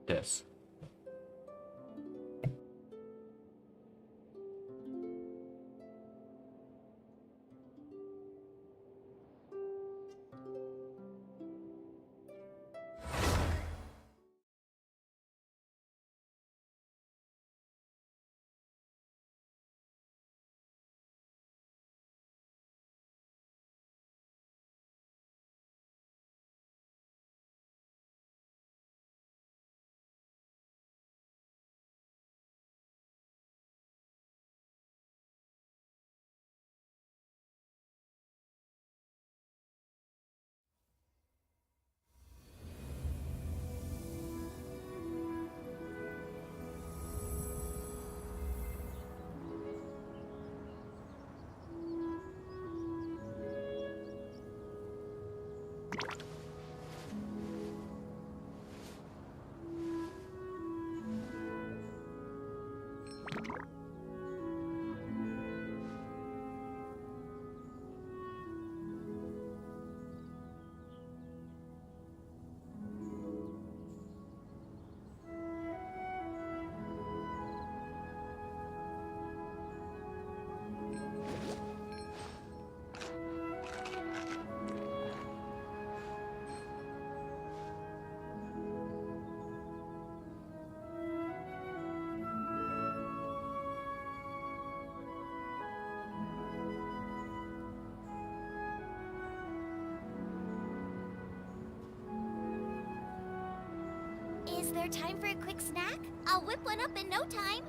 test. Is there time for a quick snack? I'll whip one up in no time.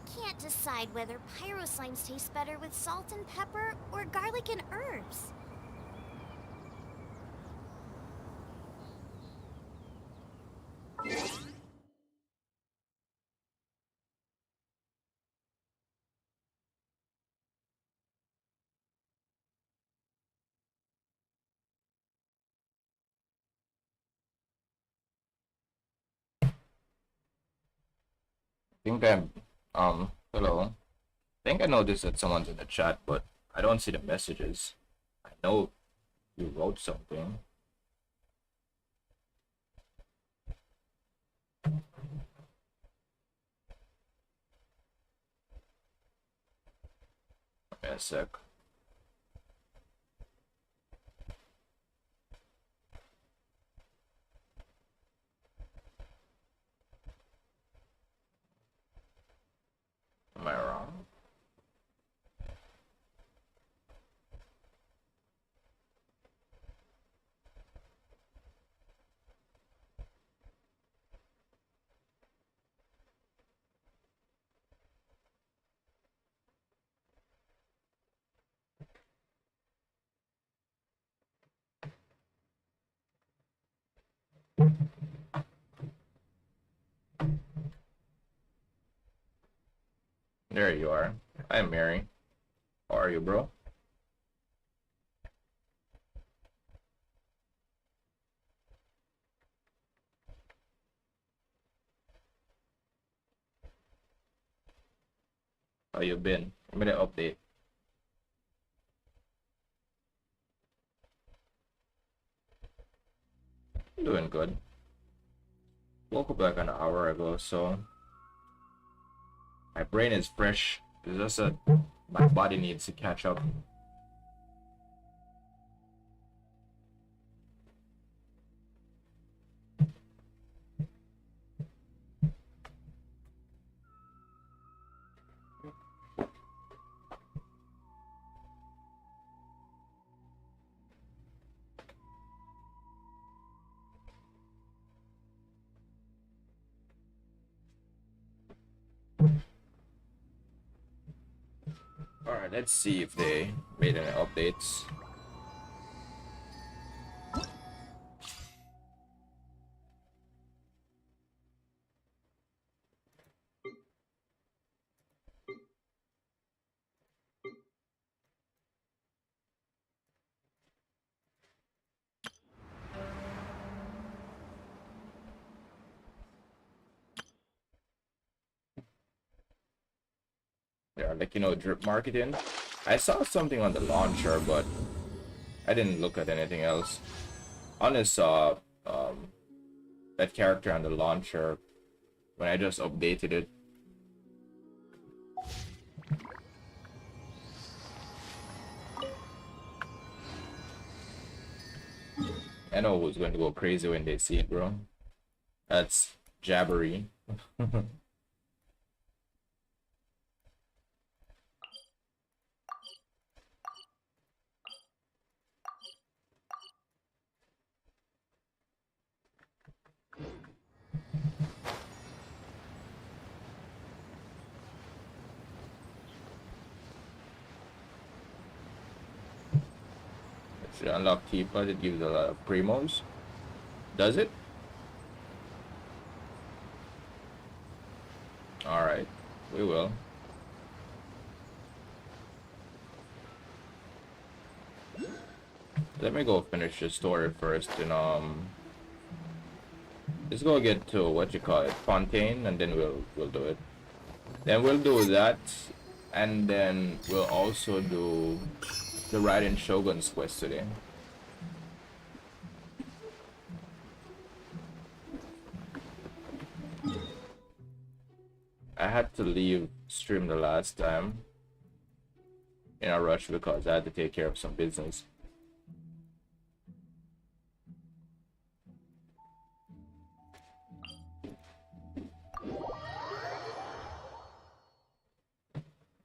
I can't decide whether pyro slimes taste better with salt and pepper or garlic and herbs. Think hello. I think I noticed that someone's in the chat, but I don't see the messages. I know you wrote something. Wait a sec. Am I wrong? There you are. I'm Mary. How are you, bro? How you been? Give me the update. I'm doing good. Woke up like an hour ago, so my brain is fresh. It's just that my body needs to catch up. Alright, let's see if they made any updates. Yeah, like, you know, drip marketing. I saw something on the launcher, but I didn't look at anything else. I only saw that character on the launcher when I just updated it. I know who's going to go crazy when they see it, bro. That's Jabbery. If you unlock Tifa, it gives a lot of primos. Does it? Alright, we will. Let me go finish the story first, and let's go get to what you call it, Fontaine, and then we'll do it. Then we'll do that, and then we'll also do the Raiden Shogun's quest today. I had to leave stream the last time in a rush because I had to take care of some business.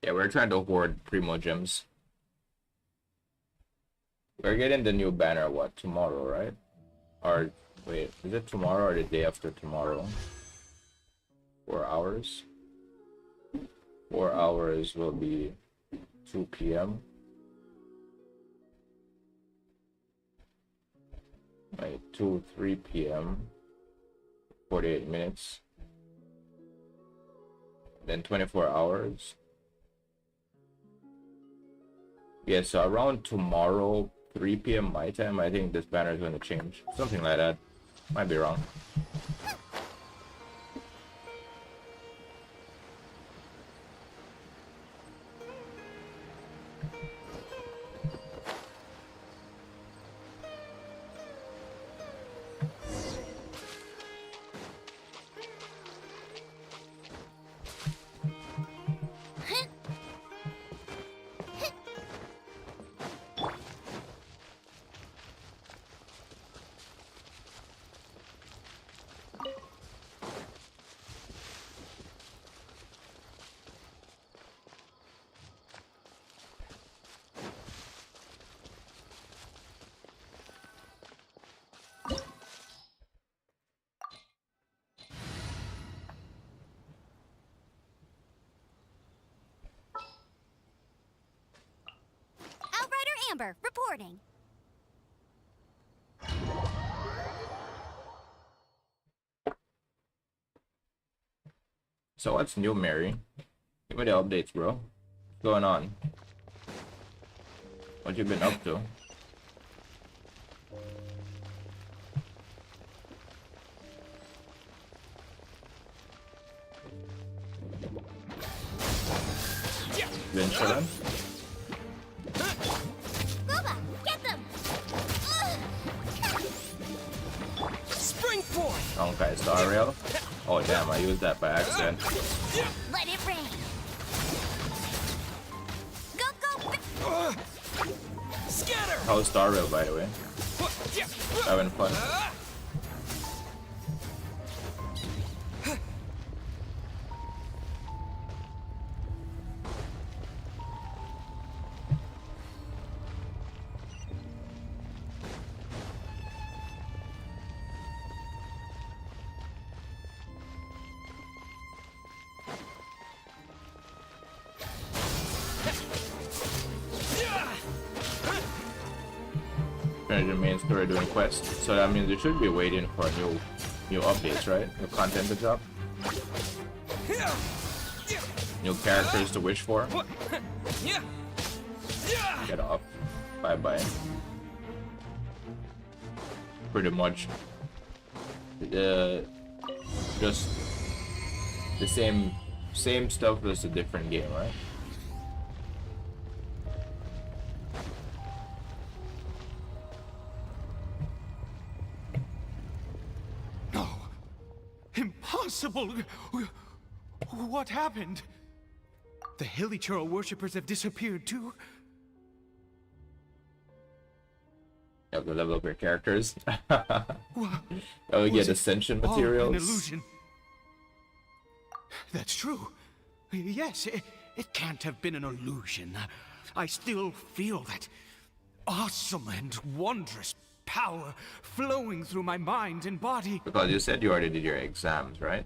Yeah, we're trying to hoard Primo Gems. We're getting the new banner, what, tomorrow, right? Or, wait, is it tomorrow or the day after tomorrow? 4 hours? 4 hours will be 2 p.m. Like 3 p.m. 48 minutes. Then 24 hours. Yeah, so around tomorrow, 3 p.m. my time, I think this banner is going to change. Something like that. Might be wrong. Amber, reporting. So what's new, Mary? Give me the updates, bro. What's going on? What you been up to? Been chilling? Boba, get them! Springboard! Okay, Star Rail. Oh damn, I used that by accident. Let it rain. Go! Scatter! How's Star Rail, by the way? Having fun? finish the main story doing quests. So that means you should be waiting for new updates, right? New content to drop. New characters to wish for. Get off. Bye bye. Pretty much just the same stuff, just a different game, right? No. Impossible. What happened? The Hilichurl worshippers have disappeared too. You have to level up your characters. Oh, get ascension materials. An illusion. That's true. Yes, it can't have been an illusion. I still feel that awesome and wondrous power flowing through my mind and body. Because you said you already did your exams, right?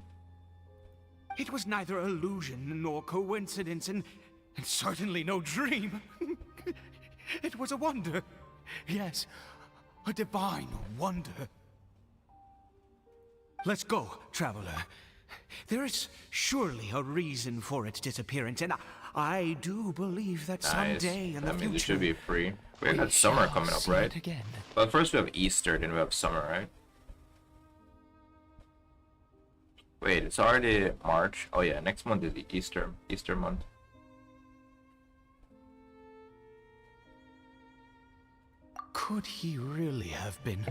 It was neither illusion nor coincidence, and certainly no dream. It was a wonder. Yes, a divine wonder. Let's go, traveler. There is surely a reason for its disappearance, and I do believe that someday in the future... it should be free. We got summer coming up, right? But first we have Easter, then we have summer, right? Wait, it's already March. Oh yeah, next month is the Easter month. Could he really have been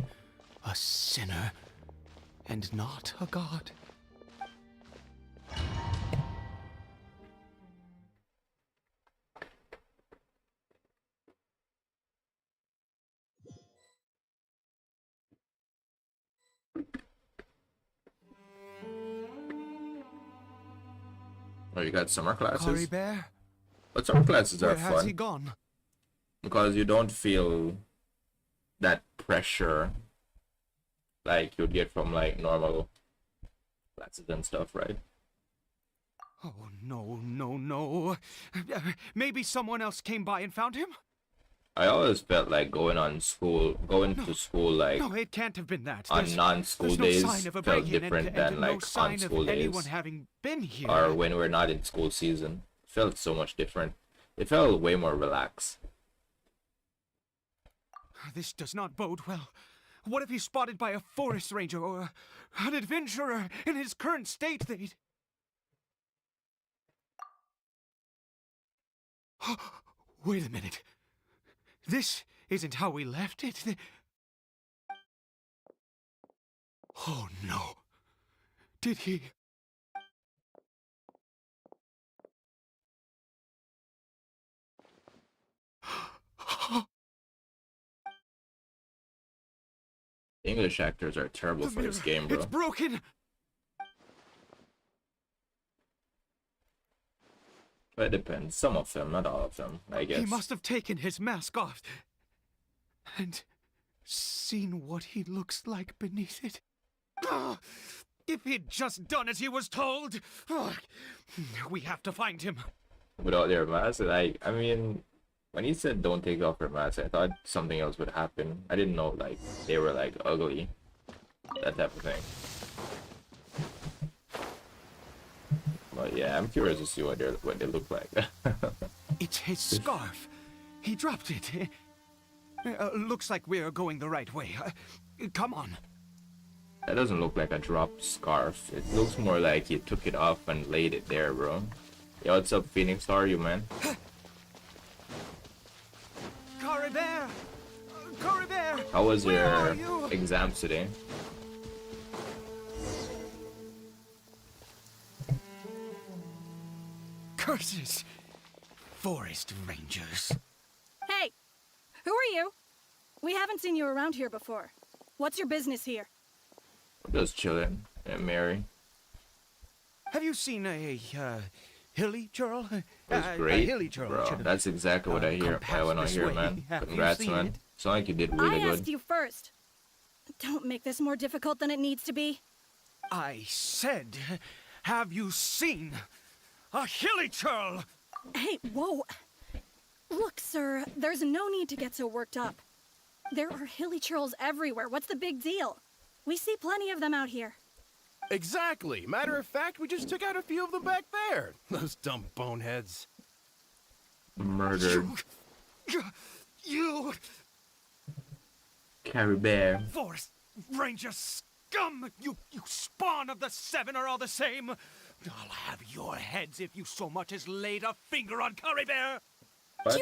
a sinner and not a god? Oh, you got summer classes? Cory Bear? But summer classes are Where fun. has he gone? Because you don't feel that pressure like you'd get from like normal classes and stuff, right? Oh, no. Maybe someone else came by and found him? I always felt like going to school like No, it can't have been that. on non-school days felt different than like no sign on school of days. anyone having been here. Or when we're not in school season. Felt so much different. It felt way more relaxed. This does not bode well. What if he's spotted by a forest ranger or an adventurer in his current state? They'd... Wait a minute. This isn't how we left it. Oh no. Did he... English actors are terrible for this game, bro. It's broken! But it depends. Some of them, not all of them, I guess. He must have taken his mask off and seen what he looks like beneath it. If he'd just done as he was told! We have to find him. Without their mask, I mean, when he said don't take off your mask, I thought something else would happen. I didn't know like they were like ugly, that type of thing. But yeah, I'm curious to see what they look like. It's his scarf. He dropped it. Looks like we're going the right way. Come on. That doesn't look like a dropped scarf. It looks more like he took it off and laid it there, bro. Yo, what's up, Phoenix? How are you, man? Cory Bear! Cory Bear! How was your exams today? Curses! Forest rangers. Hey! Who are you? We haven't seen you around here before. What's your business here? I'm just chilling. And Mary. Have you seen a, Hilichurl? That's great, Hilichurl, bro. That's exactly what I hear. I want to hear, man. Congrats, man. Sound like you did really good. I asked you first. Don't make this more difficult than it needs to be. I said, have you seen a Hilichurl? Hey, whoa. Look, sir, there's no need to get so worked up. There are hilly churls everywhere. What's the big deal? We see plenty of them out here. Exactly. Matter of fact, we just took out a few of them back there. Those dumb boneheads. Murdered. You Carry Bear. Forest Ranger scum! You spawn of the Seven are all the same. I'll have your heads if you so much as laid a finger on Curry Bear. What?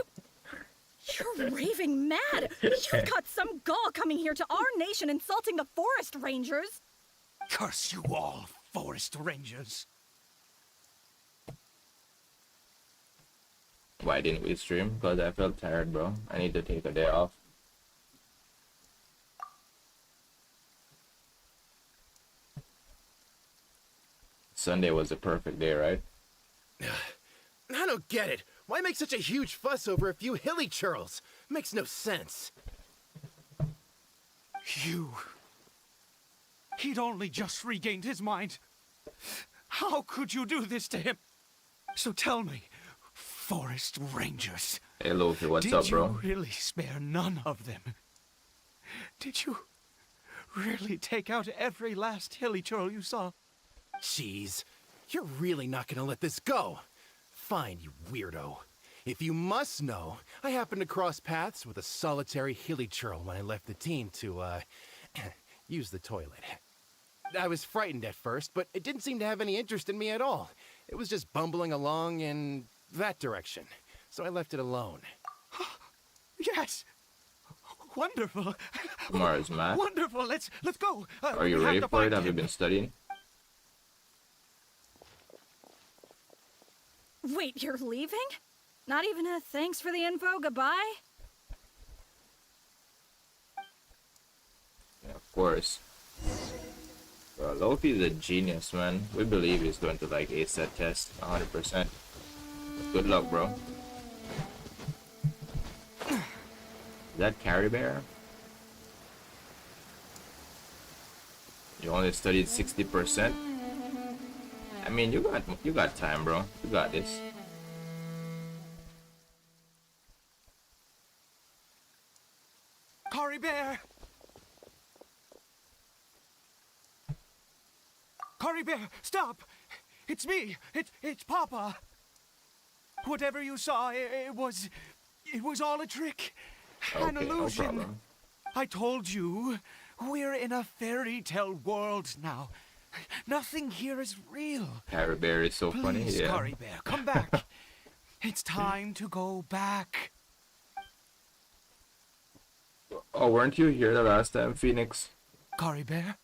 You're raving mad! You've got some gall coming here to our nation insulting the Forest Rangers! Curse you all, Forest Rangers. Why didn't we stream? Because I felt tired, bro. I need to take a day off. Sunday was a perfect day, right? I don't get it. Why make such a huge fuss over a few hilly churls? Makes no sense. He'd only just regained his mind. How could you do this to him? So tell me, Forest Rangers. Hey, Luffy, what's up, bro? Did you really spare none of them? Did you really take out every last hilly churl you saw? Jeez, you're really not gonna let this go. Fine, you weirdo. If you must know, I happened to cross paths with a solitary hilly churl when I left the team to, use the toilet. I was frightened at first, but it didn't seem to have any interest in me at all. It was just bumbling along in that direction, so I left it alone. Yes! Wonderful! Tomorrow's math. Wonderful! Let's go! Are you ready for it? Have you been studying? Wait, you're leaving? Not even a thanks for the info, goodbye? Yeah, of course. Bro, Luffy's a genius, man. We believe he's going to like ace that test 100%. Good luck, bro. Is that Carry Bear? You only studied 60%? I mean, you got time, bro. You got this. Curry Bear! Curry Bear, stop! It's me! It's Papa! Whatever you saw, it was all a trick. An Okay, no illusion. problem. I told you, we're in a fairy tale world now. Nothing here is real. Carry Bear is so funny, Please, yeah. Curry Bear, come back. It's time to go back. Oh, weren't you here the last time, Phoenix? Curry Bear?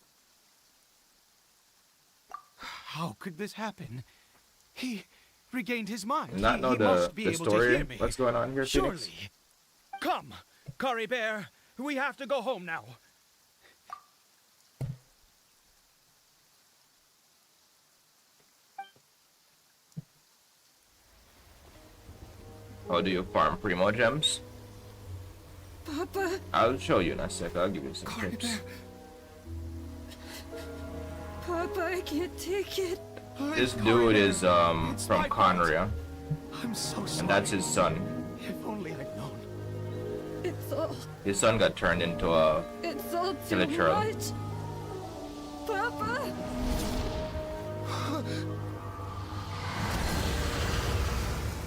How could this happen? He regained his mind. Not he know must be the able to story? hear me. What's going on here, Phoenix? Surely. Come, Curry Bear. We have to go home now. How do you farm Primo Gems? Papa, I'll show you in a sec. I'll give you some Curry tips. Bear. Papa, I can't take it. This Curry dude Bear. is It's from my fault. Conria, I'm so sorry. and that's his son. If only I'd known. His son got turned into a It's all Kill a too churl. much. Papa!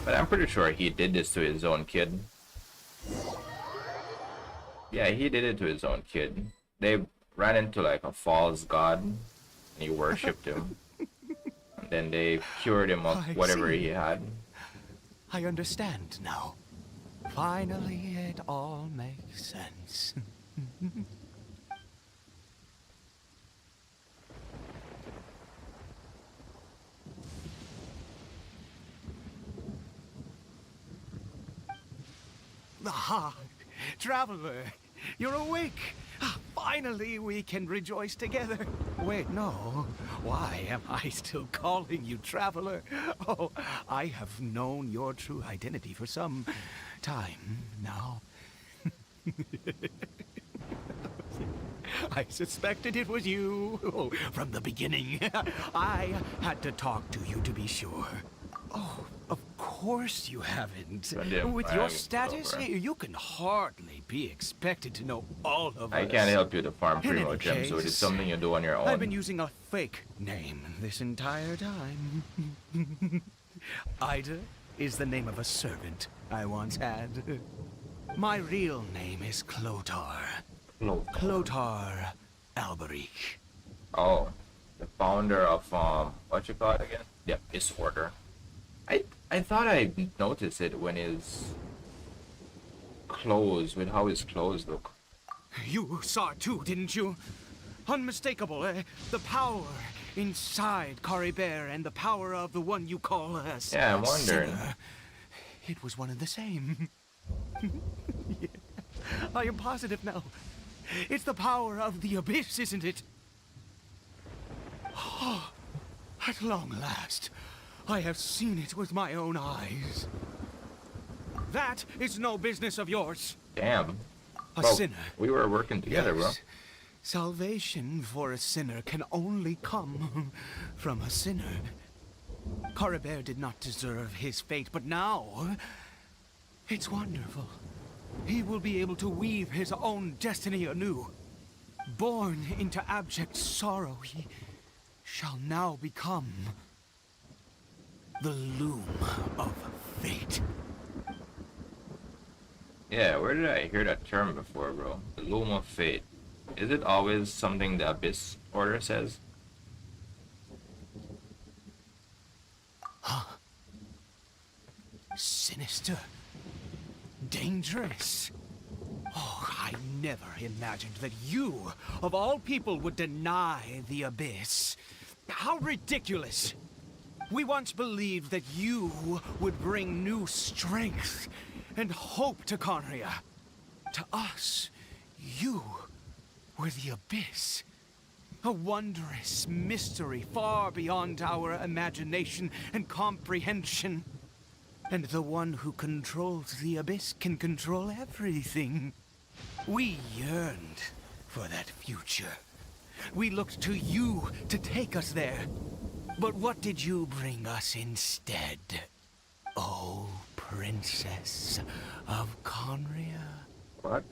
But I'm pretty sure he did this to his own kid. Yeah, he did it to his own kid. They ran into like a false god, and he worshipped him. And then they cured him of I whatever see. he had. I understand now. Finally, it all makes sense. Ah, traveler, you're awake. Ah, finally, we can rejoice together. Wait, no. Why am I still calling you traveler? Oh, I have known your true identity for some time now. I suspected it was you from the beginning. I had to talk to you to be sure. Oh, of course you haven't. Goddamn, With I your am status, over. you can hardly be expected to know all of I us. can't help you to farm In primo any gems, so it is case, something you do on your I've been own. using a fake name this entire time. Ida is the name of a servant I once had. My real name is Clotar. No. Clotar Alberich. Oh, the founder of what you call it again? The Abyss Order. I thought I noticed it when his clothes, with how his clothes look. You saw it too, didn't you? Unmistakable, eh? The power inside Caribert and the power of the one you call us. Yeah, I'm wondering. Sinner. It was one and the same. Yeah. I am positive now. It's the power of the abyss, isn't it? Oh, at long last, I have seen it with my own eyes. That is no business of yours. Damn. A Bro, sinner. we were working together, bro. Yes. Salvation for a sinner can only come from a sinner. Caribert did not deserve his fate, but now it's wonderful. He will be able to weave his own destiny anew. Born into abject sorrow, he shall now become the loom of fate. Yeah, where did I hear that term before, bro? The loom of fate. Is it always something the Abyss Order says? Sinister. Dangerous. Oh, I never imagined that you, of all people, would deny the Abyss. How ridiculous. We once believed that you would bring new strength and hope to Conria. To us, you were the Abyss. A wondrous mystery far beyond our imagination and comprehension. And the one who controls the Abyss can control everything. We yearned for that future. We looked to you to take us there. But what did you bring us instead? Oh, Princess of Conria. What?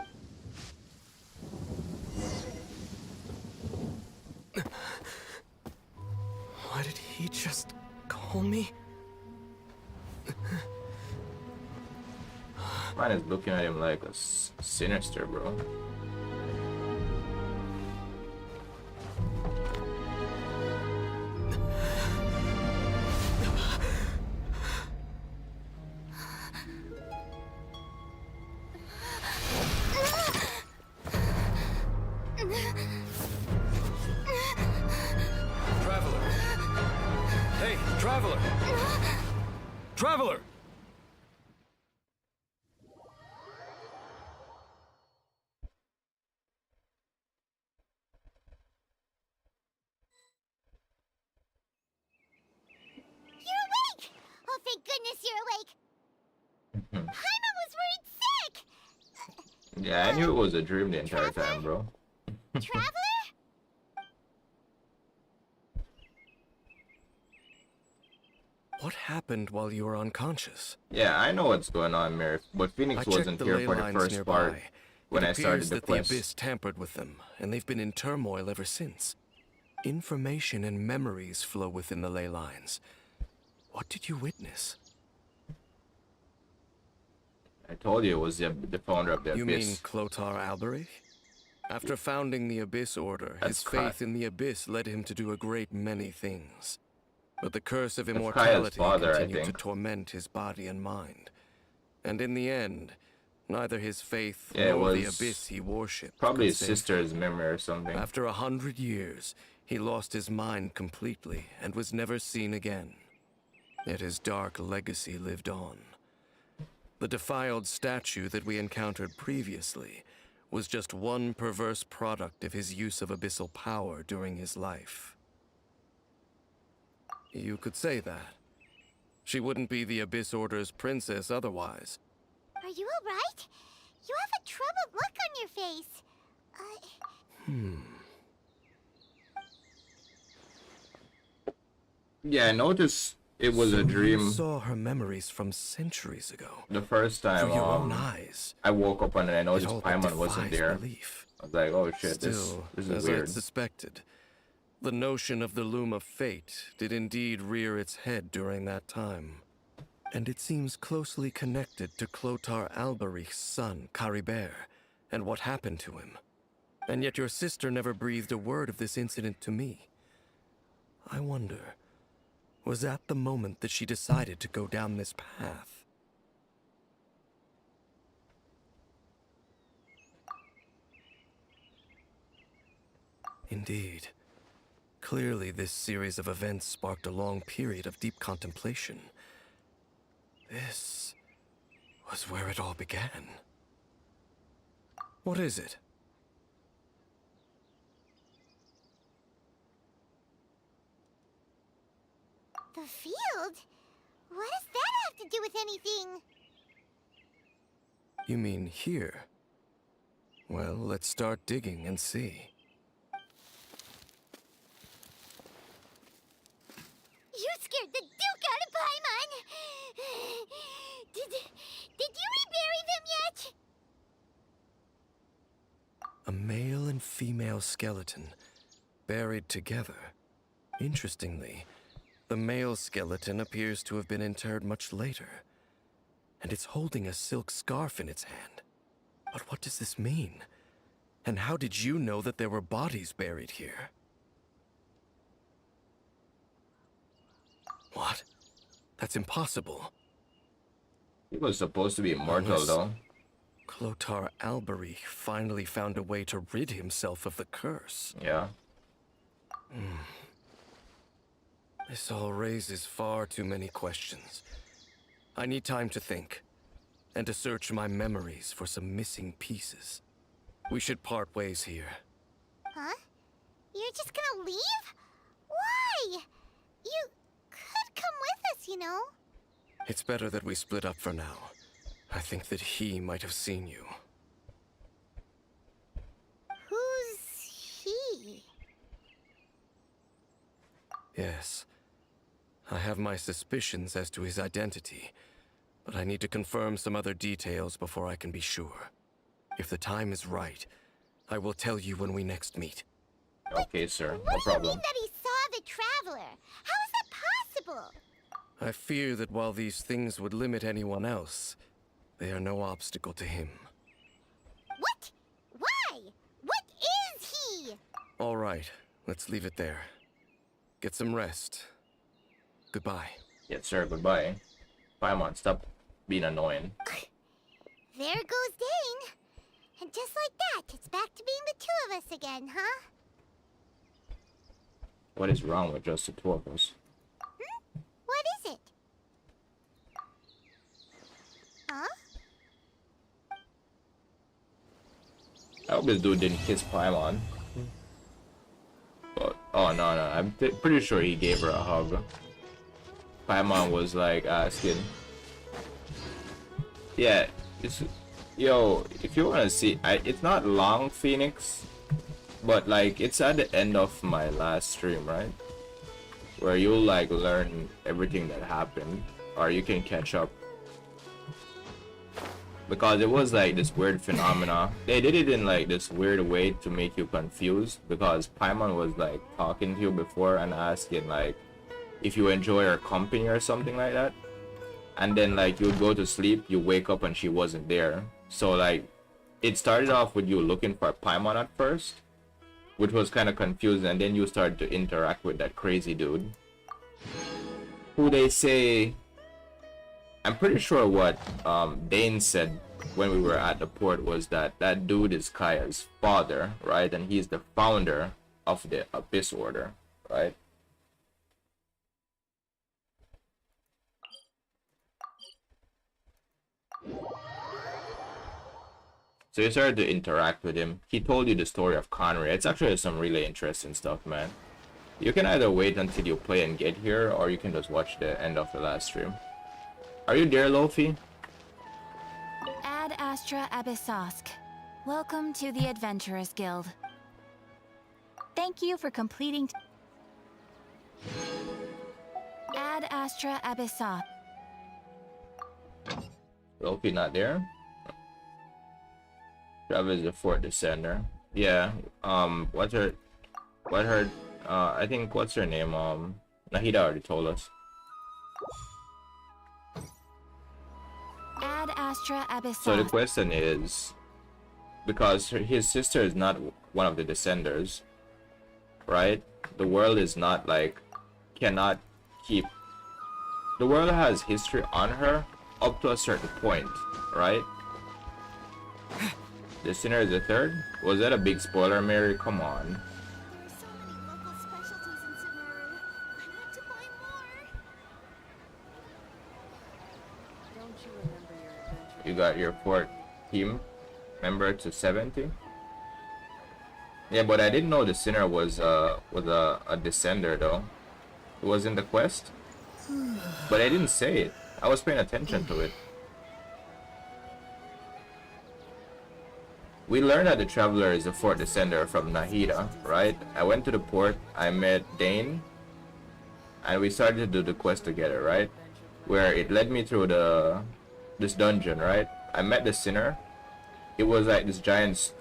Why did he just call me? Man is looking at him like a sinister, bro. Traveler! Hey, Traveler! Traveler! You're awake! Oh, thank goodness you're awake! Paimon was worried sick! Yeah, I knew it was a dream the entire time, bro. Traveler? What happened while you were unconscious? Yeah, I know what's going on, Mir, but Phoenix I checked wasn't the here ley for the lines first nearby. part when It I started appears the that quest. the Abyss tampered with them, and they've been in turmoil ever since. Information and memories flow within the ley lines. What did you witness? I told you it was the founder of the You mean Abyss. Clotar Alberich? After founding the Abyss Order, That's his faith in the Abyss led him to do a great many things. But the curse of Kaya's immortality father, I continued to think. torment his body and mind. And in the end, neither his faith Yeah, it nor the was Abyss he worshipped Probably could his save sister's memory or something. After 100 years, he lost his mind completely and was never seen again. Yet his dark legacy lived on. The defiled statue that we encountered previously was just one perverse product of his use of abyssal power during his life. You could say that. She wouldn't be the Abyss Order's princess otherwise. Are you alright? You have a troubled look on your face. Yeah, I noticed It was a So dream. you saw her memories from centuries ago. The first time Through your own eyes. I woke up and I It noticed all but Paimon wasn't defies there. belief. I was like, oh shit, Still, this is as weird. I'd suspected, the notion of the loom of fate did indeed rear its head during that time. And it seems closely connected to Clotar Alberich's son, Caribert, and what happened to him. And yet your sister never breathed a word of this incident to me. I wonder, was that the moment that she decided to go down this path? Indeed. Clearly, this series of events sparked a long period of deep contemplation. This was where it all began. What is it? The field? What does that have to do with anything? You mean here? Well, let's start digging and see. You scared the Duke out of Paimon! Did you rebury them yet? A male and female skeleton, buried together. Interestingly, the male skeleton appears to have been interred much later, and it's holding a silk scarf in its hand. But what does this mean? And how did you know that there were bodies buried here? What? That's impossible. He was supposed to be immortal, Unless though. Clotar Alberich finally found a way to rid himself of the curse. Yeah. This all raises far too many questions. I need time to think, and to search my memories for some missing pieces. We should part ways here. Huh? You're just gonna leave? Why? You could come with us, you know? It's better that we split up for now. I think that he might have seen you. Who's he? Yes. I have my suspicions as to his identity, but I need to confirm some other details before I can be sure. If the time is right, I will tell you when we next meet. Okay, sir. No What do you problem. mean that he saw the Traveler? How is that possible? I fear that while these things would limit anyone else, they are no obstacle to him. What? Why? What is he? All right, let's leave it there. Get some rest. Goodbye. Yes, sir. Goodbye. Paimon, stop being annoying. There goes Dane. And just like that, it's back to being the two of us again, huh? What is wrong with just the two of us? What is it? Huh? I hope this dude didn't kiss Paimon. But, oh, no. I'm pretty sure he gave her a hug. Paimon was like asking. Yeah, yo, if you want to see, it's not long, Phoenix, but like it's at the end of my last stream, right? Where you'll like learn everything that happened, or you can catch up. Because it was like this weird phenomena. They did it in like this weird way to make you confused, because Paimon was like talking to you before and asking like if you enjoy her company or something like that. And then like you would go to sleep, you wake up and she wasn't there. So like it started off with you looking for Paimon at first, which was kind of confusing, and then you started to interact with that crazy dude who they say, I'm pretty sure what Dane said when we were at the port was that that dude is Kaya's father, right? And he's the founder of the Abyss Order, right? So you started to interact with him. He told you the story of Conrad. It's actually some really interesting stuff, man. You can either wait until you play and get here, or you can just watch the end of the last stream. Are you there, Lofi? Ad Astra Abyssosk. Welcome to the Adventurers Guild. Thank you for completing... Ad Astra Abyssop. Loki not there. Travis the fourth descender. Yeah. What's her? What her? I think what's her name? Nahida already told us. Ad Astra So the Abyssop. question is, because his sister is not one of the descenders, right? The world is not like, cannot keep. The world has history on her up to a certain point, right? The sinner is the third? Was that a big spoiler, Mary? Come on. There are so many local specialties in Sumeru. I need to buy more. Don't you remember your adventure? You got your fourth team member to 70. Yeah, but I didn't know the sinner was a descender though. It was in the quest, but I didn't say it. I was paying attention to it. We learned that the traveler is the fourth descender from Nahida, right? I went to the port, I met Dane, and we started to do the quest together, right? Where it led me through this dungeon, right? I met the sinner. It was like this giant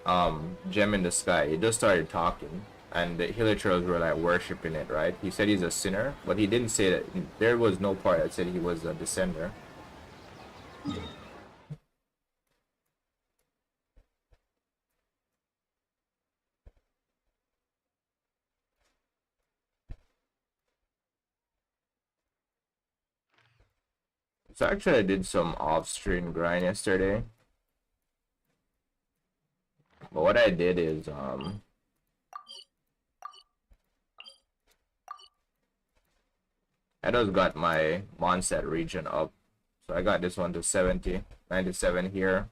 gem in the sky. It just started talking, and the hilichurls were like worshiping it, right? He said he's a sinner, but he didn't say that. There was no part that said he was a descender. So actually I did some off-stream grind yesterday. But what I did is I just got my Mondstadt region up. So I got this one to 70, 97 here,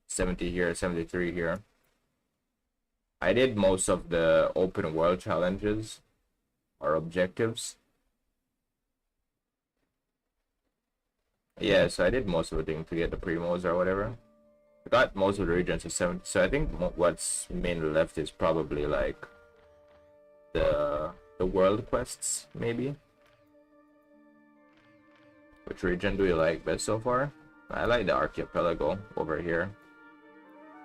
70 here, 73 here. I did most of the open world challenges or objectives. Yeah, so I did most of the thing to get the primos or whatever. I got most of the regions to 70, so I think what's mainly left is probably like the world quests, maybe. Which region do you like best so far? I like the archipelago over here,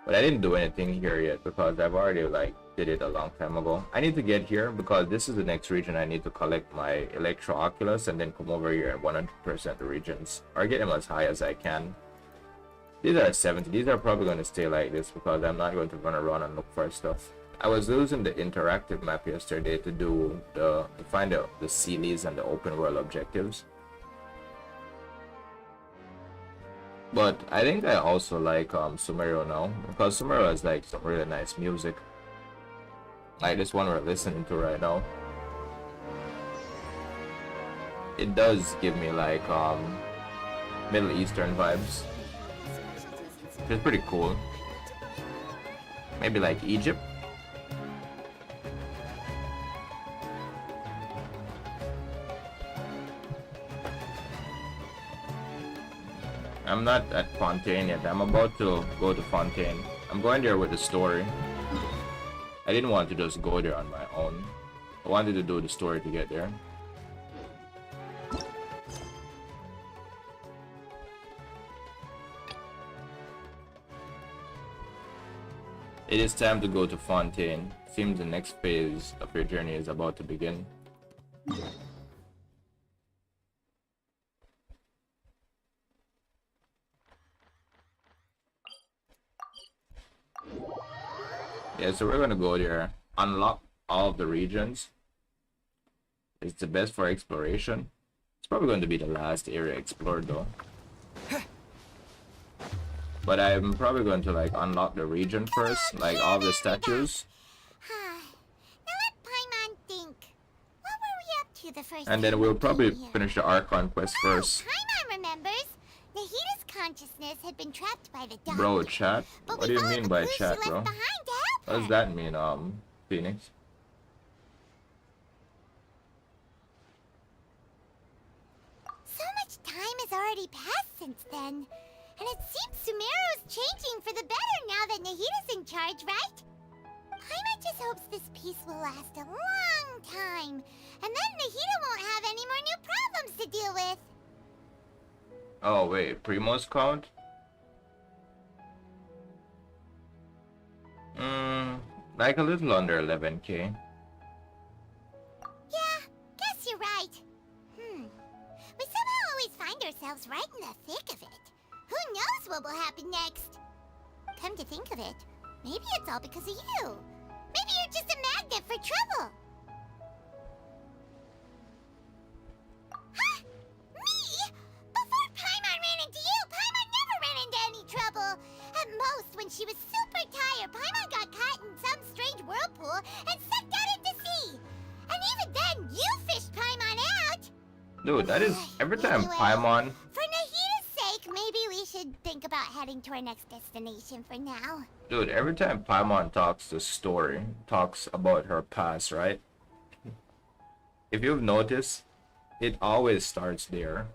but I didn't do anything here yet because I've already like did it a long time ago. I need to get here because this is the next region I need to collect my Electro Oculus and then come over here and 100% the regions or get them as high as I can. These are 70. These are probably going to stay like this because I'm not going to run around and look for stuff. I was using the interactive map yesterday to do to find the sealies and the open world objectives. But I think I also like Sumeru now because Sumeru has like some really nice music. Like this one we're listening to right now. It does give me like Middle Eastern vibes. It's pretty cool. Maybe like Egypt. I'm not at Fontaine yet. I'm about to go to Fontaine. I'm going there with the story. I didn't want to just go there on my own. I wanted to do the story to get there. It is time to go to Fontaine. Seems the next phase of your journey is about to begin. Yeah, so we're gonna go there, unlock all of the regions. It's the best for exploration. It's probably going to be the last area explored though. But I'm probably going to like unlock the region first, like all the statues. Now let Paimon think. What were we up to the first And then time we'll we probably came here? finish the Archon quest first. Paimon remembers. Nahida's consciousness had been trapped by the dog. Bro, chat? But What we do you followed mean the by clues chat, she bro? left behind to help What does her. that mean, Phoenix? So much time has already passed since then. And it seems Sumeru's changing for the better now that Nahida's in charge, right? Paimon just hopes this peace will last a long time, and then Nahida won't have any more new problems to deal with. Oh wait, Primo's count? Like a little under 11k. Yeah, guess you're right. We somehow always find ourselves right in the thick of it. Who knows what will happen next? Come to think of it, maybe it's all because of you. Maybe you're just a magnet for trouble. Huh? Me? Before Paimon ran into you, Paimon never ran into any trouble. At most, when she was super tired, Paimon got caught in some strange whirlpool and sucked out into sea. And even then, you fished Paimon out. Dude, that is every time Anyway, Paimon. For Nahida's sake, maybe we should think about heading to our next destination for now. Dude, every time Paimon talks the story, talks about her past, right? If you've noticed, it always starts there.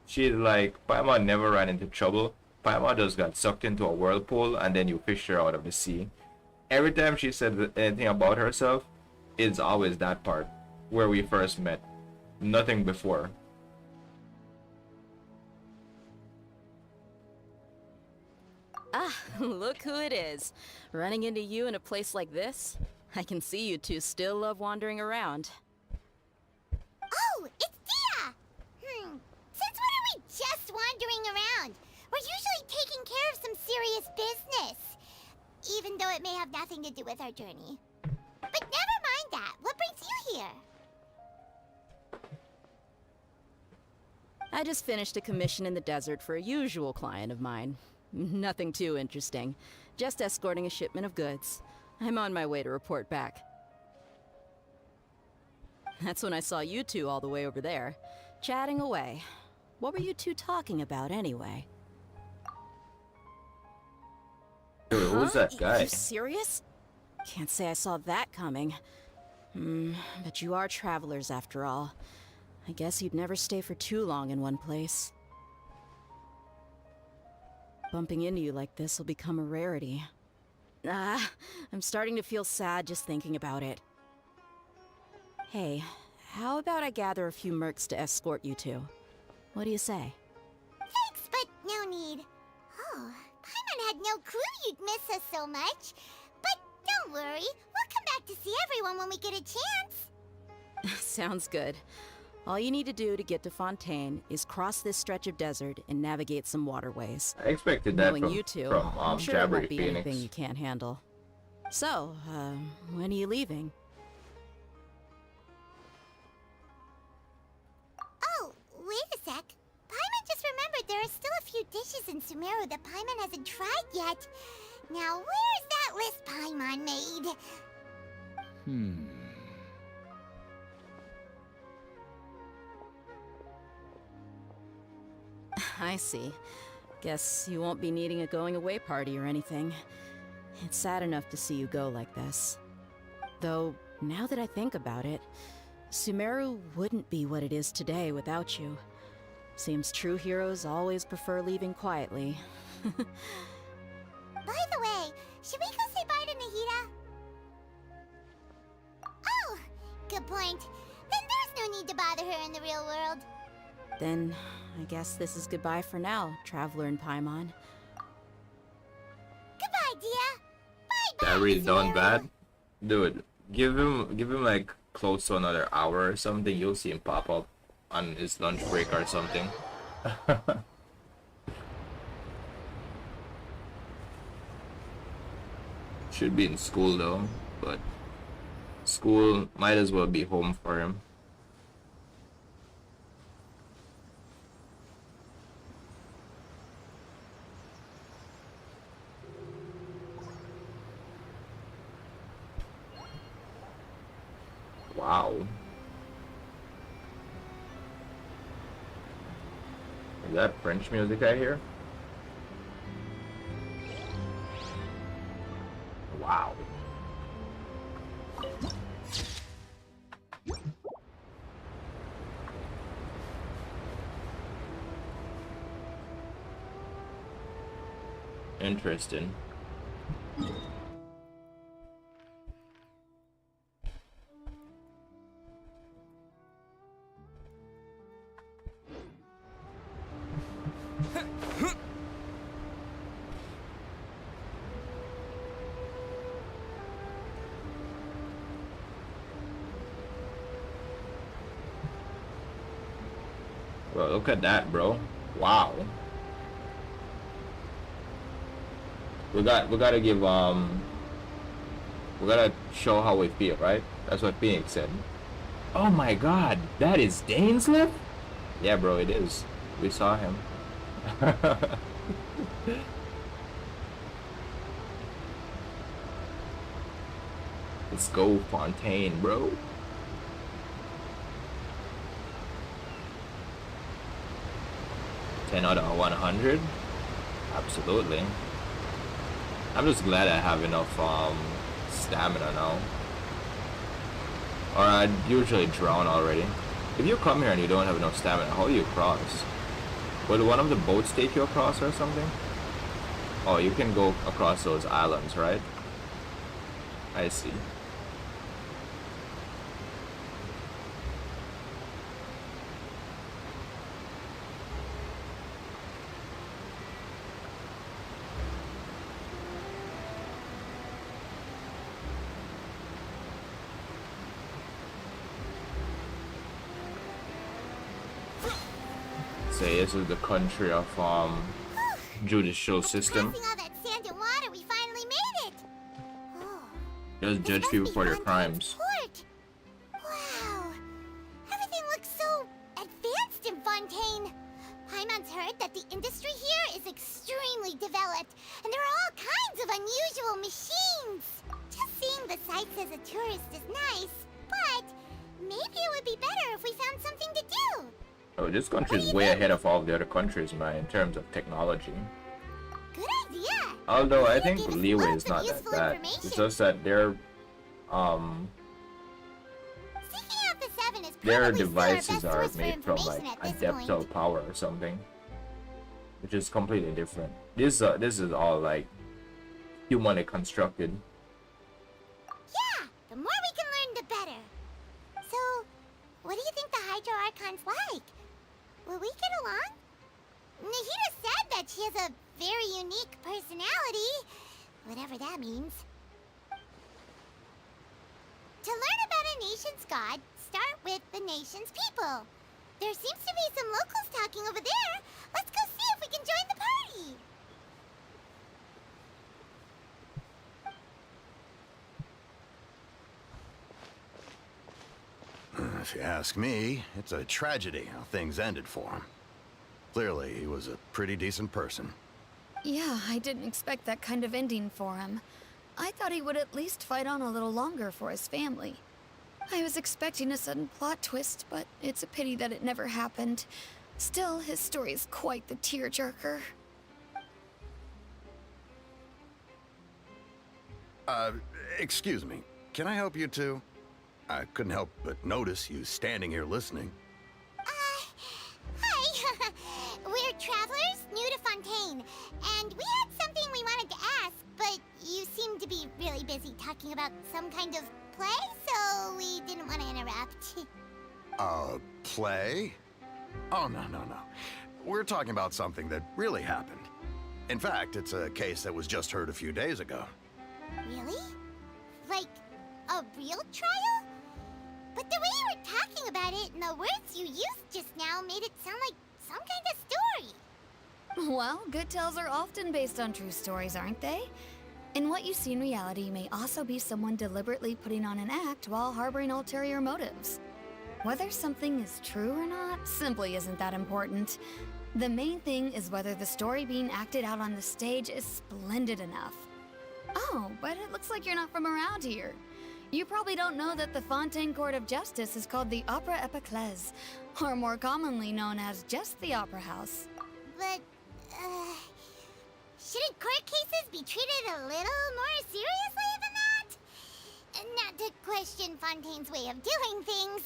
She's like, Paimon never ran into trouble. Paimon just got sucked into a whirlpool and then you fished her out of the sea. Every time she said anything about herself, it's always that part where we first met. Nothing before. Ah, look who it is. Running into you in a place like this? I can see you two still love wandering around. Oh, it's Dia! Since when are we just wandering around? We're usually taking care of some serious business. Even though it may have nothing to do with our journey. But never mind that. What brings you here? I just finished a commission in the desert for a usual client of mine. Nothing too interesting. Just escorting a shipment of goods. I'm on my way to report back. That's when I saw you two all the way over there, chatting away. What were you two talking about anyway? Dude, who's that Are guy? you serious? Can't say I saw that coming. But you are travelers after all. I guess you'd never stay for too long in one place. Bumping into you like this will become a rarity. I'm starting to feel sad just thinking about it. Hey, how about I gather a few mercs to escort you two? What do you say? Thanks, but no need. Oh, Paimon had no clue you'd miss us so much. But don't worry, we'll come back to see everyone when we get a chance. Sounds good. All you need to do to get to Fontaine is cross this stretch of desert and navigate some waterways. I expected that Knowing you two, I'm sure there Jabbery won't be Phoenix. anything you can't handle. So, when are you leaving? Oh, wait a sec. Paimon just remembered there are still a few dishes in Sumeru that Paimon hasn't tried yet. Now, where's that list Paimon made? I see. Guess you won't be needing a going-away party or anything. It's sad enough to see you go like this. Though, now that I think about it, Sumeru wouldn't be what it is today without you. Seems true heroes always prefer leaving quietly. By the way, should we go say bye to Nahida? Oh, good point. Then there's no need to bother her in the real world. Then, I guess this is goodbye for now, Traveler and Paimon. Goodbye, Dia. Bye-bye. That really done Sumeru. bad? Dude, give him like close to another hour or something, you'll see him pop up on his lunch break or something. Should be in school though, but school might as well be home for him. Wow. Is that French music I hear? Wow. Interesting. Bro, look at that, bro. Wow. We gotta give we gotta show how we feel, right? That's what Phoenix said. Oh my god, that is Dainsleif? Yeah, bro, it is. We saw him. Let's go, Fontaine, bro. Ten out of 100? Absolutely. I'm just glad I have enough stamina now. Or I'd usually drown already. If you come here and you don't have enough stamina, how do you cross? Will one of the boats take you across or something? Oh, you can go across those islands, right? I see. Say this is the country of judicial system. Crossing all that sand and water, we finally made it. Oh, Just this judge must people be for their Fontaine's crimes. port. Wow, everything looks so advanced in Fontaine. Paimon's heard that the industry here is extremely developed, and there are all kinds of unusual machines. Just seeing the sights as a tourist is nice, but maybe it would be better if we found something to do. Oh, this country is way ahead of all the other countries, man, in terms of technology. Good idea. Although I You think gave us leeway lots is of not that useful bad. information. It's just that their Seeking out the Seven is their probably still our devices best are source for made from information like at a this point. depthal power or something, which is completely different. This is all like humanly constructed. Yeah, the more we can learn, the better. So, what do you think the Hydro Archon's like? Will we get along? Nahida said that she has a very unique personality, whatever that means. To learn about a nation's god, start with the nation's people. There seems to be some locals talking over there. Let's go see if we can join the party. If you ask me, it's a tragedy how things ended for him. Clearly, he was a pretty decent person. Yeah, I didn't expect that kind of ending for him. I thought he would at least fight on a little longer for his family. I was expecting a sudden plot twist, but it's a pity that it never happened. Still, his story is quite the tearjerker. Excuse me. Can I help you two? I couldn't help but notice you standing here listening. Hi. We're travelers new to Fontaine, and we had something we wanted to ask, but you seem to be really busy talking about some kind of play, so we didn't want to interrupt. Play? Oh, no. We're talking about something that really happened. In fact, it's a case that was just heard a few days ago. Really? Like, a real trial? But the way you were talking about it and the words you used just now made it sound like some kind of story. Well, good tales are often based on true stories, aren't they? And what you see in reality may also be someone deliberately putting on an act while harboring ulterior motives. Whether something is true or not simply isn't that important. The main thing is whether the story being acted out on the stage is splendid enough. Oh, but it looks like you're not from around here. You probably don't know that the Fontaine Court of Justice is called the Opera Epiclese, or more commonly known as just the Opera House. But, shouldn't court cases be treated a little more seriously than that? Not to question Fontaine's way of doing things.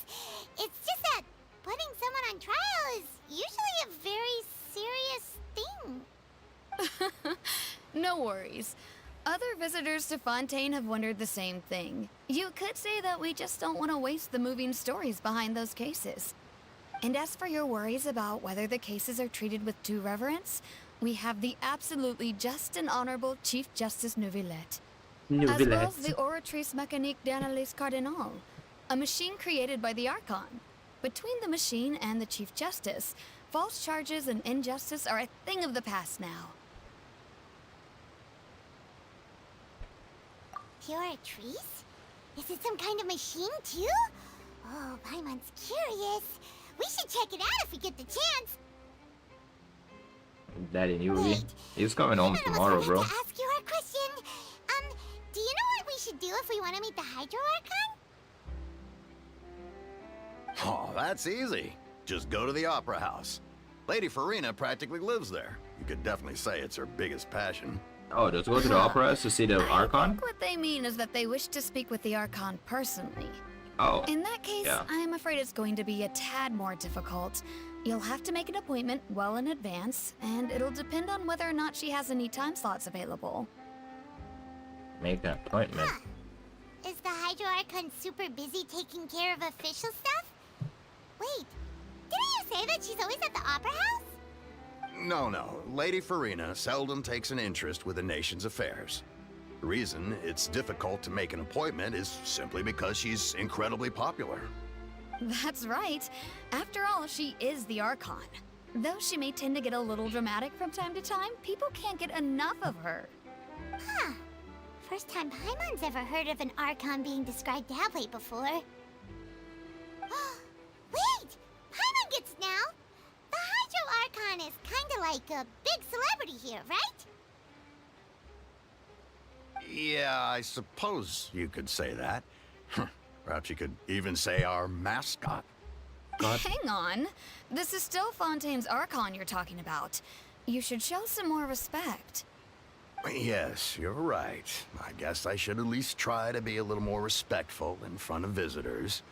It's just that putting someone on trial is usually a very serious thing. No worries. Other visitors to Fontaine have wondered the same thing. You could say that we just don't want to waste the moving stories behind those cases. And as for your worries about whether the cases are treated with due reverence, we have the absolutely just and honorable Chief Justice Neuvillette. As well as the Oratrice Mécanique d'Analyse Cardinal, a machine created by the Archon. Between the machine and the Chief Justice, False charges and injustice are a thing of the past now. Pure trees? Is it some kind of machine, too? Oh, Paimon's curious. We should check it out if we get the chance. Daddy knew me. Wait, He's coming home Paimon tomorrow, was bro. going to ask you our question. Do you know what we should do if we want to meet the Hydro Archon? Oh, that's easy. Just go to the Opera House. Lady Farina practically lives there. You could definitely say it's her biggest passion. Oh, just go to the opera house to see the I Archon? think what they mean is that they wish to speak with the Archon personally. Oh. In that case, yeah. I'm afraid it's going to be a tad more difficult. You'll have to make an appointment well in advance, and it'll depend on whether or not she has any time slots available. Make an appointment. Huh. Is the Hydro Archon super busy taking care of official stuff? Wait, didn't you say that she's always at the Opera House? No. Lady Farina seldom takes an interest with the nation's affairs. The reason it's difficult to make an appointment is simply because she's incredibly popular. That's right. After all, she is the Archon. Though she may tend to get a little dramatic from time to time, people can't get enough of her. Huh. First time Paimon's ever heard of an Archon being described that way before. Wait! Paimon gets now! The Hydro Archon is kinda like a big celebrity here, right? Yeah, I suppose you could say that. Perhaps you could even say our mascot. Hang on. This is still Fontaine's Archon you're talking about. You should show some more respect. Yes, you're right. I guess I should at least try to be a little more respectful in front of visitors.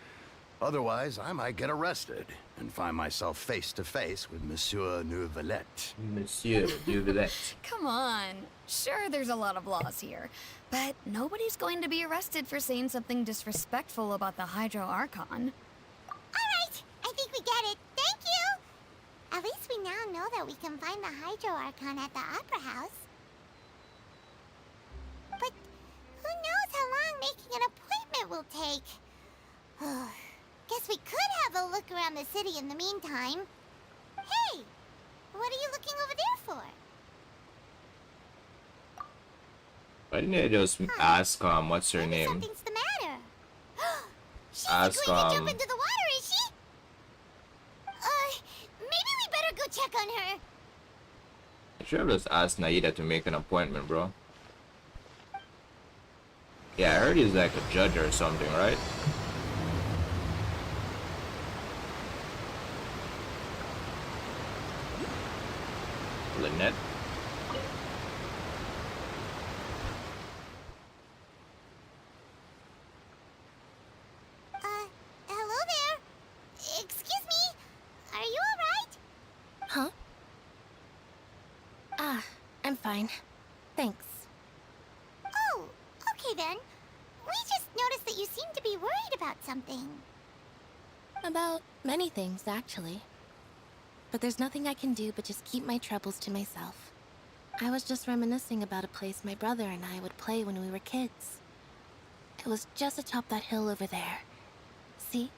Otherwise, I might get arrested and find myself face to face with Monsieur Neuvillette. Monsieur Neuvillette. Come on. Sure, there's a lot of laws here, but nobody's going to be arrested for saying something disrespectful about the Hydro Archon. Alright, I think we get it. Thank you! At least we now know that we can find the Hydro Archon at the Opera House. But who knows how long making an appointment will take? Guess we could have a look around the city in the meantime. Hey! What are you looking over there for? Why didn't I just ask, what's her Maybe name? something's the matter. She's Ask, going to jump into the water, is she? Maybe we better go check on her. I should have just asked Naida to make an appointment, bro. Yeah, I heard he's like a judge or something, right? Lynette. Hello there. Excuse me. Are you alright? Huh? Ah, I'm fine. Thanks. Oh, okay then. We just noticed that you seem to be worried about something. About many things, actually. But there's nothing I can do but just keep my troubles to myself. I was just reminiscing about a place my brother and I would play when we were kids. It was just atop that hill over there. See?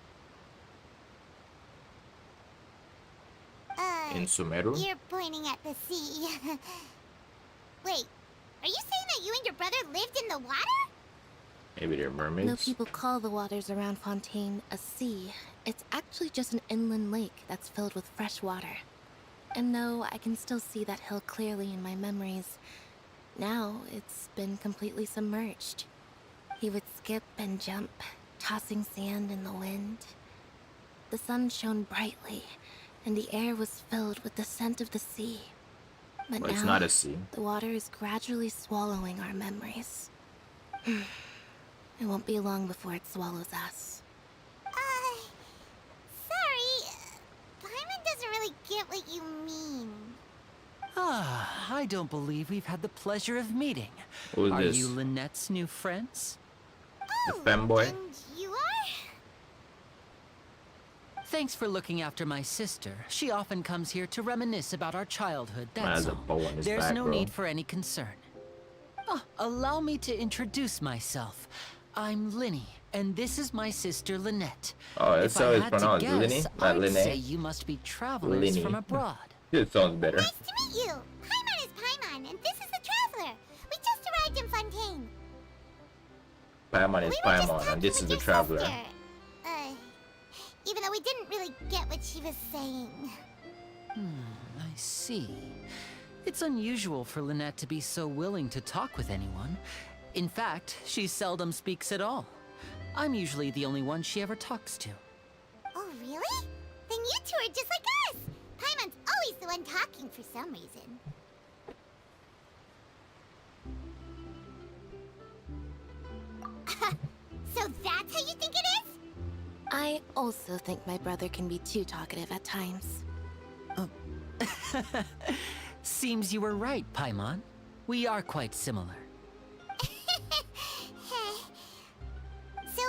In Sumeru? You're pointing at the sea. Wait, are you saying that you and your brother lived in the water? Maybe they're mermaids? No people call the waters around Fontaine a sea. It's actually just an inland lake that's filled with fresh water. And no, I can still see that hill clearly in my memories. Now, it's been completely submerged. He would skip and jump, tossing sand in the wind. The sun shone brightly, and the air was filled with the scent of the sea. But Well, now, it's not a sea. the water is gradually swallowing our memories. It won't be long before it swallows us. Sorry. Paimon doesn't really get what you mean. Ah, I don't believe we've had the pleasure of meeting. Who is Are this? you Lynette's new friends? The femboy? And you are? Thanks for looking after my sister. She often comes here to reminisce about our childhood, Man that's has a all. bow on his There's back, no bro. need for any concern. Oh, allow me to introduce myself. I'm Linny, and this is my sister Lynette. Oh, that's if how I it's had to pronounced, guess, Linny, not I'd say Linne. you must be travelers Linny. from abroad. It sounds better. Nice to meet you. Paimon is Paimon, and this is the Traveler. We just arrived in Fontaine. Paimon is Paimon, and this is the Traveler. Sister. Even though we didn't really get what she was saying. I see. It's unusual for Lynette to be so willing to talk with anyone. In fact, she seldom speaks at all. I'm usually the only one she ever talks to. Oh, really? Then you two are just like us. Paimon's always the one talking for some reason. So that's how you think it is? I also think my brother can be too talkative at times. Seems you were right, Paimon. We are quite similar. So,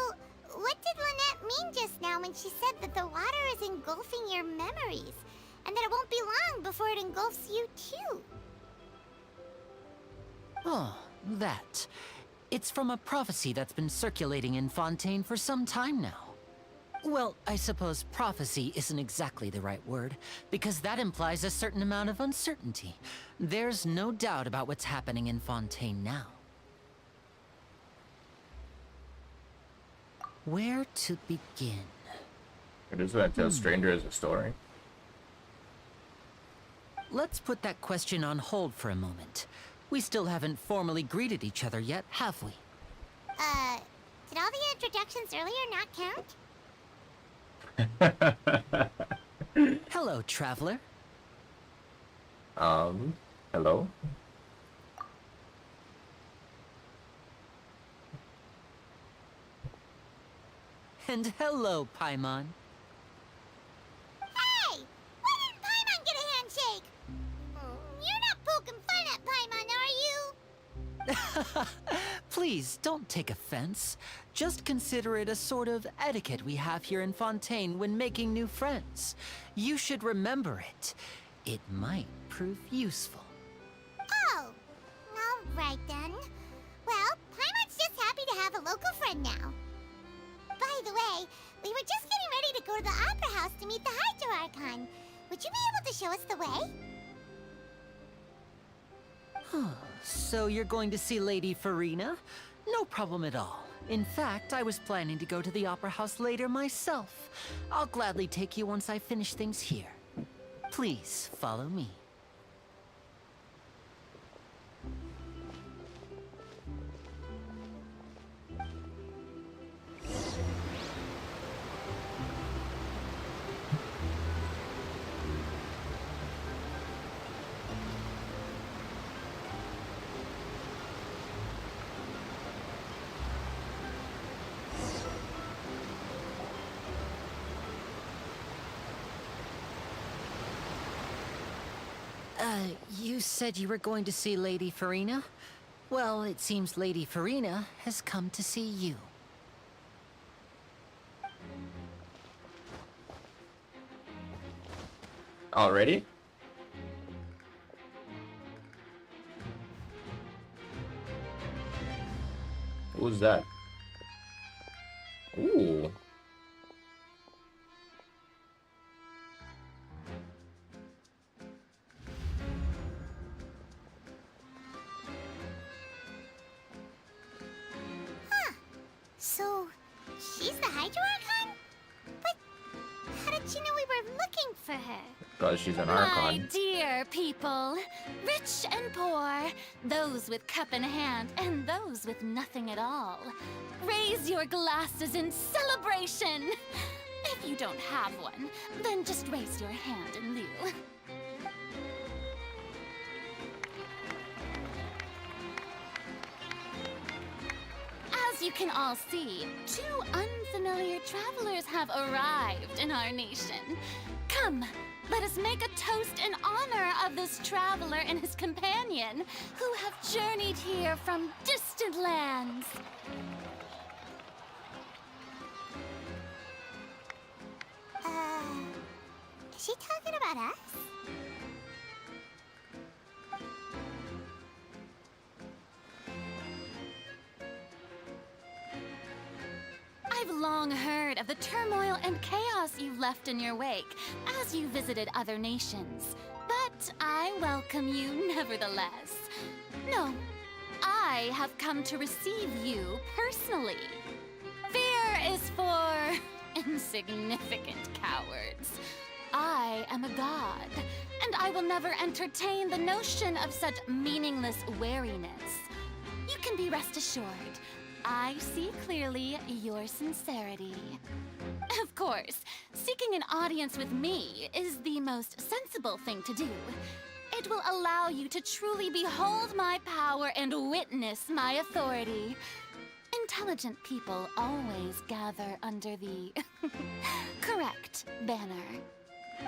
what did Lynette mean just now when she said that the water is engulfing your memories? And that it won't be long before it engulfs you too? Oh, that. It's from a prophecy that's been circulating in Fontaine for some time now. Well, I suppose prophecy isn't exactly the right word, because that implies a certain amount of uncertainty. There's no doubt about what's happening in Fontaine now. Where to begin? I just want to tell strangers a story. Let's put that question on hold for a moment. We still haven't formally greeted each other yet, have we? Did all the introductions earlier not count? Hello, traveler. Hello? And hello, Paimon. Hey! Why didn't Paimon get a handshake? You're not poking fun at Paimon, are you? Please, don't take offense. Just consider it a sort of etiquette we have here in Fontaine when making new friends. You should remember it. It might prove useful. Oh, alright then. Well, Paimon's just happy to have a local friend now. By the way, we were just getting ready to go to the Opera House to meet the Hydro Archon. Would you be able to show us the way? So you're going to see Lady Farina? No problem at all. In fact, I was planning to go to the Opera House later myself. I'll gladly take you once I finish things here. Please follow me. You said you were going to see Lady Farina? Well, it seems Lady Farina has come to see you. Already? Who's that? Ooh. So, she's the Hydro Archon? But how did she know we were looking for her? Because she's an My Archon. dear people, rich and poor, those with cup in hand and those with nothing at all, raise your glasses in celebration. If you don't have one, then just raise your hand in lieu. As you can all see, two unfamiliar travelers have arrived in our nation. Come, let us make a toast in honor of this traveler and his companion, who have journeyed here from distant lands. Is she talking about us? I've long heard of the turmoil and chaos you've left in your wake as you visited other nations. But I welcome you nevertheless. No, I have come to receive you personally. Fear is for insignificant cowards. I am a god, and I will never entertain the notion of such meaningless wariness. You can be rest assured, I see clearly your sincerity. Of course, seeking an audience with me is the most sensible thing to do. It will allow you to truly behold my power and witness my authority. Intelligent people always gather under the correct banner.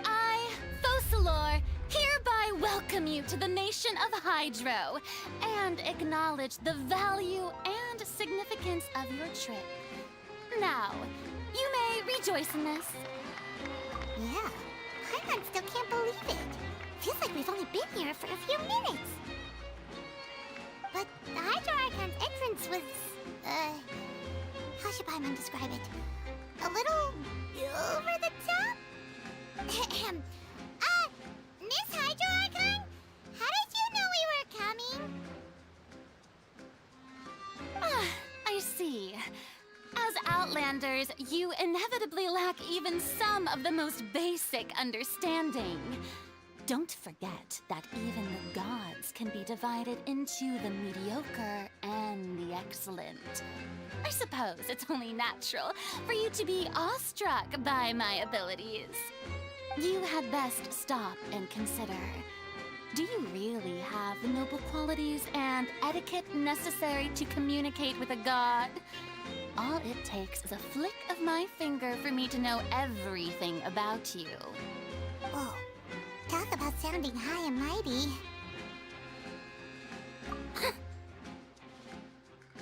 I, Focalor, hereby welcome you to the nation of Hydro and acknowledge the value and significance of your trip. Now, you may rejoice in this. Yeah, Paimon still can't believe it. Feels like we've only been here for a few minutes. But the Hydro Archon's entrance was, how should Paimon describe it? A little over the top? Miss Hydro Archon? How did you know we were coming? Ah, I see. As Outlanders, you inevitably lack even some of the most basic understanding. Don't forget that even the gods can be divided into the mediocre and the excellent. I suppose it's only natural for you to be awestruck by my abilities. You had best stop and consider. Do you really have the noble qualities and etiquette necessary to communicate with a god? All it takes is a flick of my finger for me to know everything about you. Whoa, talk about sounding high and mighty.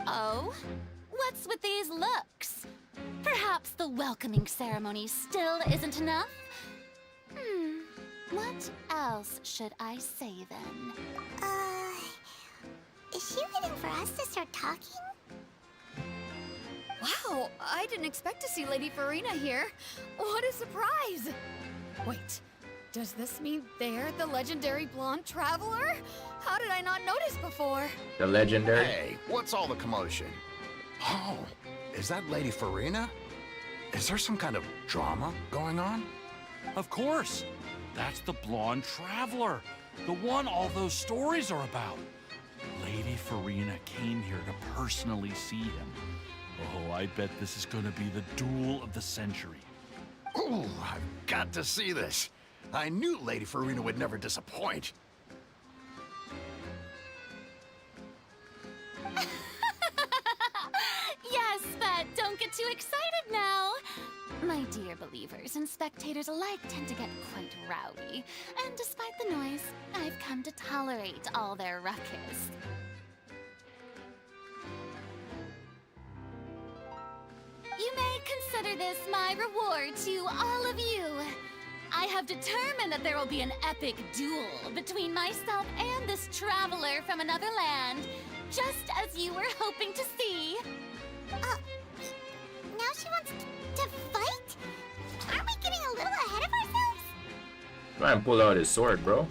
Oh? What's with these looks? Perhaps the welcoming ceremony still isn't enough? What else should I say then? Is she waiting for us to start talking? Wow, I didn't expect to see Lady Farina here. What a surprise! Wait, does this mean they're the legendary blonde traveler? How did I not notice before? The legendary? Hey, what's all the commotion? Oh, is that Lady Farina? Is there some kind of drama going on? Of course. That's the blonde traveler. The one all those stories are about. Lady Farina came here to personally see him. Oh, I bet this is gonna be the duel of the century. Ooh, I've got to see this. I knew Lady Farina would never disappoint. Yes, but don't get too excited now. My dear believers and spectators alike tend to get quite rowdy, and despite the noise, I've come to tolerate all their ruckus. You may consider this my reward to all of you. I have determined that there will be an epic duel between myself and this traveler from another land, just as you were hoping to see. Now she wants to fight? Aren't we getting a little ahead of ourselves? Try and pull out his sword, bro.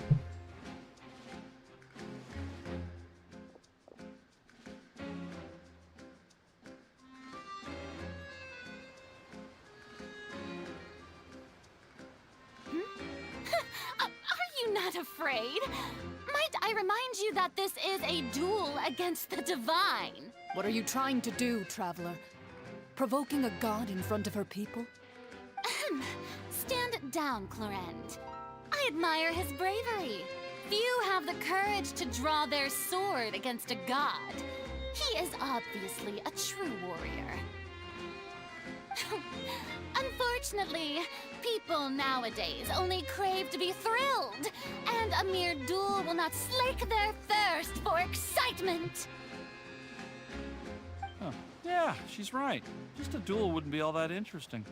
Are you not afraid? Might I remind you that this is a duel against the divine? What are you trying to do, traveler? Provoking a god in front of her people? Stand down, Clorend. I admire his bravery. Few have the courage to draw their sword against a god. He is obviously a true warrior. Unfortunately, people nowadays only crave to be thrilled, and a mere duel will not slake their thirst for excitement. Huh. Yeah, she's right. Just a duel wouldn't be all that interesting.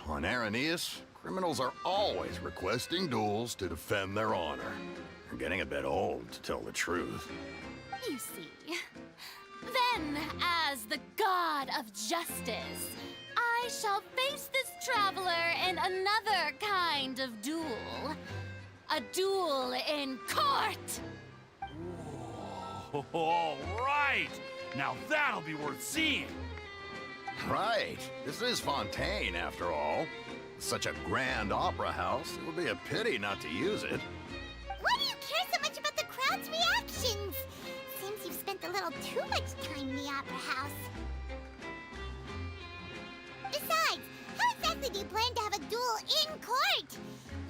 On Araneus, criminals are always requesting duels to defend their honor. They're getting a bit old, to tell the truth. You see. Then, As the god of justice, I shall face this traveler in another kind of duel. A duel in court! All right! Now that'll be worth seeing! Right. This is Fontaine, after all. Such a grand opera house, it would be a pity not to use it. Why do you care so much about the crowd's reactions? Seems you've spent a little too much time in the opera house. Besides, how exactly do you plan to have a duel in court?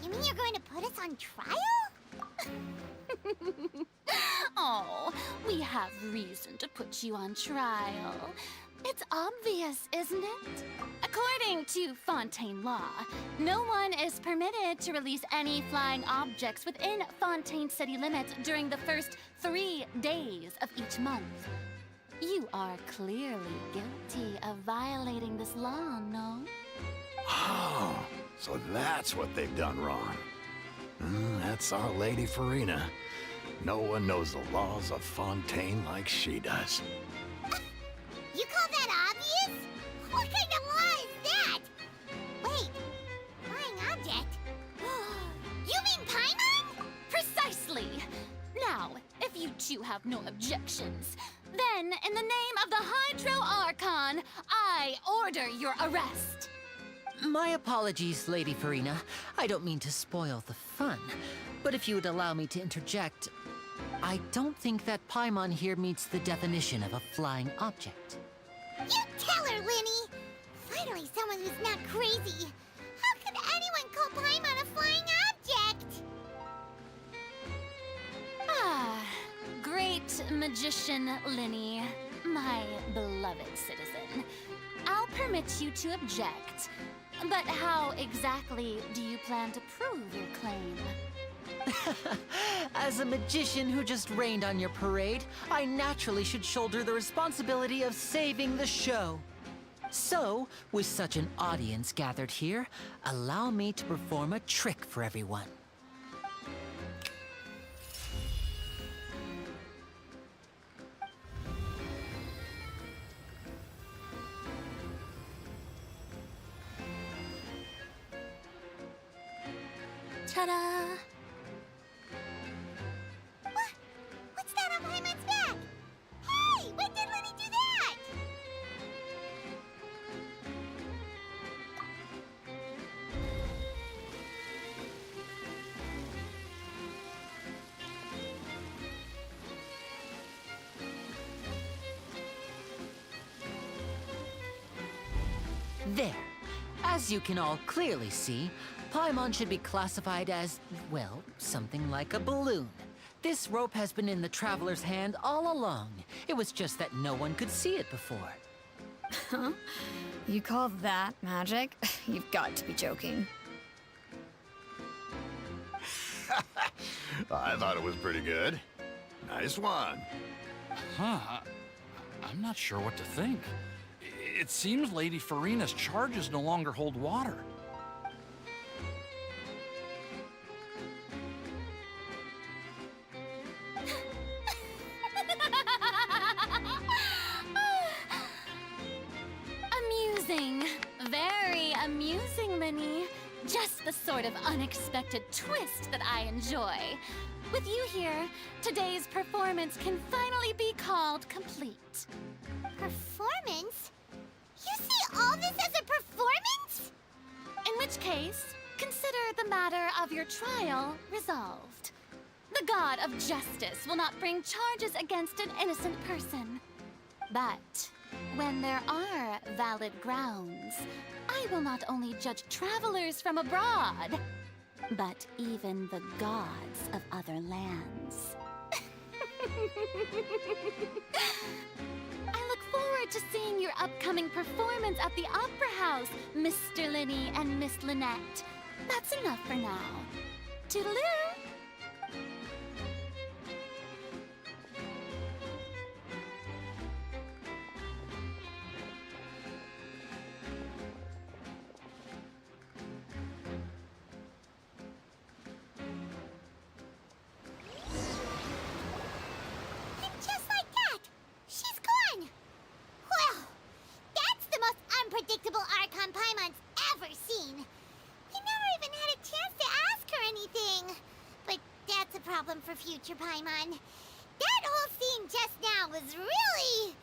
You mean you're going to put us on trial? Oh, we have reason to put you on trial. It's obvious, isn't it? According to Fontaine law, no one is permitted to release any flying objects within Fontaine city limits during the first 3 days of each month. You are clearly guilty of violating this law, no? Oh, so that's what they've done wrong. That's our Lady Farina. No one knows the laws of Fontaine like she does. You call that obvious? What kind of law is that? Wait, flying object? You mean Paimon? Precisely! Now, if you two have no objections, then in the name of the Hydro Archon, I order your arrest. My apologies, Lady Farina. I don't mean to spoil the fun, but if you would allow me to interject, I don't think that Paimon here meets the definition of a flying object. You tell her, Linny! Finally someone who's not crazy. How could anyone call Paimon a flying object? Ah, great magician Linny, my beloved citizen. I'll permit you to object, but how exactly do you plan to prove your claim? As a magician who just rained on your parade, I naturally should shoulder the responsibility of saving the show. So, with such an audience gathered here, allow me to perform a trick for everyone. Ta-da! What's that on Paimon's back? Hey, when did Linny do that? There. As you can all clearly see, Paimon should be classified as, well, something like a balloon. This rope has been in the traveler's hand all along. It was just that no one could see it before. Huh? You call that magic? You've got to be joking. I thought it was pretty good. Nice one. Huh. I'm not sure what to think. It seems Lady Farina's charges no longer hold water. Amusing. Very amusing, Linny. Just the sort of unexpected twist that I enjoy. With you here, today's performance can finally be called complete. Performance? You see all this as a performance? In which case, consider the matter of your trial resolved. The god of justice will not bring charges against an innocent person. But when there are valid grounds, I will not only judge travelers from abroad, but even the gods of other lands. I look forward to seeing your upcoming performance at the Opera House, Mr. Linny and Miss Lynette. That's enough for now. Toodaloo! And just like that, she's gone. Paimon's ever seen. We never even had a chance to ask her anything. But that's a problem for future Paimon. That whole scene just now was really...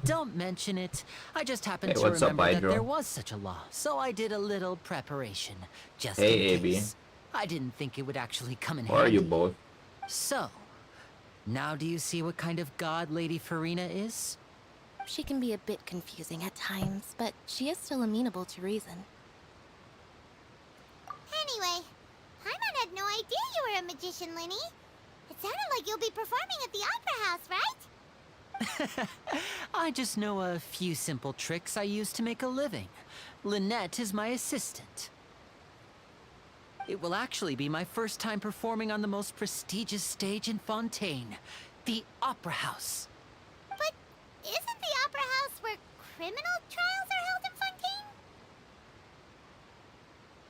Don't mention it. I just happened Hey, to what's up, remember that Hydro? there was such a law, so I did a little preparation, just Hey, in AB. case. I didn't think it would actually come in Or are handy. you both? So, now do you see what kind of god Lady Farina is? She can be a bit confusing at times, but she is still amenable to reason. Anyway, Paimon had no idea you were a magician, Linny. It sounded like you'll be performing at the Opera House, right? I just know a few simple tricks I use to make a living. Lynette is my assistant. It will actually be my first time performing on the most prestigious stage in Fontaine, the Opera House. But isn't the Opera House where criminal trials are held in Fontaine?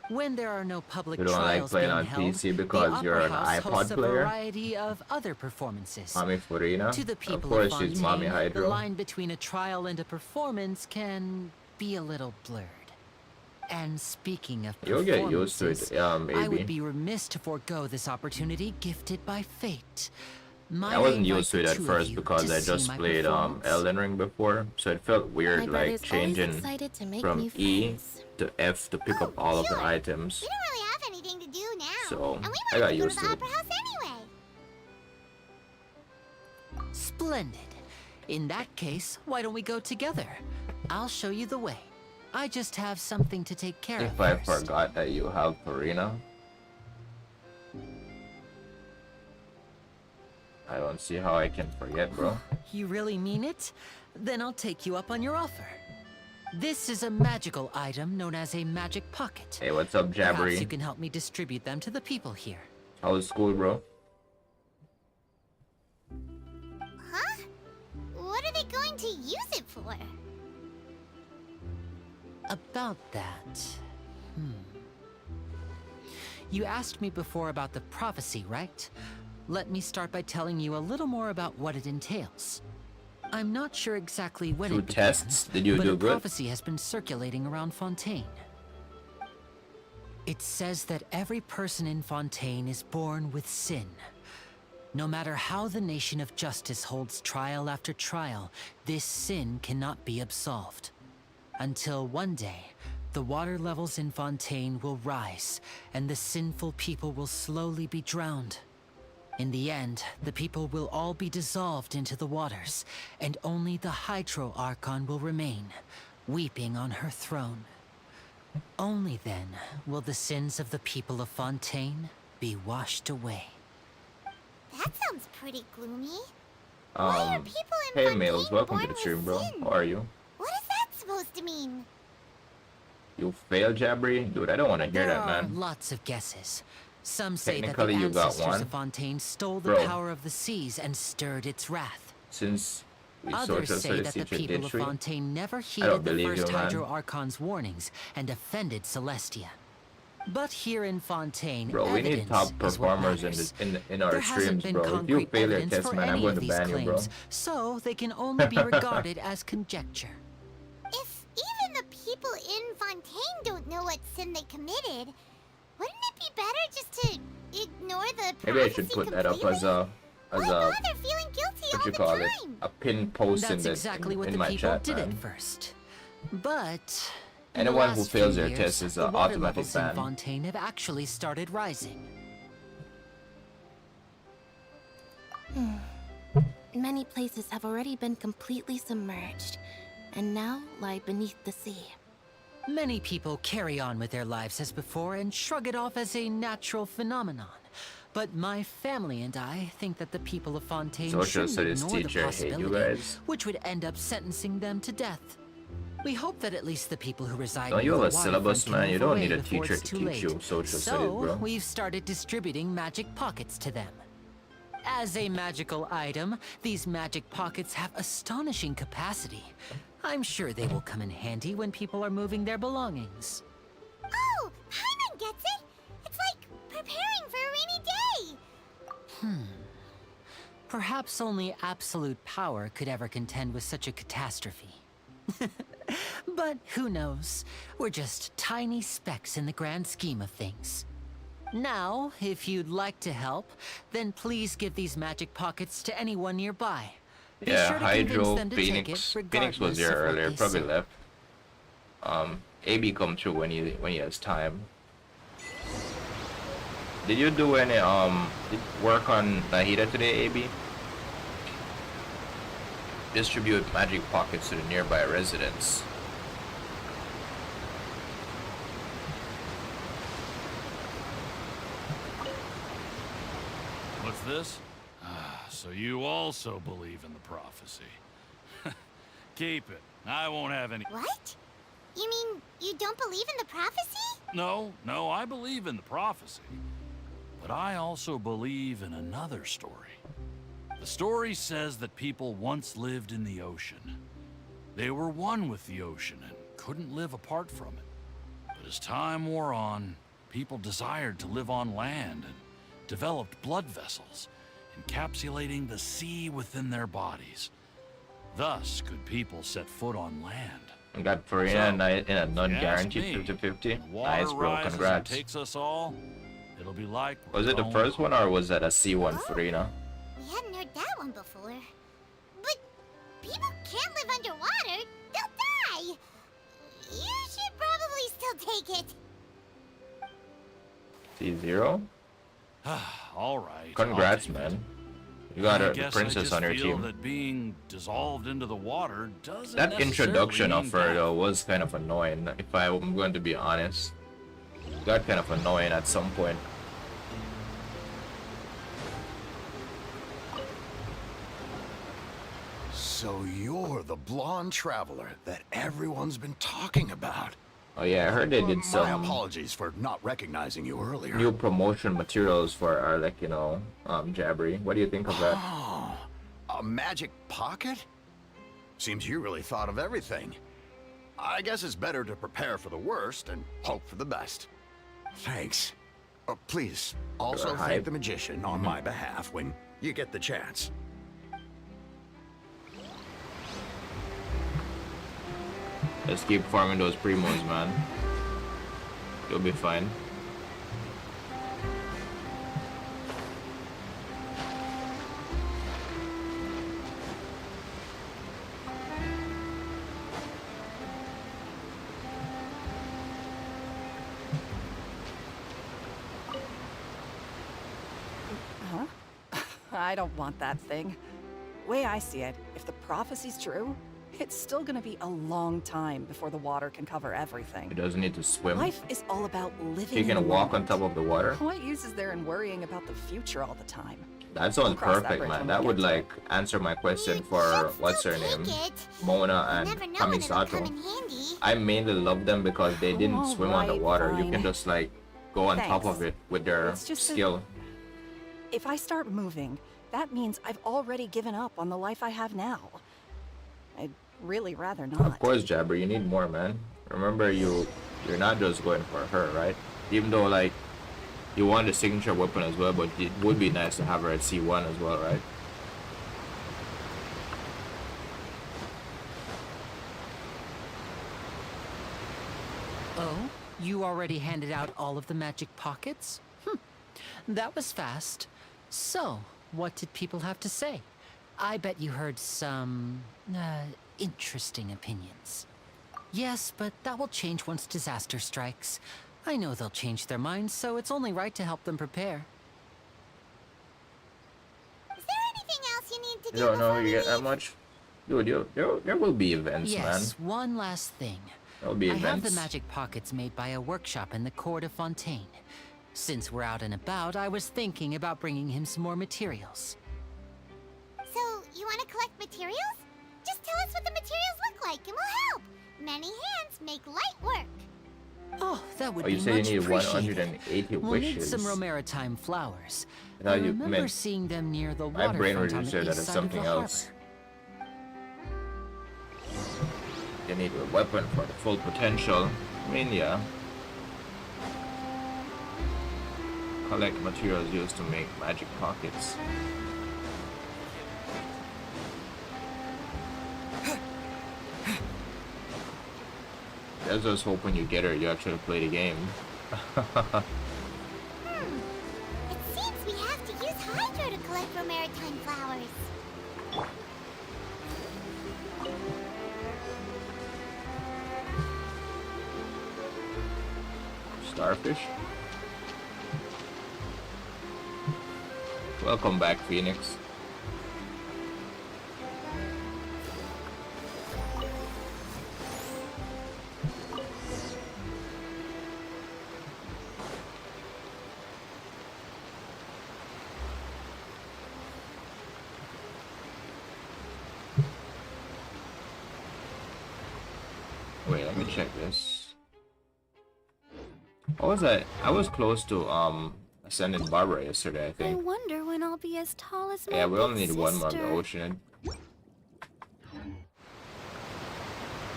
When there are no public You don't like trials playing being on held, PC because the you're Opera an House iPod hosts a player? variety of other performances. Mommy Farina? To the Of people course of she's Fontaine, Mommy the Hydro. line between a trial and a performance can be a little blurred. And speaking of You'll get used to it, I maybe. would be remiss to forego this opportunity gifted by fate. I wasn't used to it at first because I just played Elden Ring before, so it felt weird like brother's always changing excited to make from new E friends. to F to pick up all of the We items. don't really have anything to do now. So, and we I wanted got to go used to to the it. Opera House anyway. Splendid. In that case, why don't we go together? I'll show you the way. I just have something to take care of If I first. forgot that you have Farina, I don't see how I can forget, bro. You really mean it? Then I'll take you up on your offer. This is a magical item known as a magic pocket. Hey, what's up, Perhaps Jabbery? you can help me distribute them to the people here. How's school, bro? Huh? What are they going to use it for? About that... You asked me before about the prophecy, right? Let me start by telling you a little more about what it entails. I'm not sure exactly when Two it began, tests? Did you but do a good? prophecy has been circulating around Fontaine. It says that every person in Fontaine is born with sin. No matter how the nation of justice holds trial after trial, this sin cannot be absolved. Until one day, the water levels in Fontaine will rise, and the sinful people will slowly be drowned. In the end, the people will all be dissolved into the waters, and only the Hydro Archon will remain, weeping on her throne. Only then will the sins of the people of Fontaine be washed away. That sounds pretty gloomy. Why are people in Hey, Fontaine Males, welcome to born the stream, with bro. sin? How are you? What is that supposed to mean? You failed, Jabbery? Dude, I don't want to hear There that, are man. lots of guesses. Some say that the Technically, you got ancestors one. of Fontaine stole the Bro. power of the seas and stirred its wrath. Since we Others social say studies that the teacher people did of treat, Fontaine never don't heeded the believe first you, man. Hydro Archon's warnings and offended Celestia. But here in Fontaine, bro, we need evidence top is what performers matters. in our There hasn't streams, been bro. If you concrete fail your evidence test, for man, I'm any going of to these ban you, bro. claims, so they can only be regarded as conjecture. If even the people in Fontaine don't know what sin they committed, wouldn't it be better just to ignore the prophecy Maybe I should put that up as a Why bother feeling guilty what all you the call time? it, a pin post That's in the exactly what in the my people chat, did man. at first. But in the Anyone who last fails few their years, test is the an water automatic levels in ban. Fontaine have actually started rising. Many places have already been completely submerged, and now lie beneath the sea. Many people carry on with their lives as before and shrug it off as a natural phenomenon. But my family and I think that the people of Fontaine Social shouldn't studies ignore the teacher hate possibility, you guys. which would end up sentencing them to death. We hope that at least the people who reside Don't near you the have a syllabus, waterfront can man? You move don't away need a before teacher it's to too teach late. you social studies, So, bro. we've started distributing magic pockets to them. As a magical item, these magic pockets have astonishing capacity. I'm sure they will come in handy when people are moving their belongings. Oh, Paimon gets it! It's like preparing for a rainy day! Perhaps only absolute power could ever contend with such a catastrophe. But who knows? We're just tiny specks in the grand scheme of things. Now, if you'd like to help, then please give these magic pockets to anyone nearby. Be Yeah, sure to convince Hydro, them to take Phoenix. it, Phoenix was regardless here of what earlier, they probably say. left. AB come through when he has time. Did you do any work on Nahida today, AB? Distribute magic pockets to the nearby residents. What's this? So you also believe in the prophecy. Keep it. I won't have any... What? You mean you don't believe in the prophecy? No, I believe in the prophecy. But I also believe in another story. The story says that people once lived in the ocean. They were one with the ocean and couldn't live apart from it. But as time wore on, people desired to live on land and developed blood vessels, encapsulating the sea within their bodies. Thus could people set foot on land. I got Farina in a non-guaranteed 50-50. Nice, bro. Congrats. Takes us all. It'll be like was it the first one or was that a C1 Farina? We hadn't heard that one before. But people can't live underwater. They'll die. You should probably still take it. C0? All right. Congrats, man. You got I a guess princess on your I just feel team. that being dissolved into the water doesn't That introduction necessarily of her mean though was kind of annoying, if I'm going to be honest. Got kind of annoying at some point. So you're the blonde traveler that everyone's been talking about. Oh yeah, I heard they did My some apologies for not recognizing you earlier. new promotion materials for our, like, you know, Jabbery. What do you think of that? Oh, a magic pocket? Seems you really thought of everything. I guess it's better to prepare for the worst and hope for the best. Thanks. Please, also Sure, thank hype. the magician on my behalf when you get the chance. Let's keep farming those primos, man. You'll be fine. Huh? I don't want that thing. Way I see it, if the prophecy's true, it's still gonna be a long time before the water can cover everything. He doesn't need to swim. Life is all about living He can in the walk on moment. top of the water. What use is there in worrying about the future all the time? That sounds We'll cross that perfect, bridge man. when That we would get to like answer my question for what's her name, Mona and Never know when it'll come Kamisato. in handy. I mainly love them because they didn't swim on the Alright, water. You fine. can just like go on top Thanks. of it with their It's just skill. If I start moving, that means I've already given up on the life I have now. I'd really rather not. Of course, Jabber, you need more, man. Remember, you're not just going for her, right? Even though like you want the signature weapon as well, but it would be nice to have her at C1 as well, right? Oh, you already handed out all of the magic pockets? That was fast. So, what did people have to say? I bet you heard some, interesting opinions. Yes, but that will change once disaster strikes. I know they'll change their minds, so it's only right to help them prepare. Is there anything else you need to do? You don't know before you we get that leave? much? Dude, there will be events, Yes, man. one last thing. There'll be I have events. the magic pockets made by a workshop in the court of Fontaine. Since we're out and about, I was thinking about bringing him some more materials. So, you want to collect materials? Just tell us what the materials look like and we'll help. Many hands make light work. Oh, that would Oh, be you say you much need appreciated. 180 We'll wishes. need some Romaritime flowers. I thought I you remember meant- seeing them near the My brain waterfront on registered the that east it's side of something the else. harbor. You need a weapon for the full potential. I mean, yeah. Collect materials used to make magic pockets. was just hoping you get her, you actually play the game. It seems we have to use Hydro to collect for maritime flowers. Starfish. Welcome back, Phoenix. Wait, let me check this. What was I? I was close to ascending Barbara yesterday, I I think. wonder when I'll be as tall as my Yeah, we only big need one more of the sister. ocean.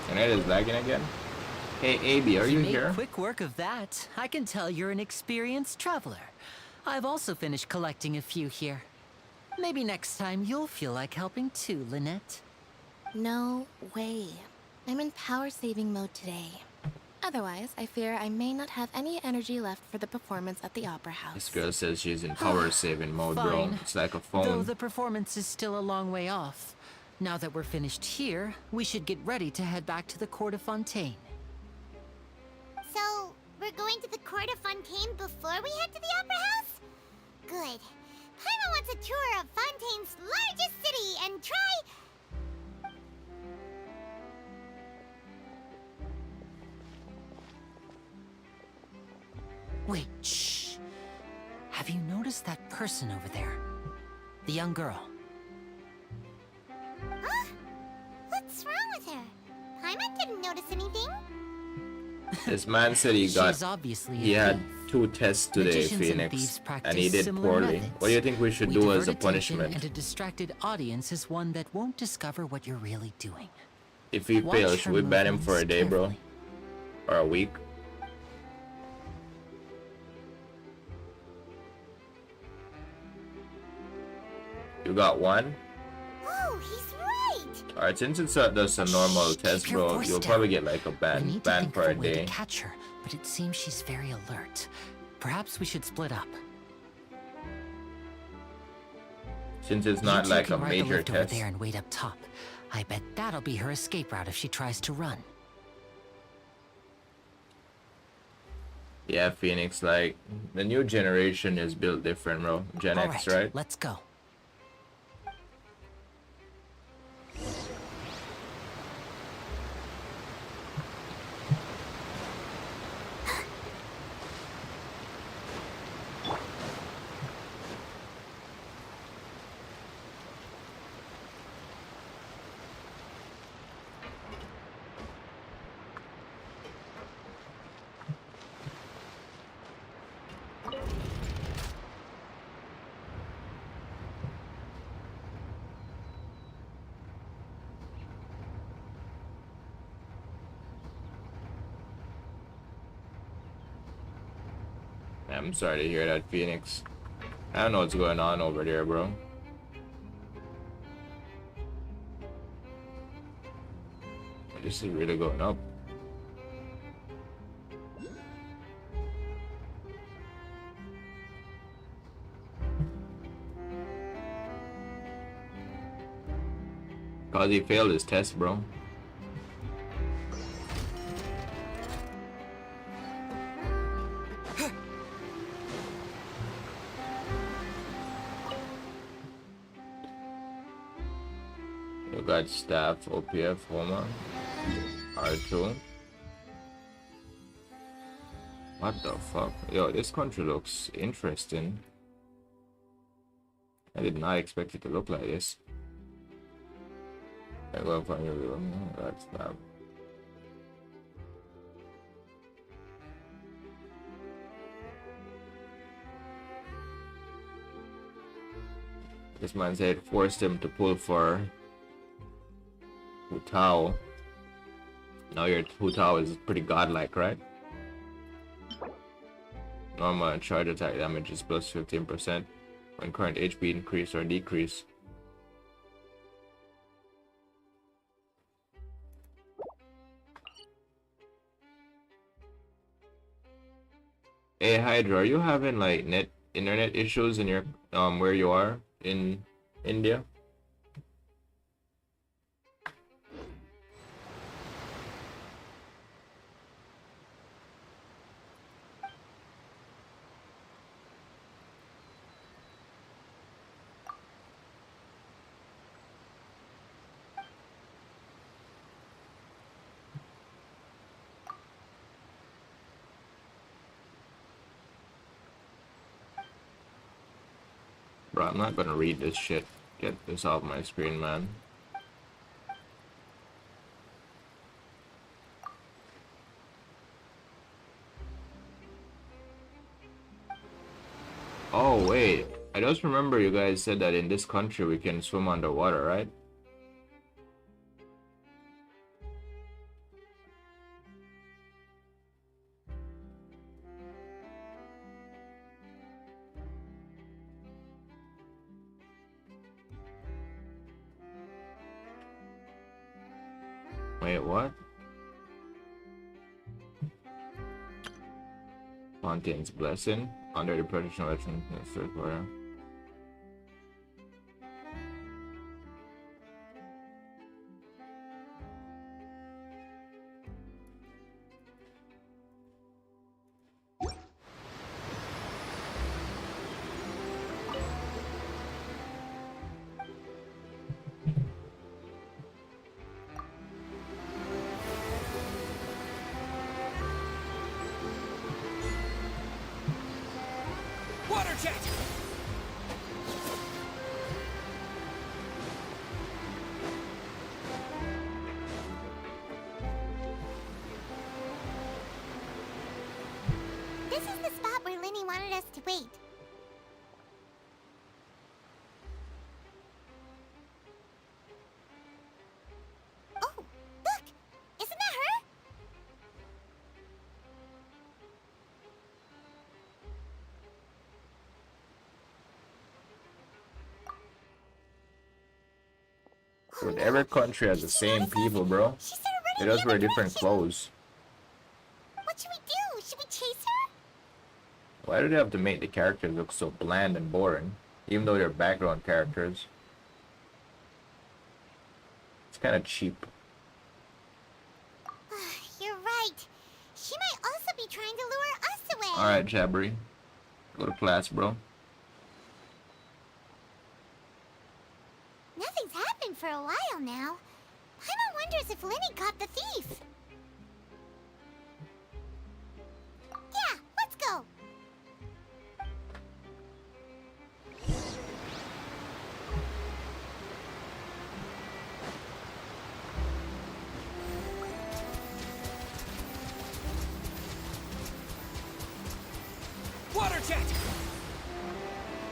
And it is lagging again. Hey, AB, are you made here? quick work of that. I can tell you're an experienced traveler. I've also finished collecting a few here. Maybe next time you'll feel like helping too, Lynette. No way. I'm in power-saving mode today. Otherwise, I fear I may not have any energy left for the performance at the Opera House. This girl says she's in power saving mode, bro. Fine. It's like a Though phone. the performance is still a long way off. Now that we're finished here, we should get ready to head back to the Court of Fontaine. So, we're going to the Court of Fontaine before we head to the Opera House? Good. Paimon wants a tour of Fontaine's largest city and try... Wait, shh. Have you noticed that person over there? The young girl. Huh? What's wrong with her? Paimon didn't notice anything. This man said he She's obviously a had thief. 2 tests today, Magicians and Phoenix, thieves practice and he did similar poorly. methods. What do you think we should do divert as a attention, punishment? And a distracted audience is one that won't discover what you're really doing. If he Watch fails, her should we ban him for a movements day, bro? carefully. Or a week? You got 1? Oh, he's right! Alright, since it's just a normal test, keep your bro, voice you'll down. probably get like a We ban need to think for of a a way day. to catch her, but it seems she's very alert. Perhaps we should split up. Since it's You not two like can a ride the major lift over test. there and wait up top. I bet that'll be her escape route if she tries to run. Yeah, Phoenix, like, the new generation is built different, bro. Gen All X, right, right? let's go. I'm sorry to hear that, Phoenix. I don't know what's going on over there, bro. This is really going up. Cause he failed his test, bro. You got staff, OPF, Homa, R2. What the fuck? Yo, this country looks interesting. I did not expect it to look like this. I go find your room. That's not. This man said forced him to pull for Hu Tao. Now your Hu Tao is pretty godlike, right? Normal charge attack damage is plus 15% when current HP increase or decrease. Hey Hydra, are you having like internet issues in your where you are in India? Bro, I'm not gonna read this shit. Get this off my screen, man. Oh, wait. I just remember you guys said that in this country we can swim underwater, right? Wait, what? Fontaine's blessing under the protection of action in the third quarter. Water jet! This is the spot where Linny wanted us to wait. Oh, look! Isn't that her? Dude, every country has the same people, bro. They just wear different clothes. What should we do? Should we chase her? Why do they have to make the characters look so bland and boring, even though they're background characters? It's kind of cheap. You're right. She might also be trying to lure us away. Alright, Jabbery. Go to class, bro. Nothing's happened for a while now. Paimon wonders if Linny caught the thief. Yeah, let's go. Water jet!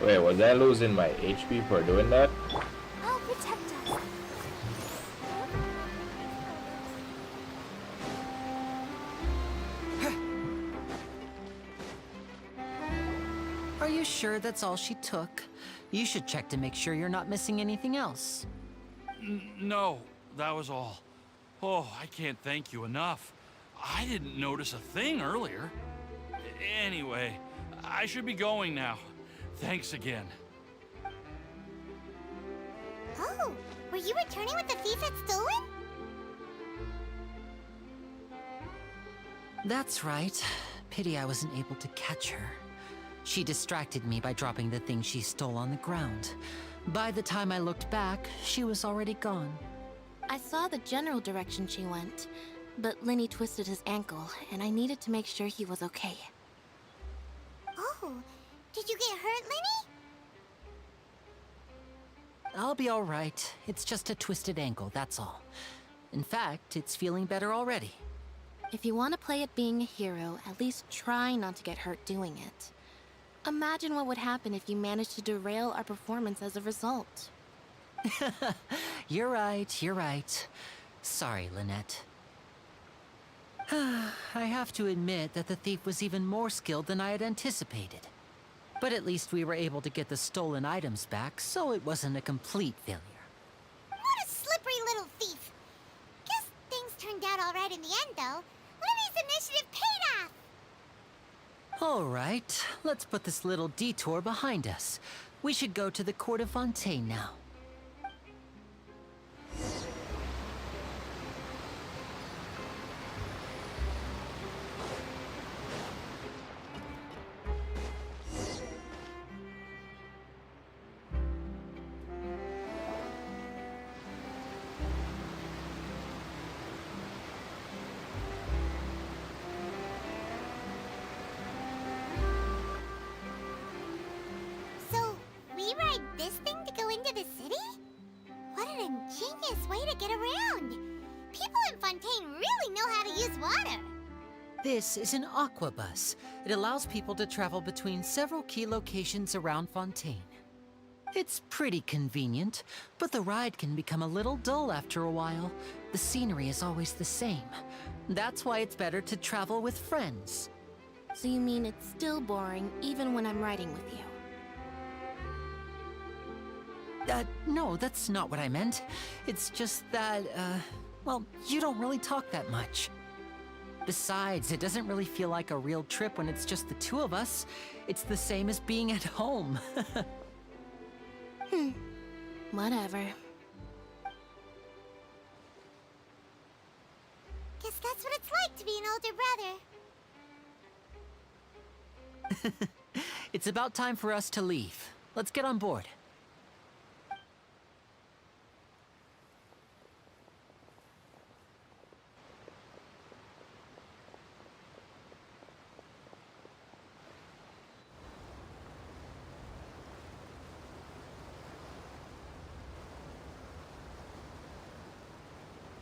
Wait, was I losing my HP for doing that? I'll protect us. Are you sure that's all she took? You should check to make sure you're not missing anything else. No, that was all. Oh, I can't thank you enough. I didn't notice a thing earlier. Anyway, I should be going now. Thanks again. Oh, were you returning what the thief had stolen? That's right. Pity I wasn't able to catch her. She distracted me by dropping the thing she stole on the ground. By the time I looked back, she was already gone. I saw the general direction she went, but Linny twisted his ankle, and I needed to make sure he was okay. Oh, did you get hurt, Linny? I'll be all right. It's just a twisted ankle, that's all. In fact, it's feeling better already. If you want to play at being a hero, at least try not to get hurt doing it. Imagine what would happen if you managed to derail our performance as a result. You're right, you're right. Sorry, Lynette. I have to admit that the thief was even more skilled than I had anticipated. But at least we were able to get the stolen items back, so it wasn't a complete failure. What a slippery little thief. Guess things turned out all right in the end, though. Linny's initiative paid All right, let's put this little detour behind us. We should go to the court of Fontaine now. So, we ride this thing to go into the city? What an ingenious way to get around! People in Fontaine really know how to use water! This is an aqua bus. It allows people to travel between several key locations around Fontaine. It's pretty convenient, but the ride can become a little dull after a while. The scenery is always the same. That's why it's better to travel with friends. So you mean it's still boring even when I'm riding with you? No, that's not what I meant. It's just that, well, you don't really talk that much. Besides, it doesn't really feel like a real trip when it's just the two of us. It's the same as being at home. Whatever. Guess that's what it's like to be an older brother. It's about time for us to leave. Let's get on board.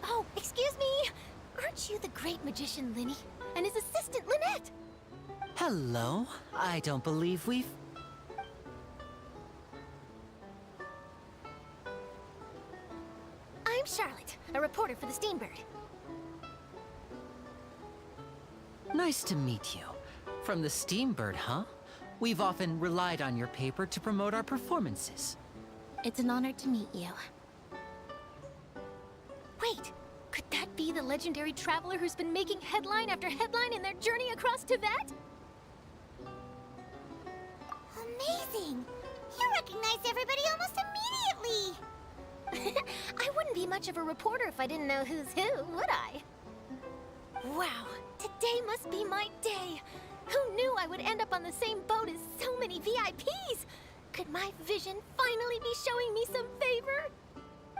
Oh, excuse me! Aren't you the great magician Linny? And his assistant Lynette? Hello. I don't believe we've... I'm Charlotte, a reporter for the Steambird. Nice to meet you. From the Steambird, huh? We've often relied on your paper to promote our performances. It's an honor to meet you. Wait, could that be the legendary traveler who's been making headline after headline in their journey across Tibet? Amazing! You recognize everybody almost immediately! I wouldn't be much of a reporter if I didn't know who's who, would I? Wow, today must be my day! Who knew I would end up on the same boat as so many VIPs? Could my vision finally be showing me some favor?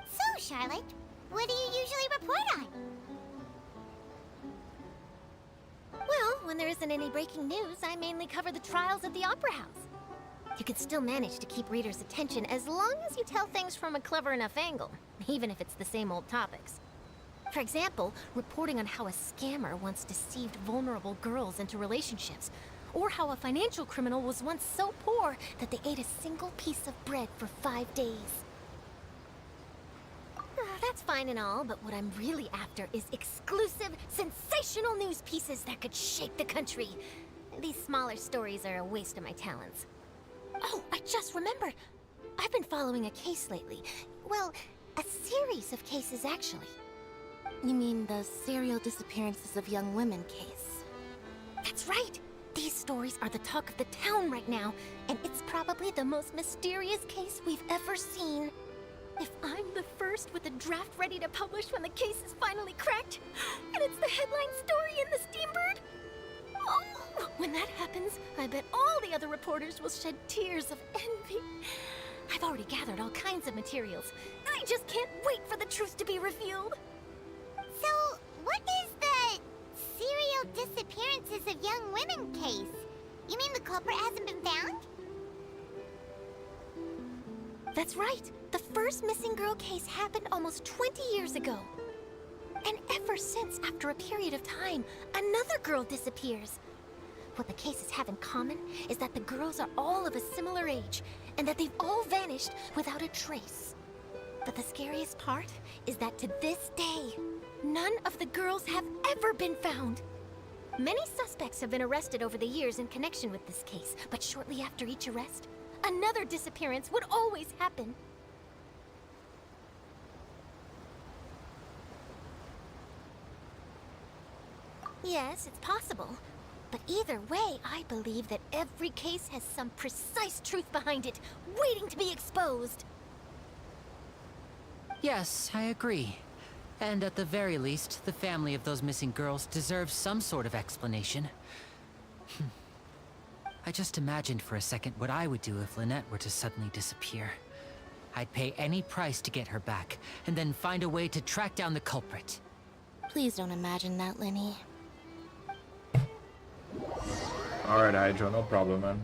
So, Charlotte, what do you usually report on? Well, when there isn't any breaking news, I mainly cover the trials at the Opera House. You can still manage to keep readers' attention as long as you tell things from a clever enough angle, even if it's the same old topics. For example, reporting on how a scammer once deceived vulnerable girls into relationships, or how a financial criminal was once so poor that they ate a single piece of bread for 5 days. That's fine and all, but what I'm really after is exclusive, sensational news pieces that could shake the country. These smaller stories are a waste of my talents. Oh, I just remembered. I've been following a case lately. Well, a series of cases, actually. You mean the serial disappearances of young women case? That's right! These stories are the talk of the town right now, and it's probably the most mysterious case we've ever seen. If I'm the first with a draft ready to publish when the case is finally cracked, and it's the headline story in the Steambird, oh, when that happens, I bet all the other reporters will shed tears of envy. I've already gathered all kinds of materials. I just can't wait for the truth to be revealed. So, what is the serial disappearances of young women case? You mean the culprit hasn't been found? That's right. The first missing girl case happened almost 20 years ago. And ever since, after a period of time, another girl disappears. What the cases have in common is that the girls are all of a similar age, and that they've all vanished without a trace. But the scariest part is that to this day, none of the girls have ever been found. Many suspects have been arrested over the years in connection with this case, but shortly after each arrest, another disappearance would always happen. Yes, it's possible. But either way, I believe that every case has some precise truth behind it, waiting to be exposed. Yes, I agree. And at the very least, the family of those missing girls deserves some sort of explanation. I just imagined for a second what I would do if Lynette were to suddenly disappear. I'd pay any price to get her back, and then find a way to track down the culprit. Please don't imagine that, Lenny. Alright, Hydro, no problem, man.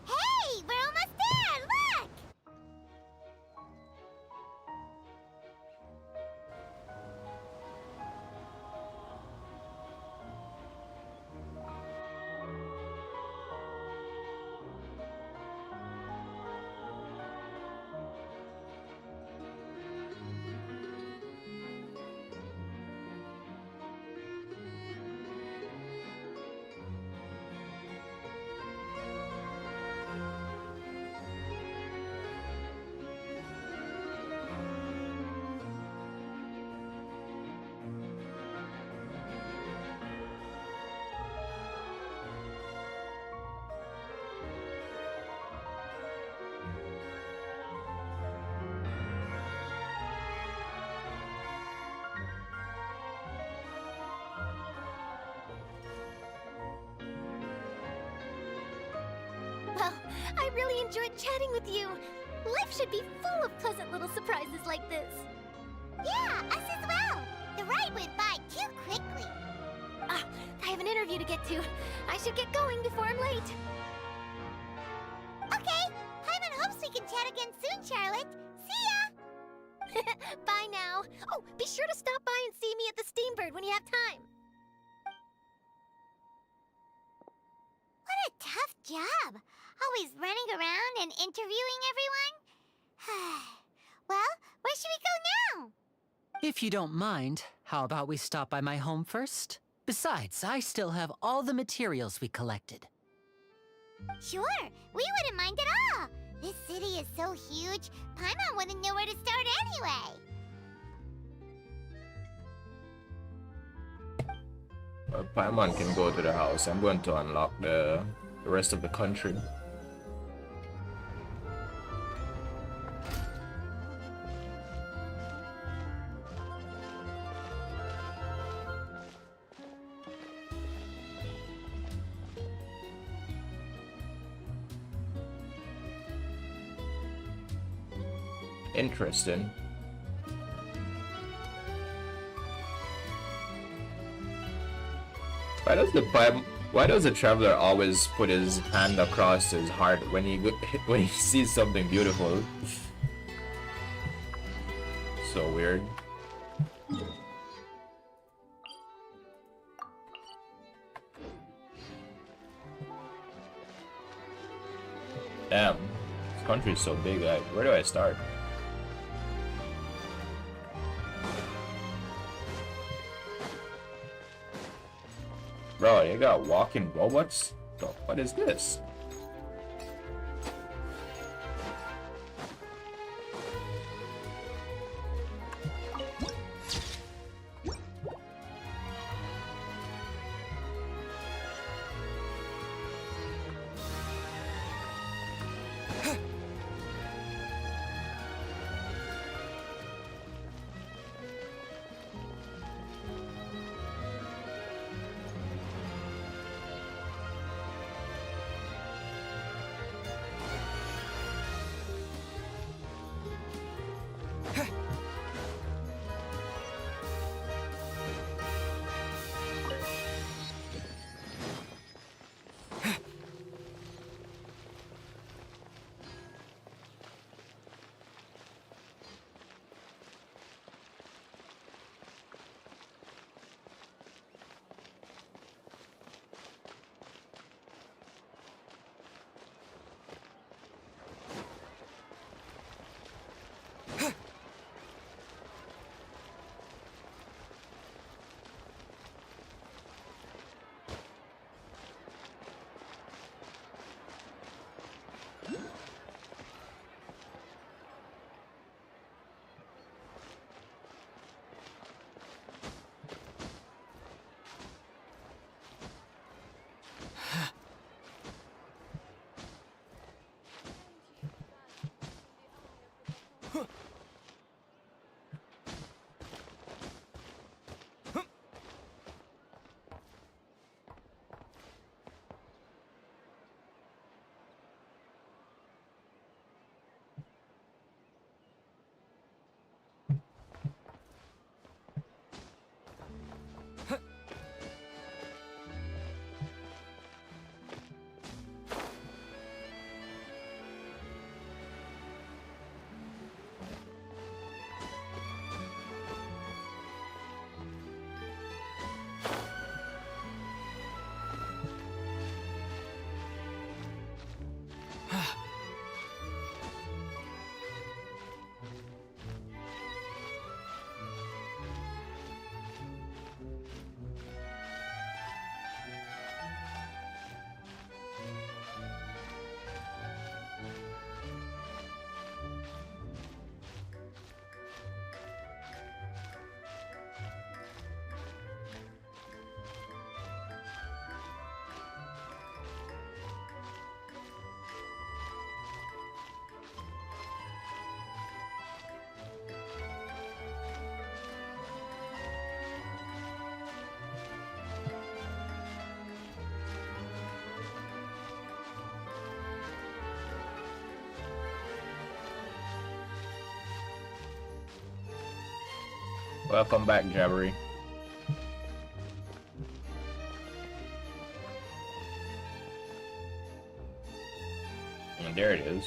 Hey, we're almost there! Look! Well, I really enjoyed chatting with you. Life should be full of pleasant little surprises like this. Yeah, us as well. The ride went by too quickly. Ah, I have an interview to get to. I should get going before I'm late. Okay, Paimon hopes we can chat again soon, Charlotte. See ya! Bye now. Oh, be sure to stop by and see me at the Steambird when you have time. What a tough job. Always running around and interviewing everyone. Well, where should we go now? If you don't mind, how about we stop by my home first? Besides, I still have all the materials we collected. Sure, we wouldn't mind at all. This city is so huge, Paimon wouldn't know where to start anyway. Paimon can go to the house. I'm going to unlock the rest of the country. Interesting. Why does the traveler always put his hand across his heart when he sees something beautiful? So weird. Damn, this country is so big. Where do I start? Bro, you got walking robots? So what is this? Welcome back, Jabbery. And there it is.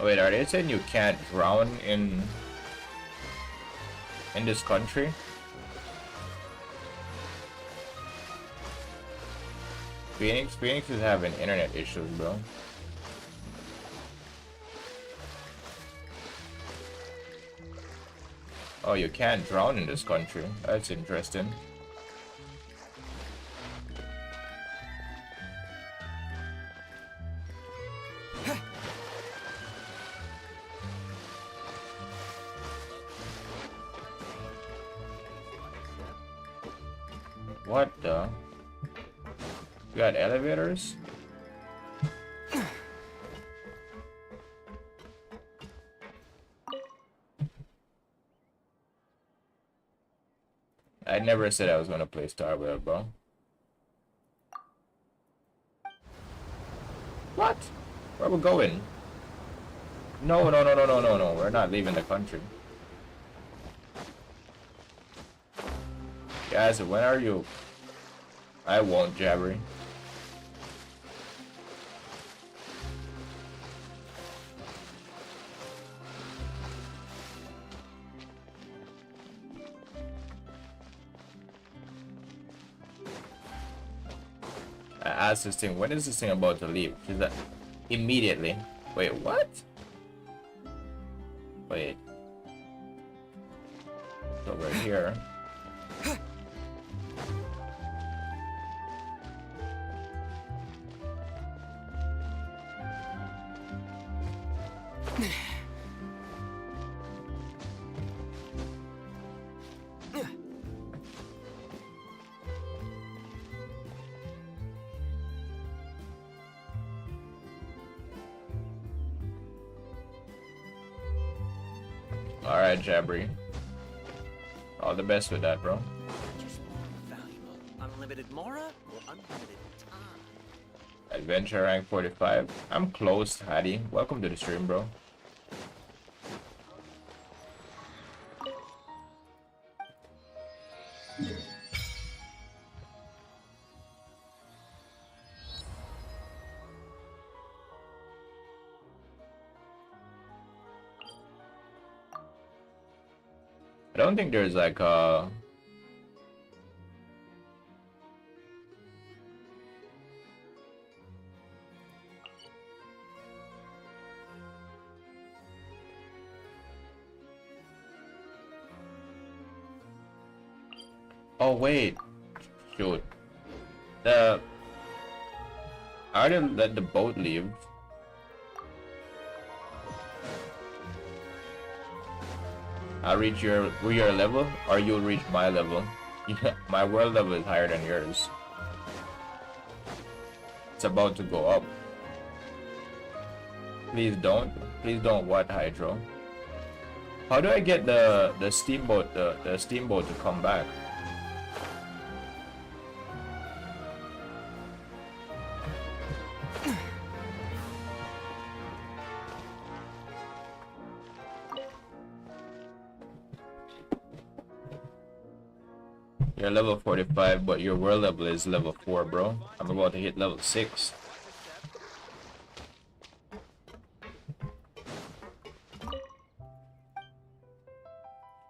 Oh, wait, are they saying you can't drown in this country? Phoenix is having internet issues, bro. Oh, you can't drown in this country. That's interesting. What the? You got elevators? I never said I was gonna play Star Wars, bro. What? Where we going? No, we're not leaving the country. Guys, when are you? I won't, Jabbery. I asked this thing, when is this thing about to leave? She's like, immediately. Wait, what? Wait. So we're here. Alright, Jabbery. All the best with that, bro. Just more valuable. Unlimited Mora or unlimited time? Adventure rank 45. I'm close, Hattie. Welcome to the stream, bro. I don't think there's like a... Oh wait, shoot. I already let the boat leave. I'll reach your level, or you'll reach my level. My world level is higher than yours. It's about to go up. Please don't what, Hydro? How do I get the steamboat the steamboat to come back? You're level 45, but your world level is level 4, bro. I'm about to hit level 6.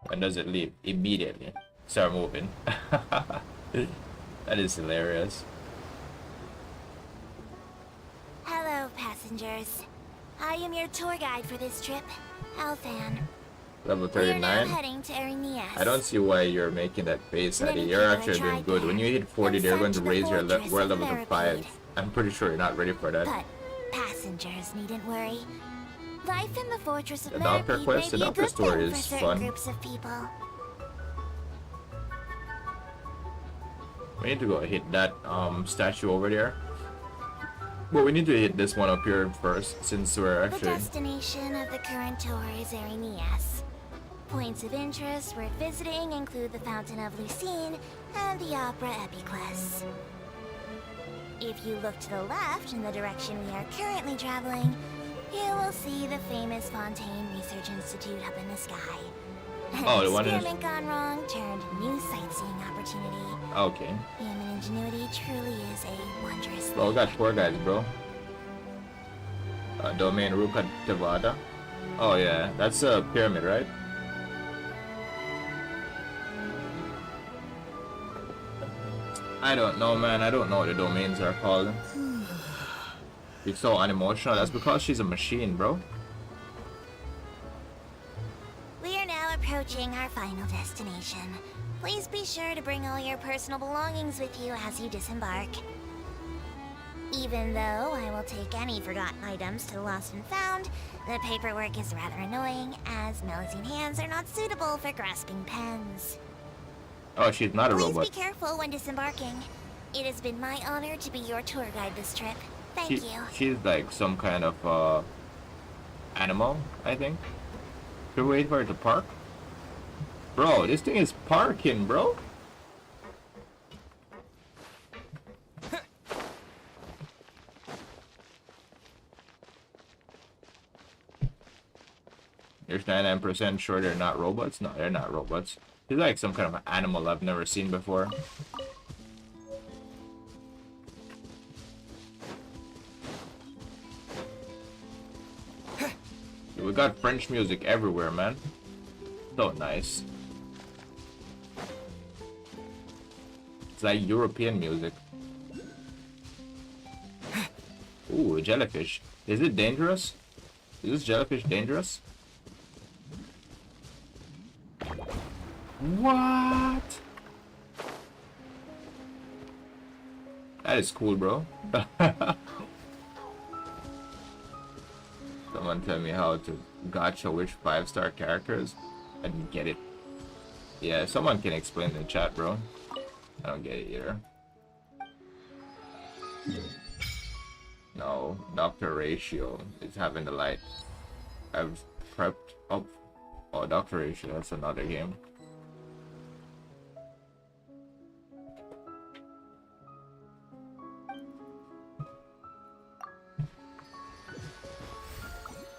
When does it leave? Immediately. Start moving. That is hilarious. Hello, passengers. I am your tour guide for this trip, Alfan. Level We are now 39. heading to Erinias. I don't see why you're making that face, Eddie. You're actually doing good. When you hit 40, they're going to raise your world level to 5. I'm pretty sure you're not ready for that. But passengers needn't worry. Life in the Fortress of The Doctor Merpeed quest, may the be a Doctor good story thing for is certain fun. groups of people. We need to go hit that statue over there. But we need to hit this one up here first, since we're The actually... destination of the current tour is Erinias. Points of interest worth visiting include the Fountain of Lucine and the Opera Epiclese. If you look to the left in the direction we are currently traveling, you will see the famous Fontaine Research Institute up in the sky. Oh, An the one in experiment gone wrong turned new sightseeing opportunity. Okay. Human ingenuity truly is a wondrous Bro, we got tour guides, bro. Domain Ruka Tevada. Oh yeah, that's a pyramid, right? I don't know, man. I don't know what the domains are called. She's so unemotional. That's because she's a machine, bro. We are now approaching our final destination. Please be sure to bring all your personal belongings with you as you disembark. Even though I will take any forgotten items to the lost and found, the paperwork is rather annoying, as Melusine hands are not suitable for grasping pens. Oh, she's not a robot. Please be careful when disembarking. It has been my honor to be your tour guide this trip. Thank you. She's like some kind of animal, I think. Should we wait for her to park? Bro, this thing is parking, bro. You're 99% sure they're not robots? No, they're not robots. She's like some kind of animal I've never seen before. We got French music everywhere, man. So nice. It's like European music. Ooh, a jellyfish. Is it dangerous? Is this jellyfish dangerous? What? That is cool, bro. Someone tell me how to gacha which 5-star characters. I didn't get it. Yeah, someone can explain in the chat, bro. I don't get it either. No, Dr. Ratio is having the light. I've prepped up. Oh, Dr. Ratio, that's another game.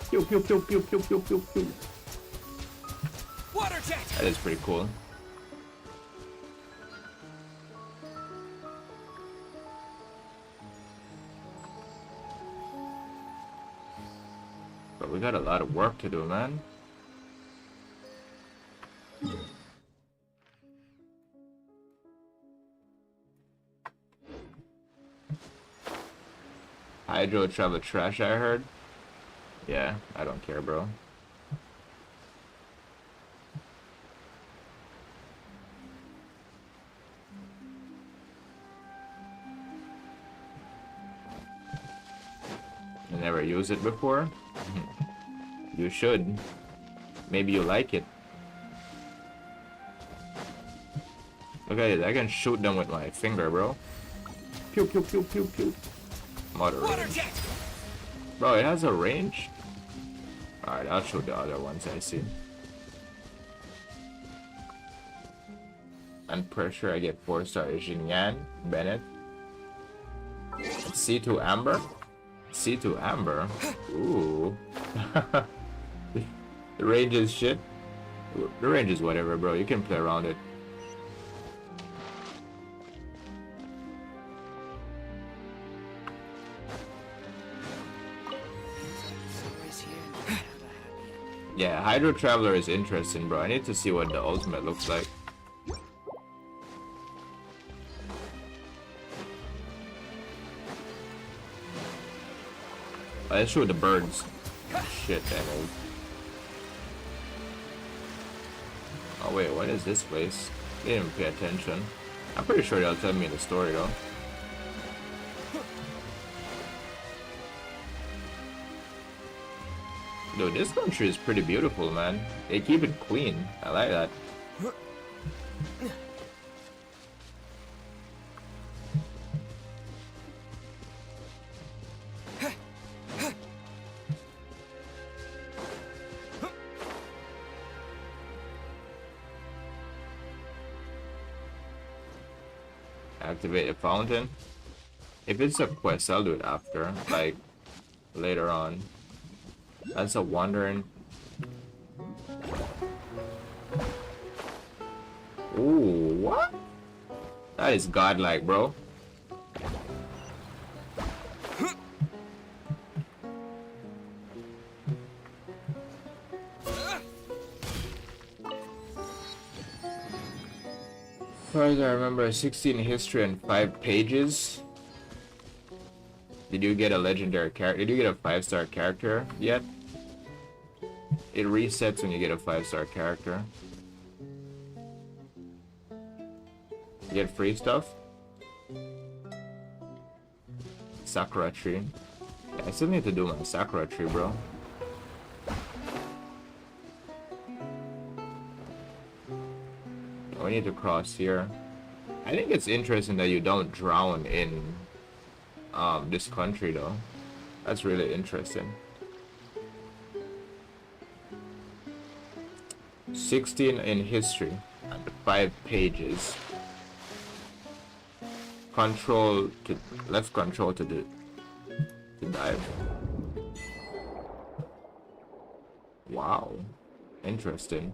Pew pew pew pew pew pew pew pew. Water jet. That is pretty cool. But we got a lot of work to do, man. Hydro travel trash, I heard. Yeah, I don't care, bro. You never used it before? You should. Maybe you like it. Look at it, I can shoot them with my finger, bro. Pew pew pew pew pew. Water jet. Bro, it has a range? Alright, I'll show the other ones I see. I'm pretty sure I get 4-star Xinyan, Bennett. C2 Amber? C2 Amber? Ooh. The range is shit. The range is whatever, bro. You can play around it. Yeah, Hydro Traveler is interesting, bro. I need to see what the ultimate looks like. Let's show the birds. Shit, that old. Oh wait, what is this place? Didn't even pay attention. I'm pretty sure they'll tell me the story though. Dude, this country is pretty beautiful, man. They keep it clean. I like that. Activate a fountain. If it's a quest, I'll do it after, like later on. That's a wandering. Ooh, what? That is godlike, bro. As far as I remember, 16 history and 5 pages. Did you get a legendary character? Did you get a 5-star character yet? It resets when you get a 5-star character. You get free stuff? Sakura tree. Yeah, I still need to do my Sakura tree, bro. We need to cross here. I think it's interesting that you don't drown in this country though. That's really interesting. 16 in history and 5 pages. Control to left control to dive. Wow. Interesting.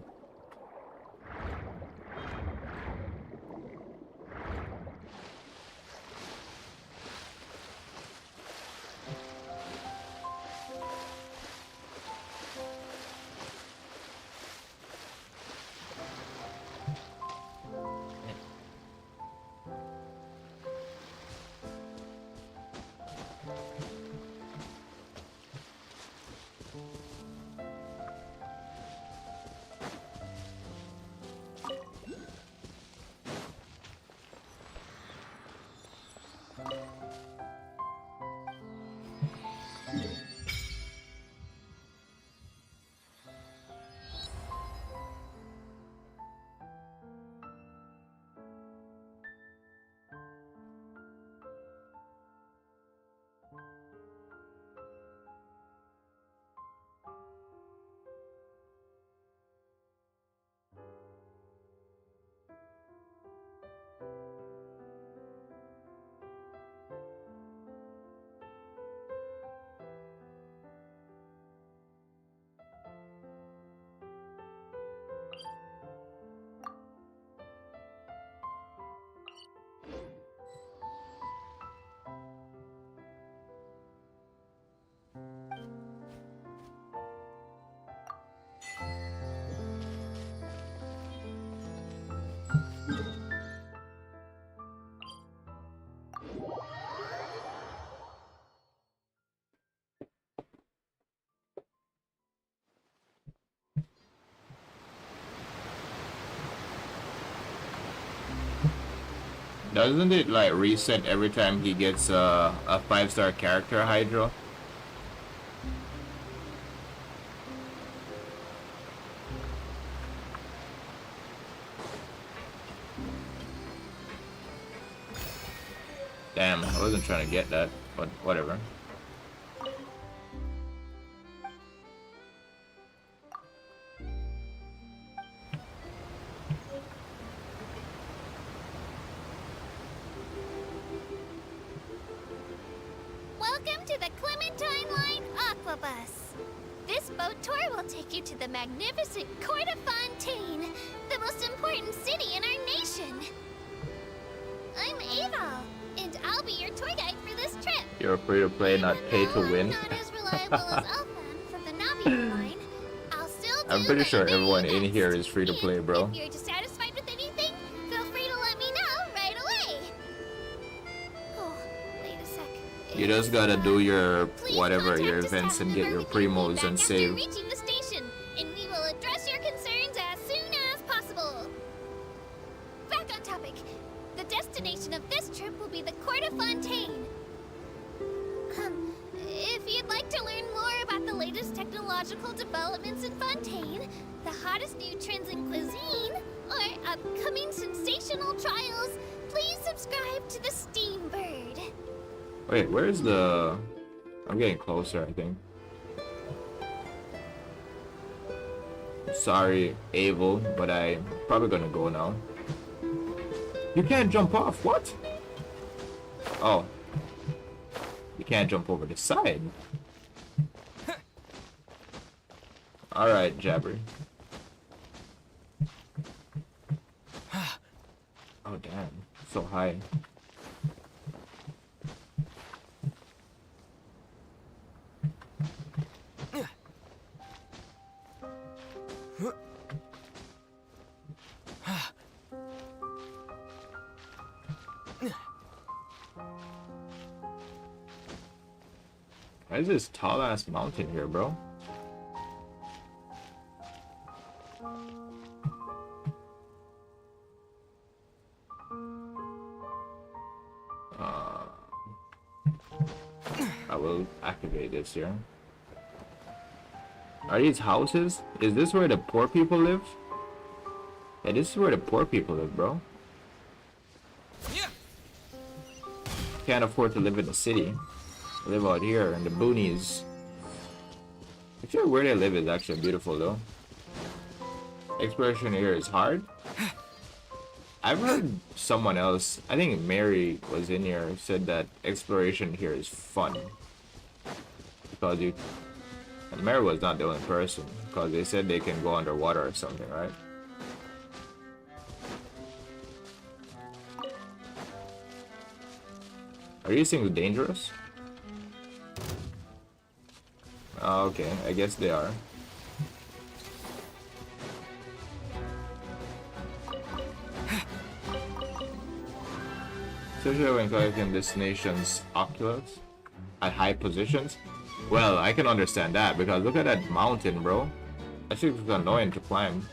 Doesn't it like reset every time he gets a 5-star character, Hydro? Damn, I wasn't trying to get that, but whatever. Welcome to the Clementine Line Aquabus. This boat tour will take you to the magnificent Court of Fontaine, the most important city in our nation. I'm Ava, and I'll be your tour guide for this trip. You're free to play, not pay to win. Not as reliable as Elfan from the Navi line. I'll still do I'm pretty my sure everyone very in best. here is free to play, bro. If you're dissatisfied with anything, feel free to let me know right away. Oh, wait a sec. You just gotta do your whatever, contact your the events staff and get member your with any primos feedback and after save. reaching the station, and we will address your concerns as soon as possible. Back on topic. The destination of this trip will be the Court of Fontaine. If you'd like to learn more about the latest technological developments in Fontaine, the hottest new trends in cuisine, or upcoming sensational trials, please subscribe to the Steambird. Wait, where's the... I'm getting closer, I think. Sorry, Abel, but I'm probably gonna go now. You can't jump off, what? Oh. can't jump over the side. Alright, Jabber. Oh damn, so high. Why is this tall ass mountain here, bro? I will activate this here. Are these houses? Is this where the poor people live? Yeah, this is where the poor people live, bro. Can't afford to live in the city. They live out here in the boonies. Actually, where they live is actually beautiful, though. Exploration here is hard. I've heard someone else, I think Mary was in here, said that exploration here is fun. Because you... And Mary was not the only person, because they said they can go underwater or something, right? Are these things dangerous? Oh, okay, I guess they are. Especially when collecting destinations oculus at high positions. Well, I can understand that because look at that mountain, bro. That shit was annoying to climb.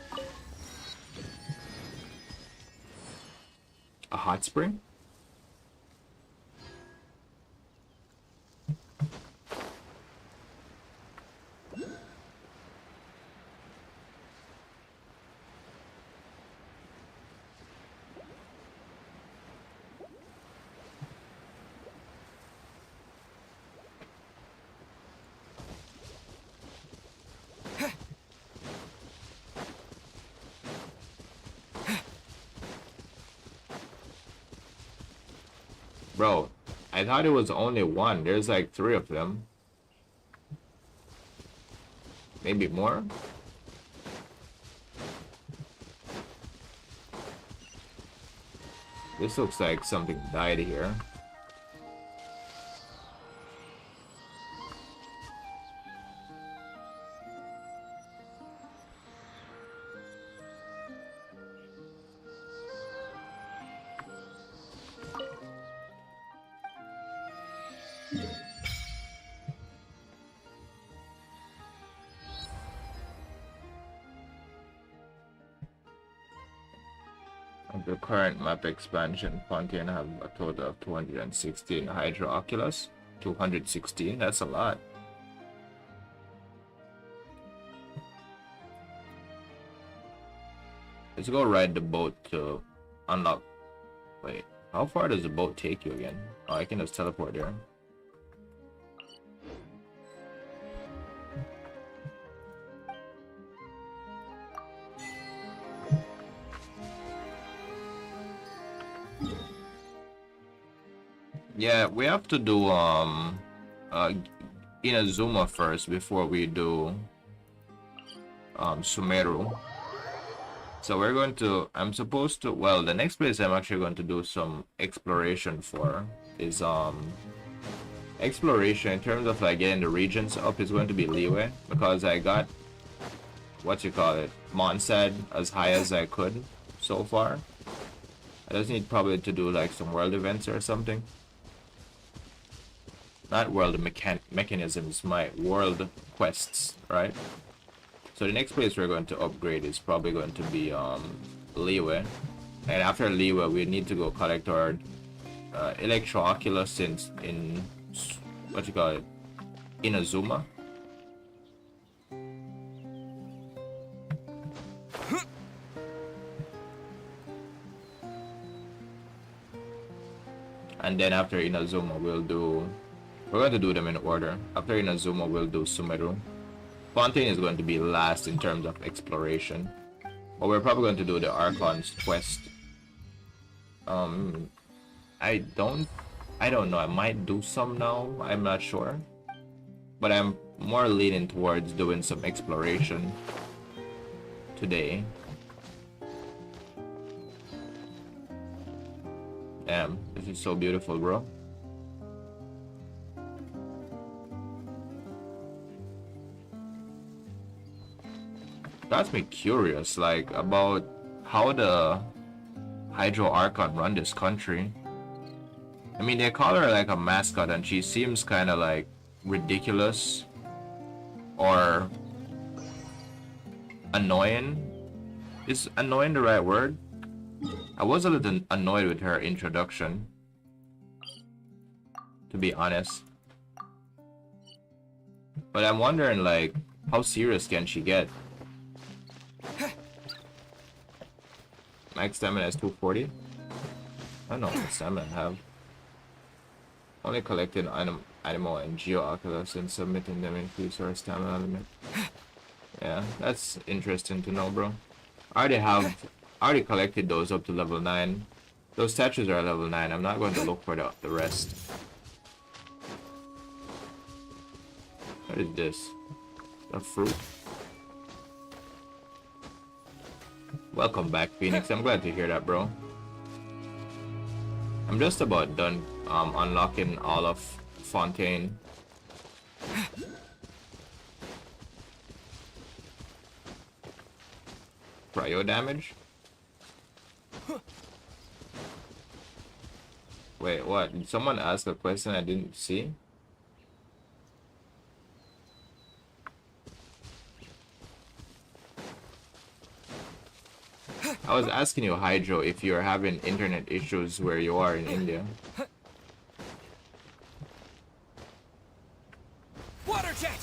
A hot spring? Bro, I thought it was only one. There's like 3 of them. Maybe more? This looks like something died here. The current map expansion, Fontaine have a total of 216 Hydro Oculus. 216, that's a lot. Let's go ride the boat to unlock. Wait, how far does the boat take you again? Oh, I can just teleport there. Yeah, we have to do Inazuma first before we do Sumeru. So we're going to, I'm supposed to, well, the next place I'm actually going to do some exploration for is exploration in terms of like getting the regions up is going to be Leeway, because I got what you call it, Monsad as high as I could so far. I just need probably to do like some world events or something. Not world mechanisms, my world quests, right? So the next place we're going to upgrade is probably going to be Leeway. And after Leeway, we need to go collect our Electro Oculus in what you call it, Inazuma. And then after Inazuma, we're going to do them in order. After Inazuma, we'll do Sumeru. Fontaine is going to be last in terms of exploration. But we're probably going to do the Archon's quest. I I don't know. I might do some now. I'm not sure. But I'm more leaning towards doing some exploration today. Damn, this is so beautiful, bro. That's me curious, like, about how the Hydro Archon run this country. I mean, they call her like a mascot and she seems kind of like ridiculous or annoying. Is annoying the right word? I was a little annoyed with her introduction, to be honest. But I'm wondering, like, how serious can she get? Max stamina is 240. I don't know what stamina I have. Only collecting animal and geo-oculus and submitting them increase our stamina limit. Yeah, that's interesting to know, bro. I already collected those up to level 9. Those statues are level 9. I'm not going to look for the rest. What is this? A fruit? Welcome back, Phoenix. I'm glad to hear that, bro. I'm just about done unlocking all of Fontaine. Cryo damage? Wait, what? Did someone ask a question I didn't see? I was asking you, Hydro, if you're having internet issues where you are in India. Water jet!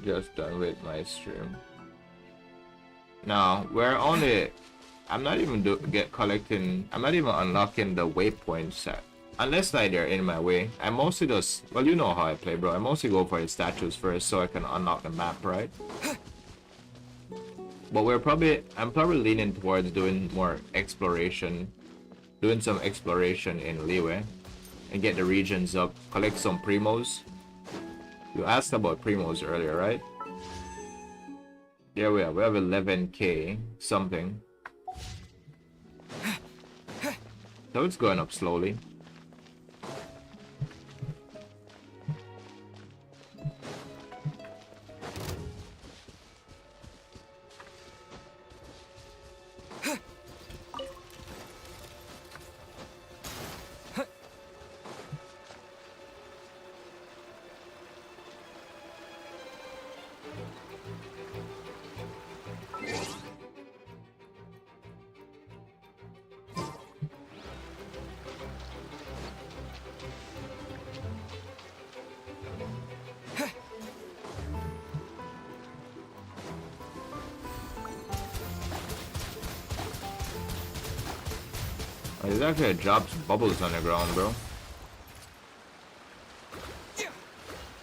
Just done with my stream. No, we're only... I'm not even collecting... I'm not even unlocking the waypoint set. Unless like they're in my way. I mostly just... Well, you know how I play, bro. I mostly go for the statues first so I can unlock the map, right? But I'm probably leaning towards doing more exploration. Doing some exploration in Liyue. And get the regions up. Collect some primos. You asked about primos earlier, right? Yeah, we have 11k something. So it's going up slowly. There's actually drops bubbles on the ground, bro.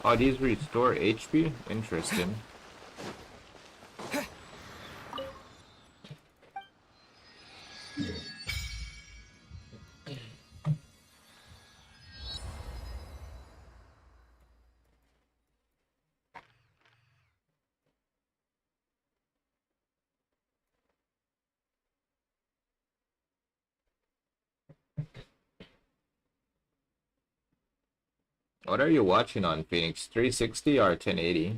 Oh, these restore HP? Interesting. What are you watching on, Phoenix? 360 or 1080?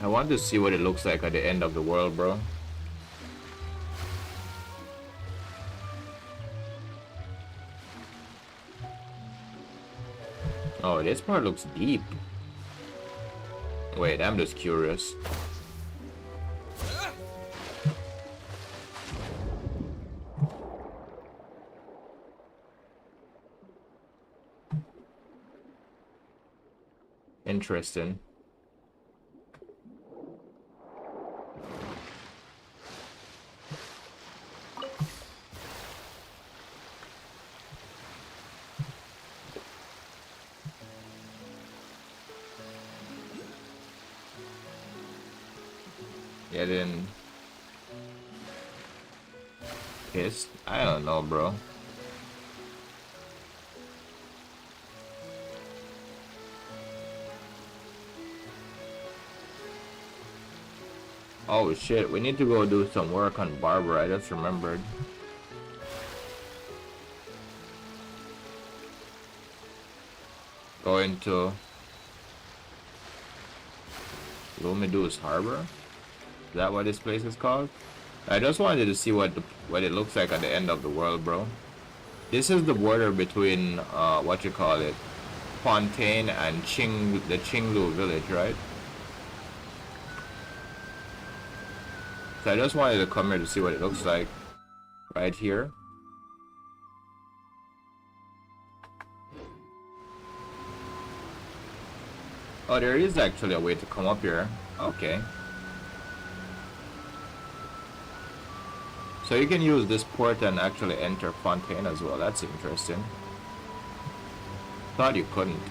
I want to see what it looks like at the end of the world, bro. Oh, this part looks deep. Wait, I'm just curious. Interesting. Getting pissed? I don't know, bro. Oh shit, we need to go do some work on Barbara, I just remembered. Going to Lumidu's Harbor? Is that what this place is called? I just wanted to see what it looks like at the end of the world, bro. This is the border between what you call it, Fontaine and the Qinglu village, right? So I just wanted to come here to see what it looks like right here. Oh, there is actually a way to come up here. Okay. So you can use this port and actually enter Fontaine as well. That's interesting. Thought you couldn't.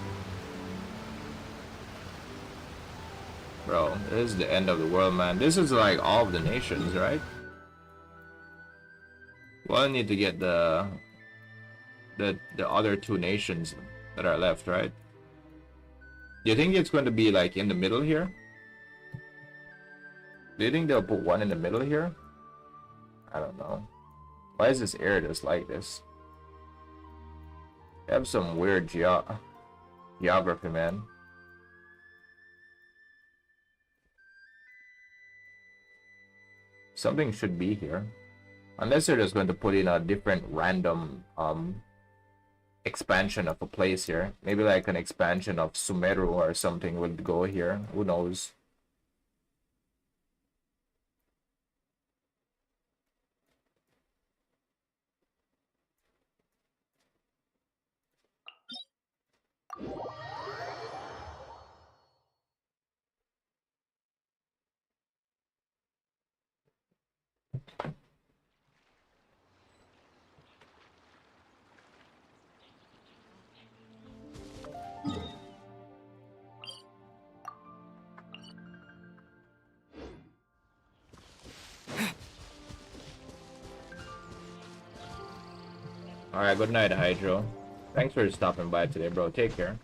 Bro, this is the end of the world, man. This is like all of the nations, right? Well, I need to get the other two nations that are left, right? Do you think it's going to be like in the middle here? Do you think they'll put one in the middle here? I don't know. Why is this area just like this? They have some weird geography, man. Something should be here. Unless they're just going to put in a different random expansion of a place here. Maybe like an expansion of Sumeru or something would go here. Who knows? Alright, good night, Hydro. Thanks for stopping by today, bro. Take care.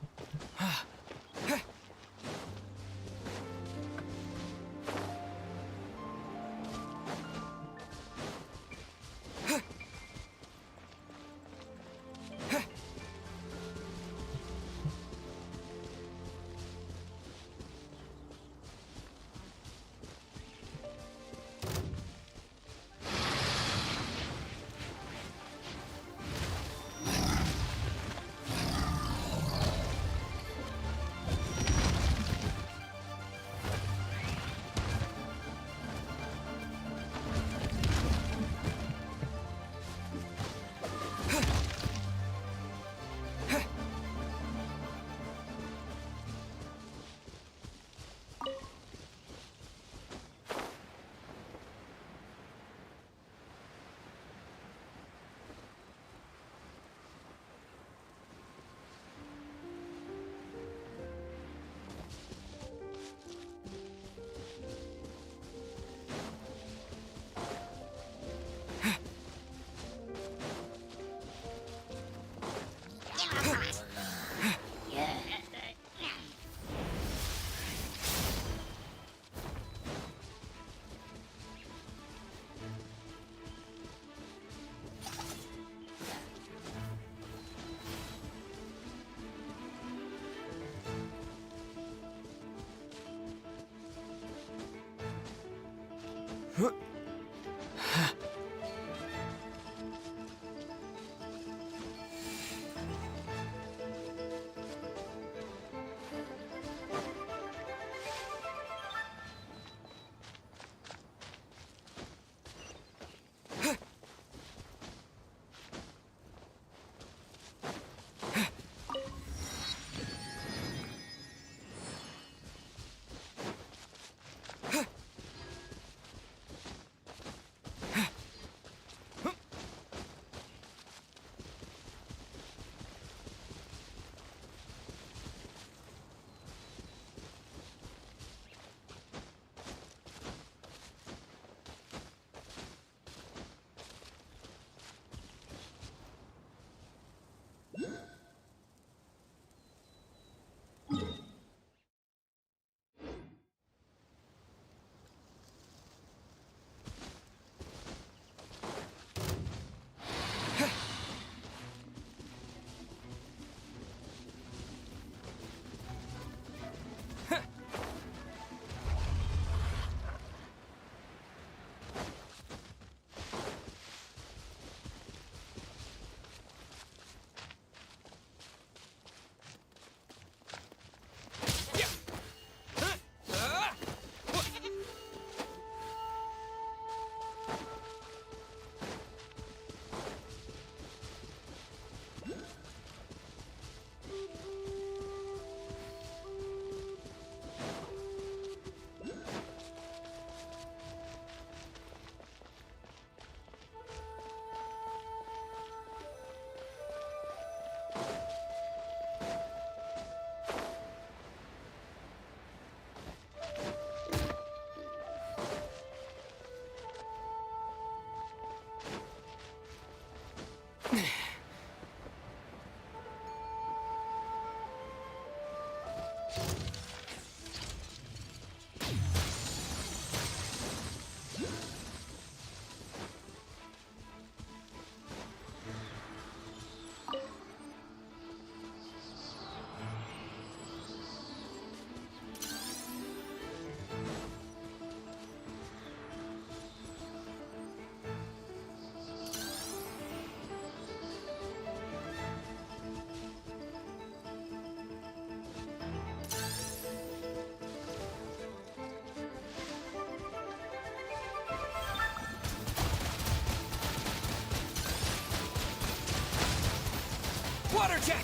Water jet!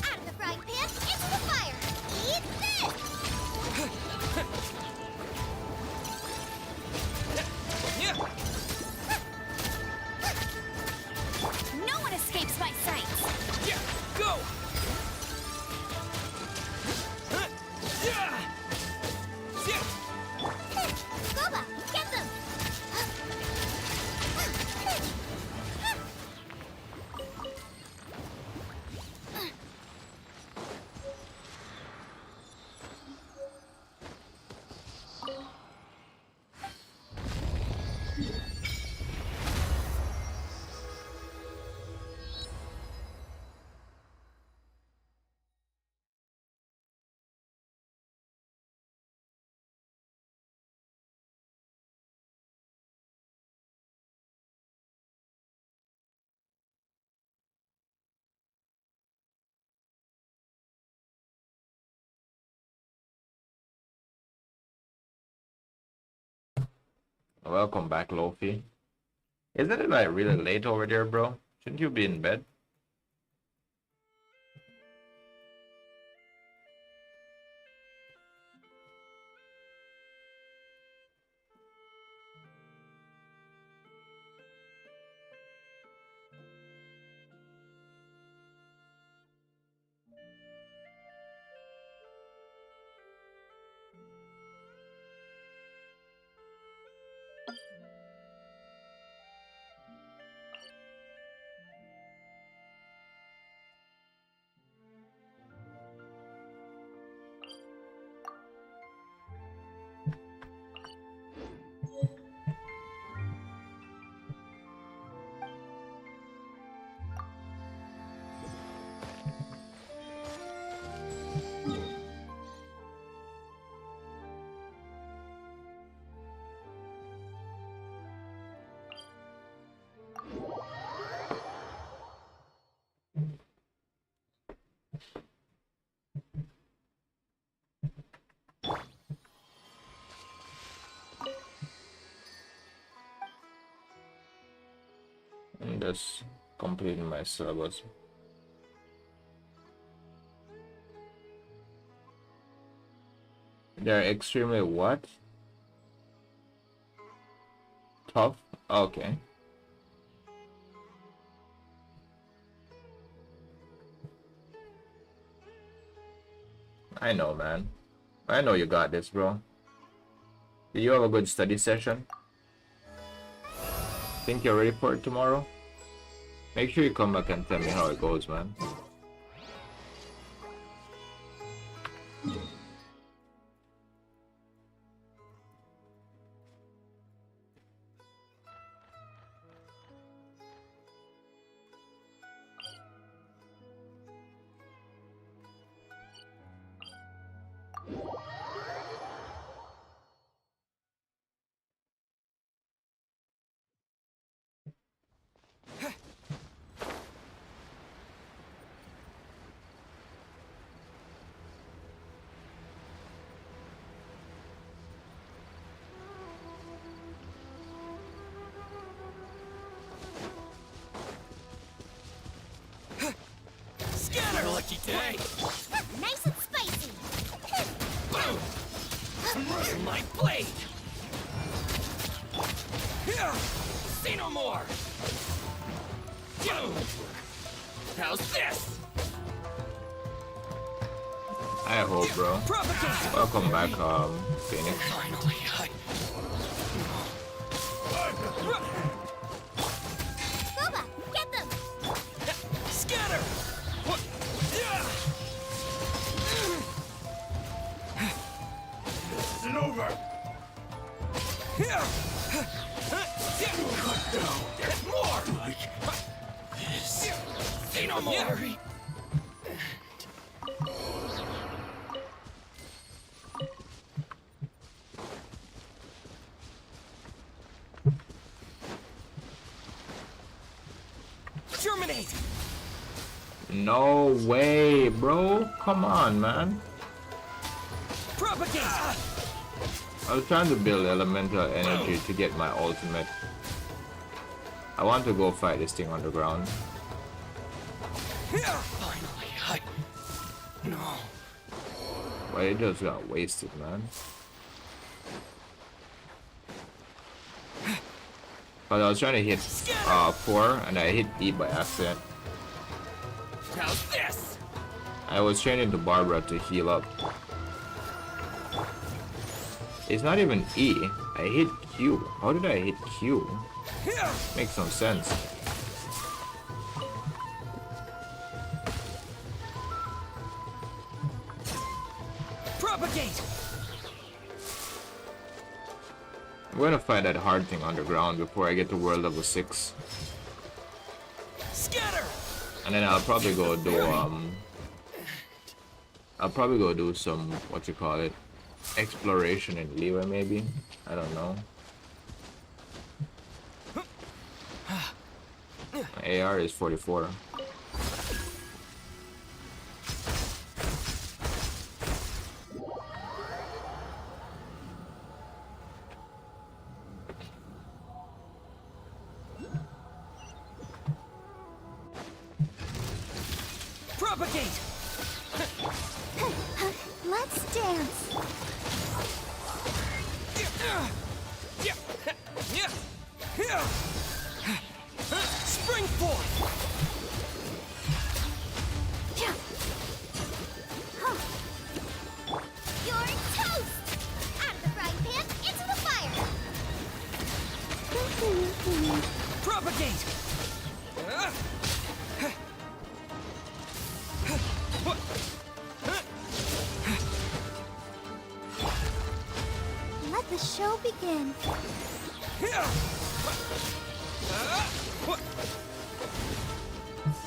Out of the frying pan, into the fire! Eat this! No one escapes my sight! Yeah, go! Boba, get them! Welcome back, Lofi. Isn't it like really late over there, bro? Shouldn't you be in bed? I'm just completing my syllabus. They're extremely what? Tough? Okay. I know, man. I know you got this, bro. Did you have a good study session? Think you're ready for it tomorrow? Make sure you come back and tell me how it goes, man. Lucky day. Nice and spicy. Boom! My blade. Say no more. How's this? I hope, bro. Welcome back, Phoenix. Finally, Boba, get them! Scatter! This isn't over! There's more! This... Say no more! Terminate! No way, bro. Come on, man. Propagate! I was trying to build elemental energy to get my ultimate. I want to go fight this thing underground. Finally, No. But it just got wasted, man. But I was trying to hit 4 and I hit E by accident. How's this? I was training to Barbara to heal up. It's not even E. I hit Q. How did I hit Q? Makes no sense. Propagate! I'm gonna fight that hard thing underground before I get to world level 6. Scatter! And then I'll probably go do I'll probably go do some exploration in Leeway maybe. I don't know. My AR is 44. Propagate! Let's dance. Spring forth! You're toast! Out of the frying pan, into the fire! Propagate! Let the show begin.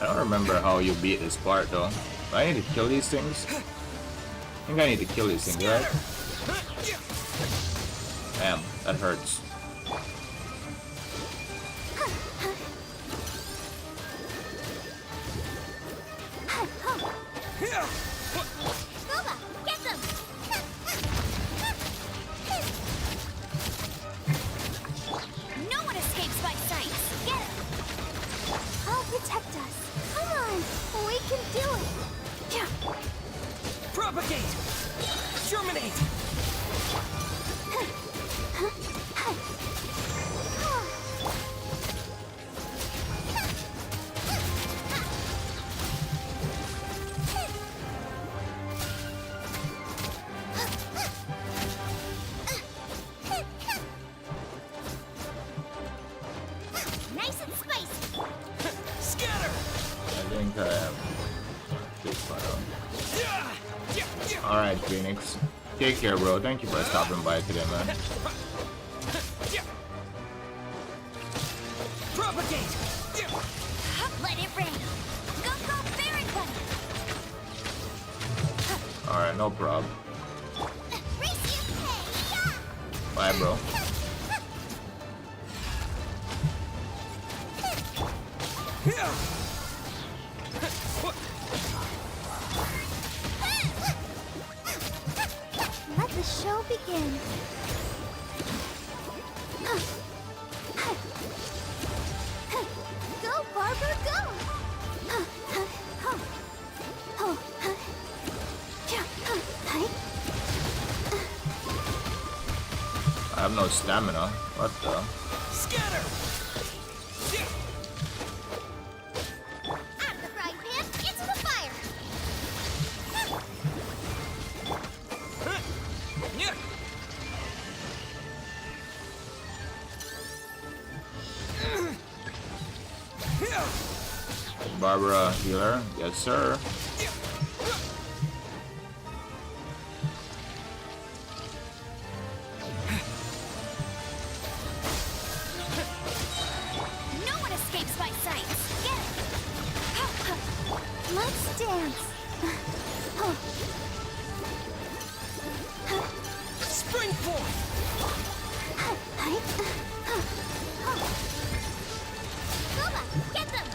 I don't remember how you beat this part though. Do I need to kill these things? I think I need to kill these things, right? Damn, that hurts. Boba, get them! No one escapes my sight! Get him! Alright, Phoenix. Take care, bro. Thank you for stopping by today, man. Propagate! Let it rain! Go, go, Baron Bunny! Alright, no problem. Bye, bro. Let the show begin. Go, Barbara, go! I have no stamina. What the? Scatter! Out of the frying pan, into the fire! Barbara healer? Yes, sir. No one escapes my sight! Get it! Let's dance. Spring forth! Booba, get them!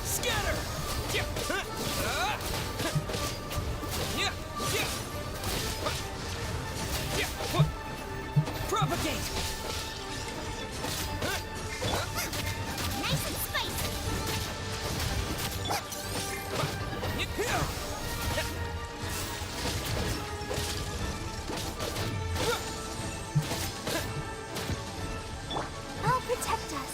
Scatter! Propagate! Nice and spicy! I'll protect us.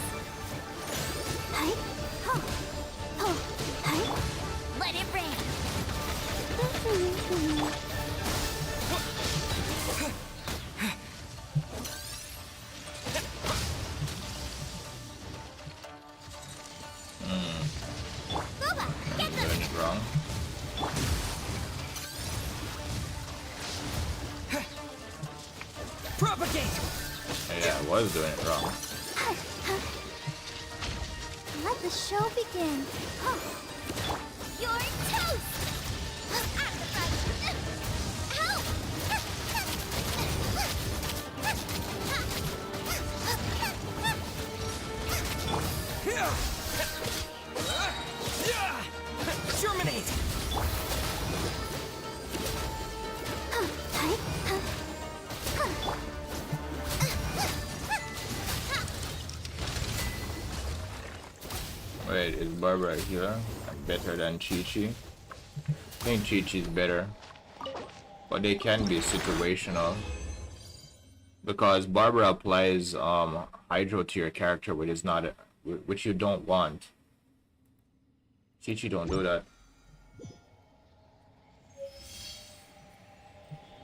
Let it rain! Booba, get them! Doing it wrong. Propagate! Yeah, I was doing it wrong. Let the show begin. You're toast! Out of the frying Help! Germinate! Wait, is Barbara here? Better than Chi-Chi? I think Chi-Chi's better. But they can be situational. Because Barbara applies hydro to your character which is not which you don't want. Chi-Chi don't do that.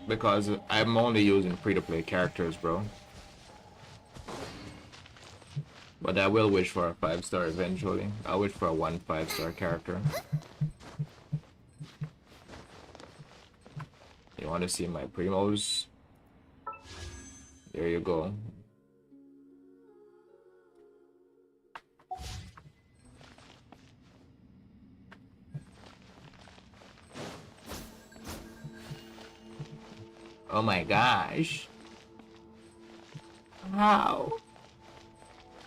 Because I'm only using free-to-play characters, bro. But I will wish for a 5-star eventually. I'll wish for a 1 5-star character. You want to see my primos? There you go. Oh my gosh. How?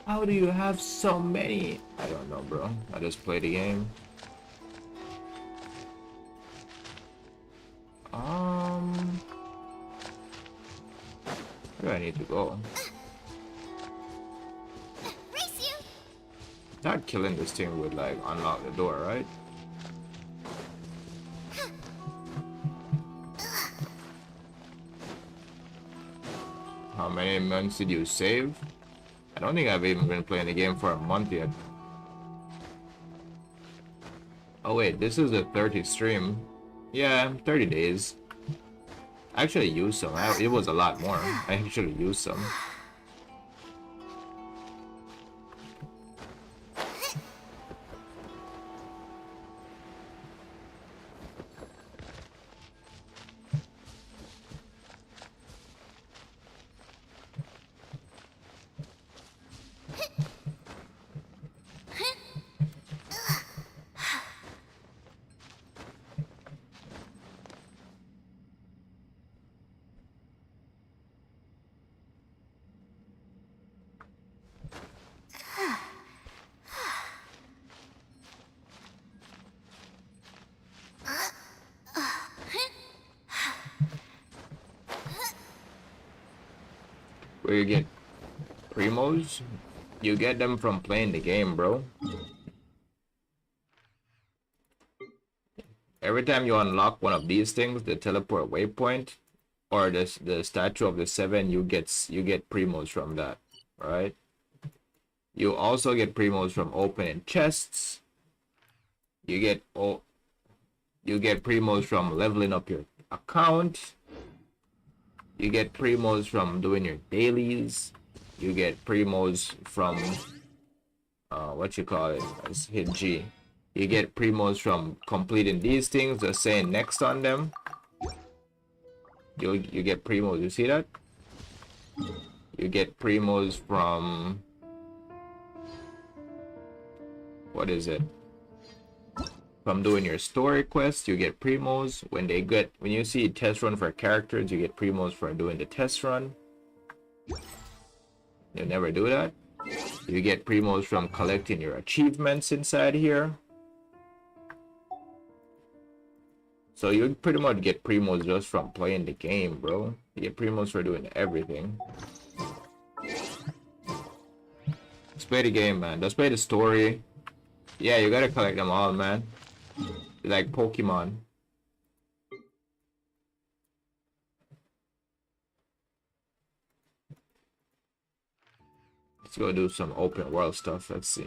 How do you have so many? I don't know, bro. I just play the game. Where do I need to go? Race you! Not killing this thing would like unlock the door, right? How many months did you save? I don't think I've even been playing the game for a month yet. Oh wait, this is the 30th stream. Yeah, 30 days. I actually used some. It was a lot more. I actually used some. where you get primos, you get them from playing the game, bro. Every time you unlock one of these things, the teleport waypoint or the statue of the 7, you get primos from that, right? You also get primos from opening chests. You get primos from leveling up your account. You get primos from doing your dailies. You get primos from what you call it? Let's hit G. You get primos from completing these things, just saying next on them. You get primos. You see that? You get primos from, what is it? From doing your story quests, you get primos. When you see test run for characters, you get primos for doing the test run. You never do that. You get primos from collecting your achievements inside here. So you pretty much get primos just from playing the game, bro. You get primos for doing everything. Let's play the game, man. Let's play the story. Yeah, you gotta collect them all, man. Like Pokemon. Let's go do some open world stuff. Let's see.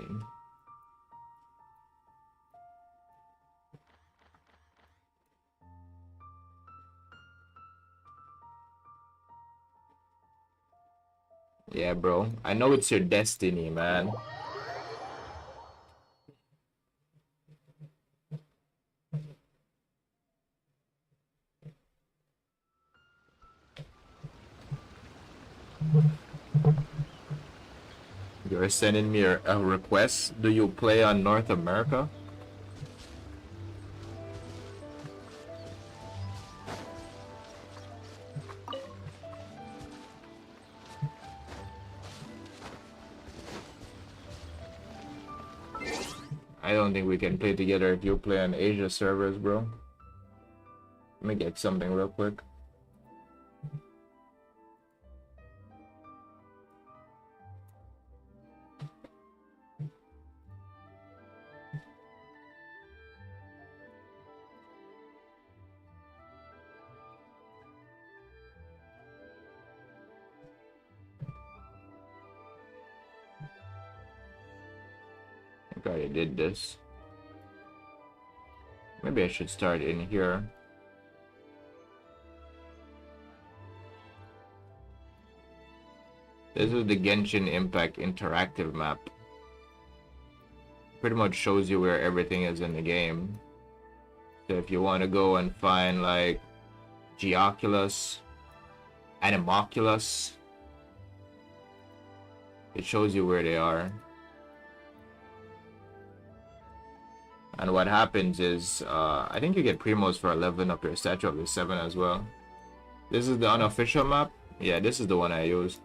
Yeah, bro. I know it's your destiny, man. You're sending me a request. Do you play on North America? I don't think we can play together if you play on Asia servers, bro. Let me get something real quick. I already did this. Maybe I should start in here. This is the Genshin Impact interactive map. Pretty much shows you where everything is in the game. So if you want to go and find like Geoculus, Animoculus, it shows you where they are. And what happens is, I think you get primos for leveling up your statue of the 7 as well. This is the unofficial map. Yeah, this is the one I used.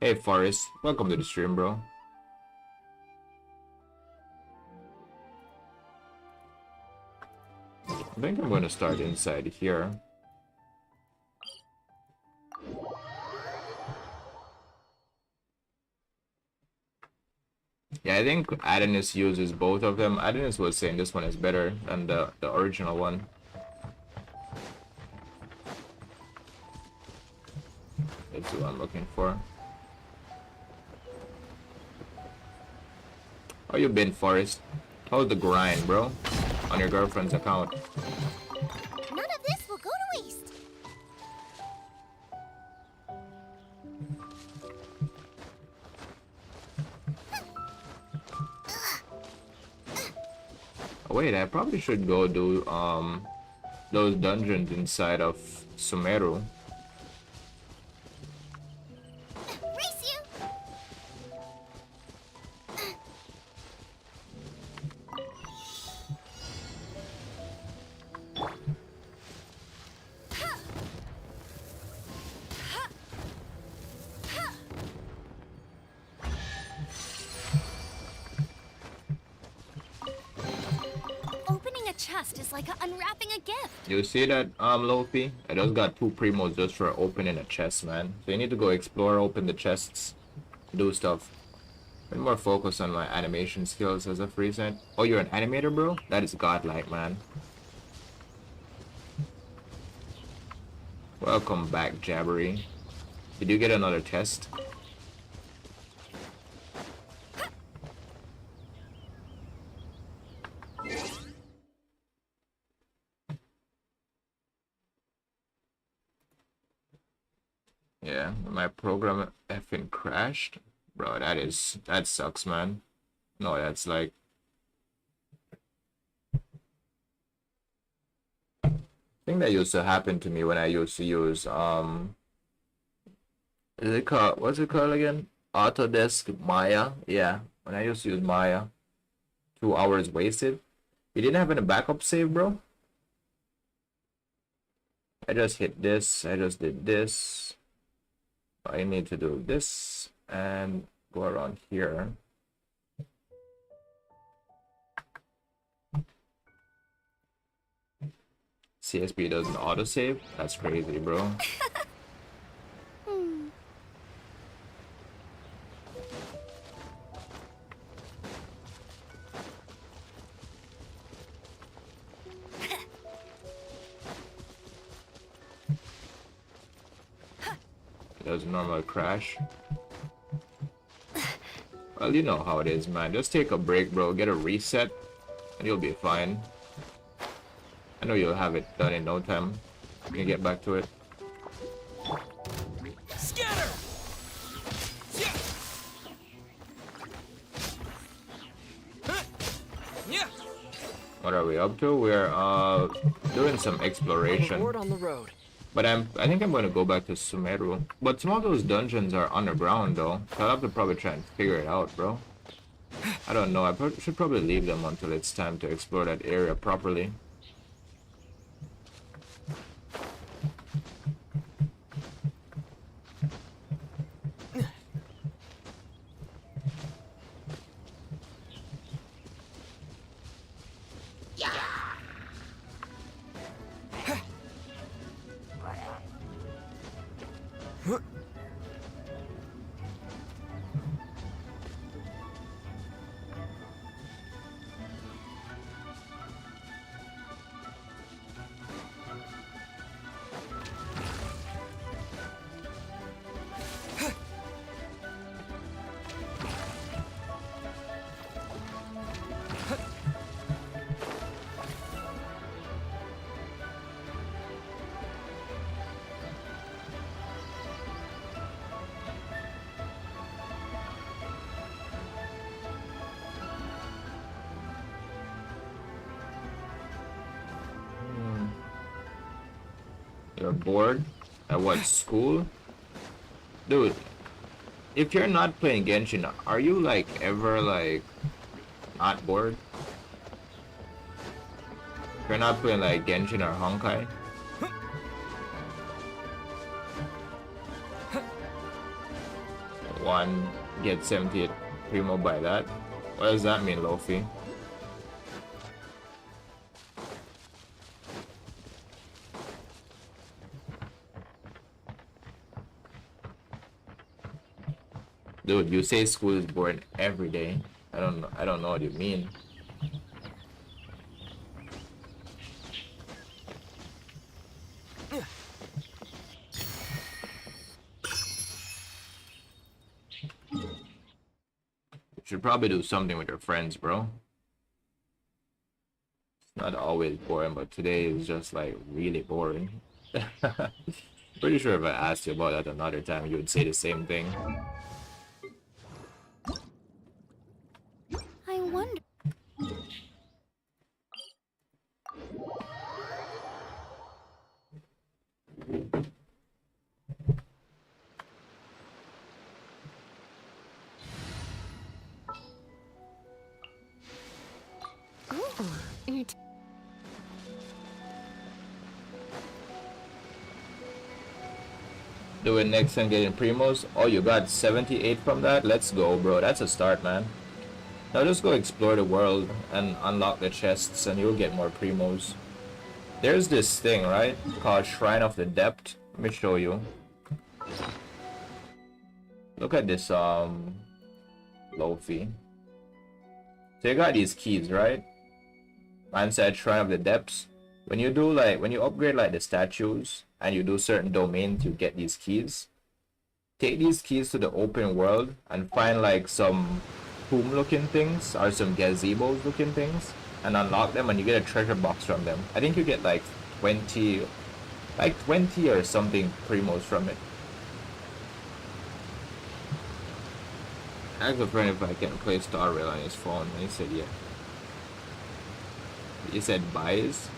Hey Forrest, welcome to the stream, bro. I think I'm going to start inside here. Yeah, I think Adonis uses both of them. Adonis was saying this one is better than the original one. That's what I'm looking for. How you been, Forrest? How's the grind, bro? On your girlfriend's account. None of this will go to waste. Oh, wait, I probably should go do those dungeons inside of Sumeru. Race you. Opening a chest chest is like unwrapping a gift. You see that, Lofi? I just got 2 primos just for opening a chest, man. So you need to go explore, open the chests, do stuff. Bit more focus on my animation skills as of recent. Oh, you're an animator, bro? That is godlike, man. Welcome back, Jabbery. Did you get another test? Yeah, my program effing crashed. Bro, that sucks, man. No, that's like... I think that used to happen to me when I used to use, is it called, what's it called again? Autodesk Maya? Yeah, when I used to use Maya. 2 hours wasted. You didn't have any backup save, bro? I just hit this, I just did this. I need to do this and go around here. CSP doesn't autosave? That's crazy, bro. It doesn't normally crash. Well, you know how it is, man. Just take a break, bro. Get a reset, and you'll be fine. I know you'll have it done in no time. You can get back to it. Scatter! Yeah. What are we up to? We're doing some exploration. Board on the road. But I think I'm going to go back to Sumeru. But some of those dungeons are underground, though. So I'll have to probably try and figure it out, bro. I don't know. I should probably leave them until it's time to explore that area properly. You're bored? At what, school? Dude, if you're not playing Genshin, are you like ever like not bored? If you're not playing like Genshin or Honkai? One get 78 primo by that? What does that mean, Lofi? Dude, you say school is boring every day. I don't know what you mean. You should probably do something with your friends, bro. It's not always boring, but today is just like really boring. Pretty sure if I asked you about that another time, you would say the same thing. I wonder. Do it next and getting primos. Oh, you got 78 from that? Let's go, bro. That's a start, man. Now just go explore the world and unlock the chests and you'll get more primos. There's this thing, right? Called Shrine of the Depth. Let me show you. Look at this, Lofi. So you got these keys, right? Man said Shrine of the Depths. When you do when you upgrade like the statues and you do certain domains, you get these keys. Take these keys to the open world and find like some tomb looking things or some gazebos looking things and unlock them and you get a treasure box from them. I think you get like 20 or something primos from it. I asked a friend if I can play Star Rail on his phone and he said yeah. He said buys.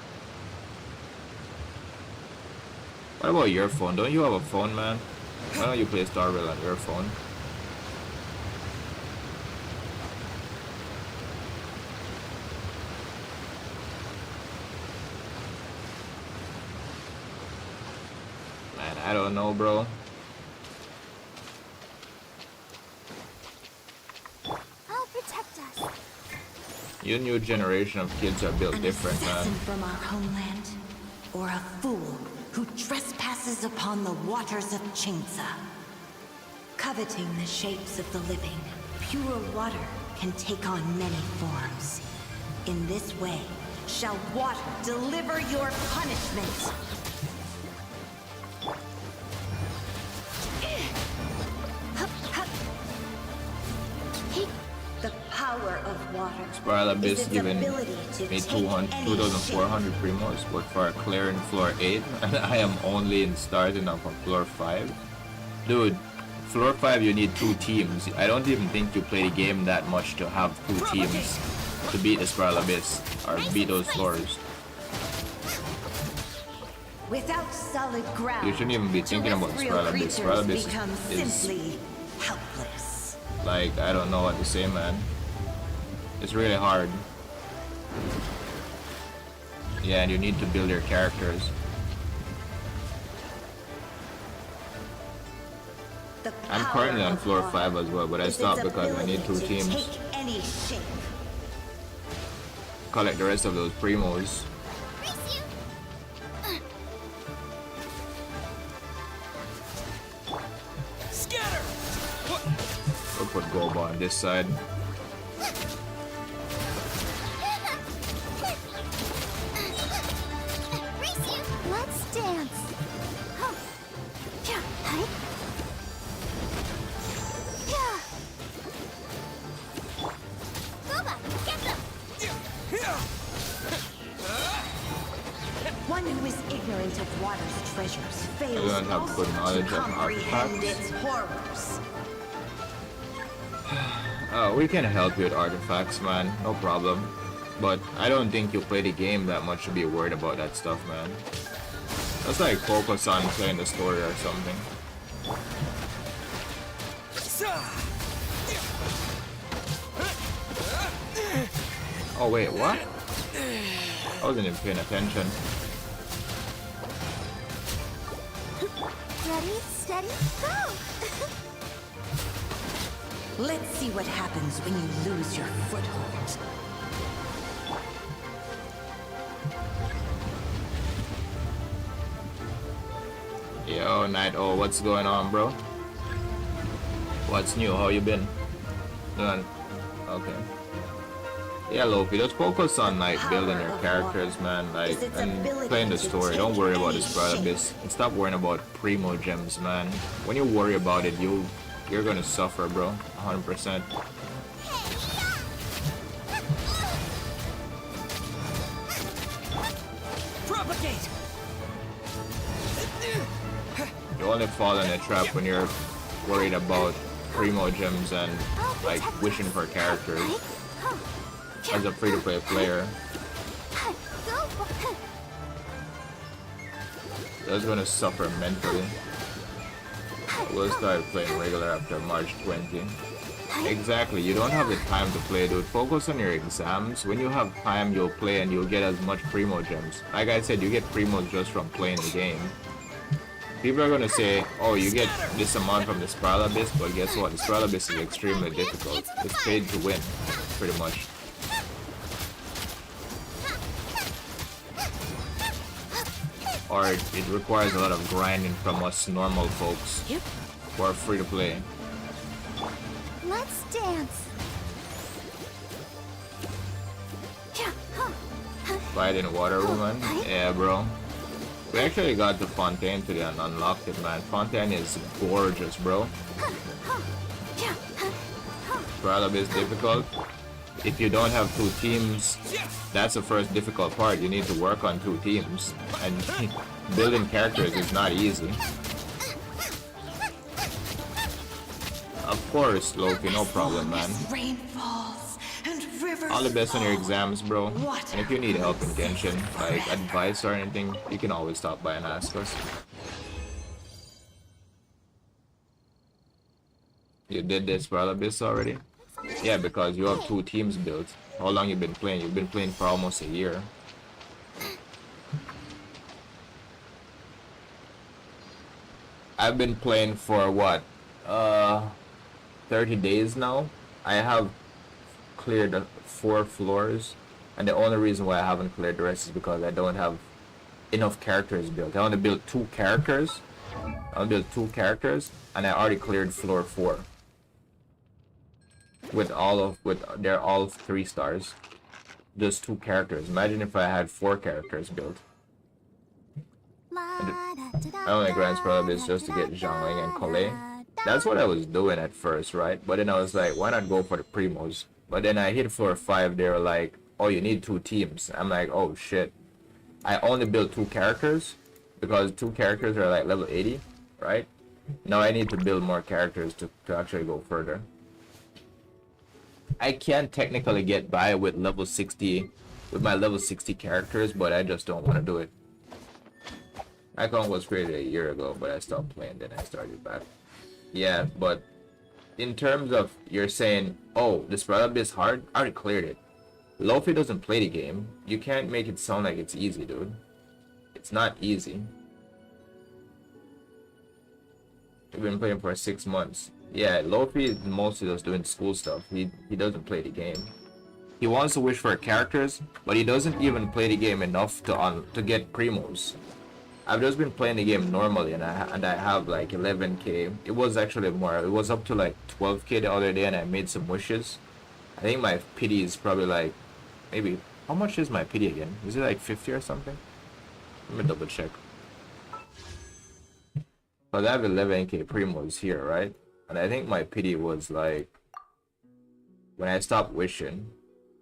What about your phone? Don't you have a phone, man? Why don't you play Star Rail on your phone? Man, I don't know, bro. I'll protect us. Your new generation of kids are built different, man. From our homeland, or a fool who trespasses upon the waters of Chingsa. Coveting the shapes of the living, pure water can take on many forms. In this way, shall water deliver your punishment. The power of water. Spiral Abyss given me 2,400 primos, but for a clear in floor 8, and I am only in starting up on floor 5. Dude, floor 5 you need 2 teams. I don't even think you play the game that much to have 2 teams to beat the Spiral Abyss, or beat those floors. Without solid ground, You shouldn't even be thinking about Spiral Abyss. Spiral Abyss is simply helpless. like, I don't know what to say, man. It's really hard. Yeah, and you need to build your characters. I'm currently on floor 5 as well, but I stopped because I need 2 teams. Collect the rest of those primos. Scatter! We'll put Goba on this side. Let's dance. Huh. Yeah, hi. Yeah. Goba, get them. One who is ignorant of water's treasures I fails don't have good knowledge to of comprehend artifacts. its horrors. Oh, we can help you with artifacts, man. No problem. But I don't think you play the game that much to be worried about that stuff, man. Let's like focus on playing the story or something. Oh wait, what? I wasn't even paying attention. Ready, steady, go! Let's see what happens when you lose your foothold. Yo, Night O, what's going on, bro? What's new? How you been? Doing? Okay. Yeah, Loki, just focus on like building your characters, man, like, and playing the story. Don't worry about this Spiral Abyss. And stop worrying about primo gems, man. When you worry about it, you're gonna suffer, bro. 100%. Propagate! You only fall in a trap when you're worried about primo gems and like wishing for characters as a free-to-play player. That's gonna suffer mentally. We'll start playing regular after March 20. Exactly, you don't have the time to play, dude. Focus on your exams. When you have time, you'll play and you'll get as much primo gems. Like I said, you get primos just from playing the game. People are gonna say, oh, you get this amount from the Spiral Abyss, but guess what? The Spiral Abyss is extremely difficult. It's paid to win. pretty much. Or it requires a lot of grinding from us normal folks who are free to play. Let's dance. Fight in water, woman? Yeah, bro. We actually got the Fontaine today and unlocked it, man. Fontaine is gorgeous, bro. Probably is difficult. If you don't have two teams, that's the first difficult part. You need to work on two teams. And building characters is not easy. Of course, Loki, no problem, man. All the best on your exams, bro. And if you need help in Genshin, like advice or anything, you can always stop by and ask us. You did this for Abyss already? Yeah, because you have two teams built. How long you been playing? You've been playing for almost a year. I've been playing for what? 30 days now. I have cleared 4 floors, and the only reason why I haven't cleared the rest is because I don't have enough characters built. I only built 2 characters. And I already cleared floor 4. They're all 3 stars. Just 2 characters. Imagine if I had 4 characters built. My only grand problem is just to get Zhangling and Colette. That's what I was doing at first, right? But then I was like, why not go for the primos? But then I hit floor 5, they were like, oh, you need 2 teams. I'm like, oh shit. I only built 2 characters because 2 characters are like level 80, right? Now I need to build more characters to actually go further. I can technically get by with level 60, with my level 60 characters, but I just don't want to do it. My account was created a year ago, but I stopped playing, then I started back. Yeah, but in terms of you're saying, oh, this brother is hard, I already cleared it. Lofi doesn't play the game. You can't make it sound like it's easy, dude. It's not easy. We've been playing for 6 months. Yeah, Lofi is mostly just doing school stuff. He doesn't play the game. He wants to wish for characters, but he doesn't even play the game enough to get primos. I've just been playing the game normally, and I have like 11k. It was actually more. It was up to like 12k the other day, and I made some wishes. I think my pity is probably like, maybe, how much is my pity again? Is it like 50 or something? Let me double check. Because I have 11k primos here, right? And I think my pity was like, when I stopped wishing,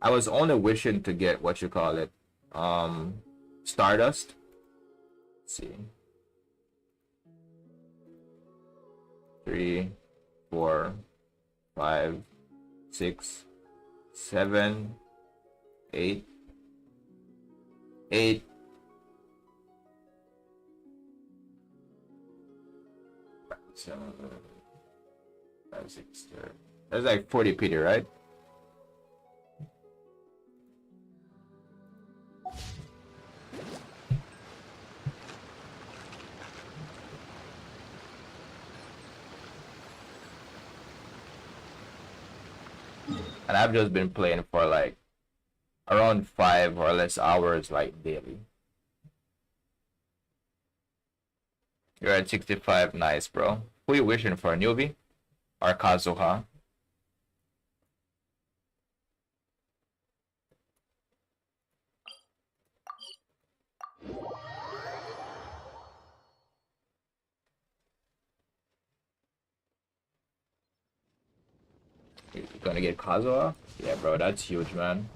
I was only wishing to get, what you call it, Stardust. Let's see. 3, 4, 5, 6, 7, 8, 8. That's like 40 pity, right? And I've just been playing for like around 5 or less hours like daily. You're at 65, nice, bro. Who you wishing for, newbie or Kazuha? You're gonna get Kazuha? Yeah, bro, that's huge, man.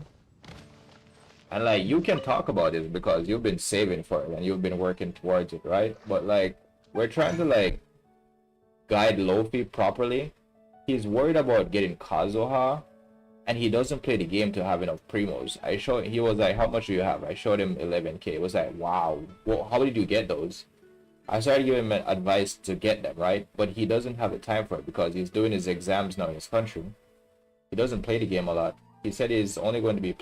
And like, you can talk about this because you've been saving for it and you've been working towards it, right? But like, we're trying to like guide Lofi properly. He's worried about getting Kazuha, and he doesn't play the game to have enough primos. I showed, he was like, how much do you have? I showed him 11k. It was like, wow, well, how did you get those? I started giving him advice to get them, right? But he doesn't have the time for it because he's doing his exams now in his country. He doesn't play the game a lot. He said he's only going to be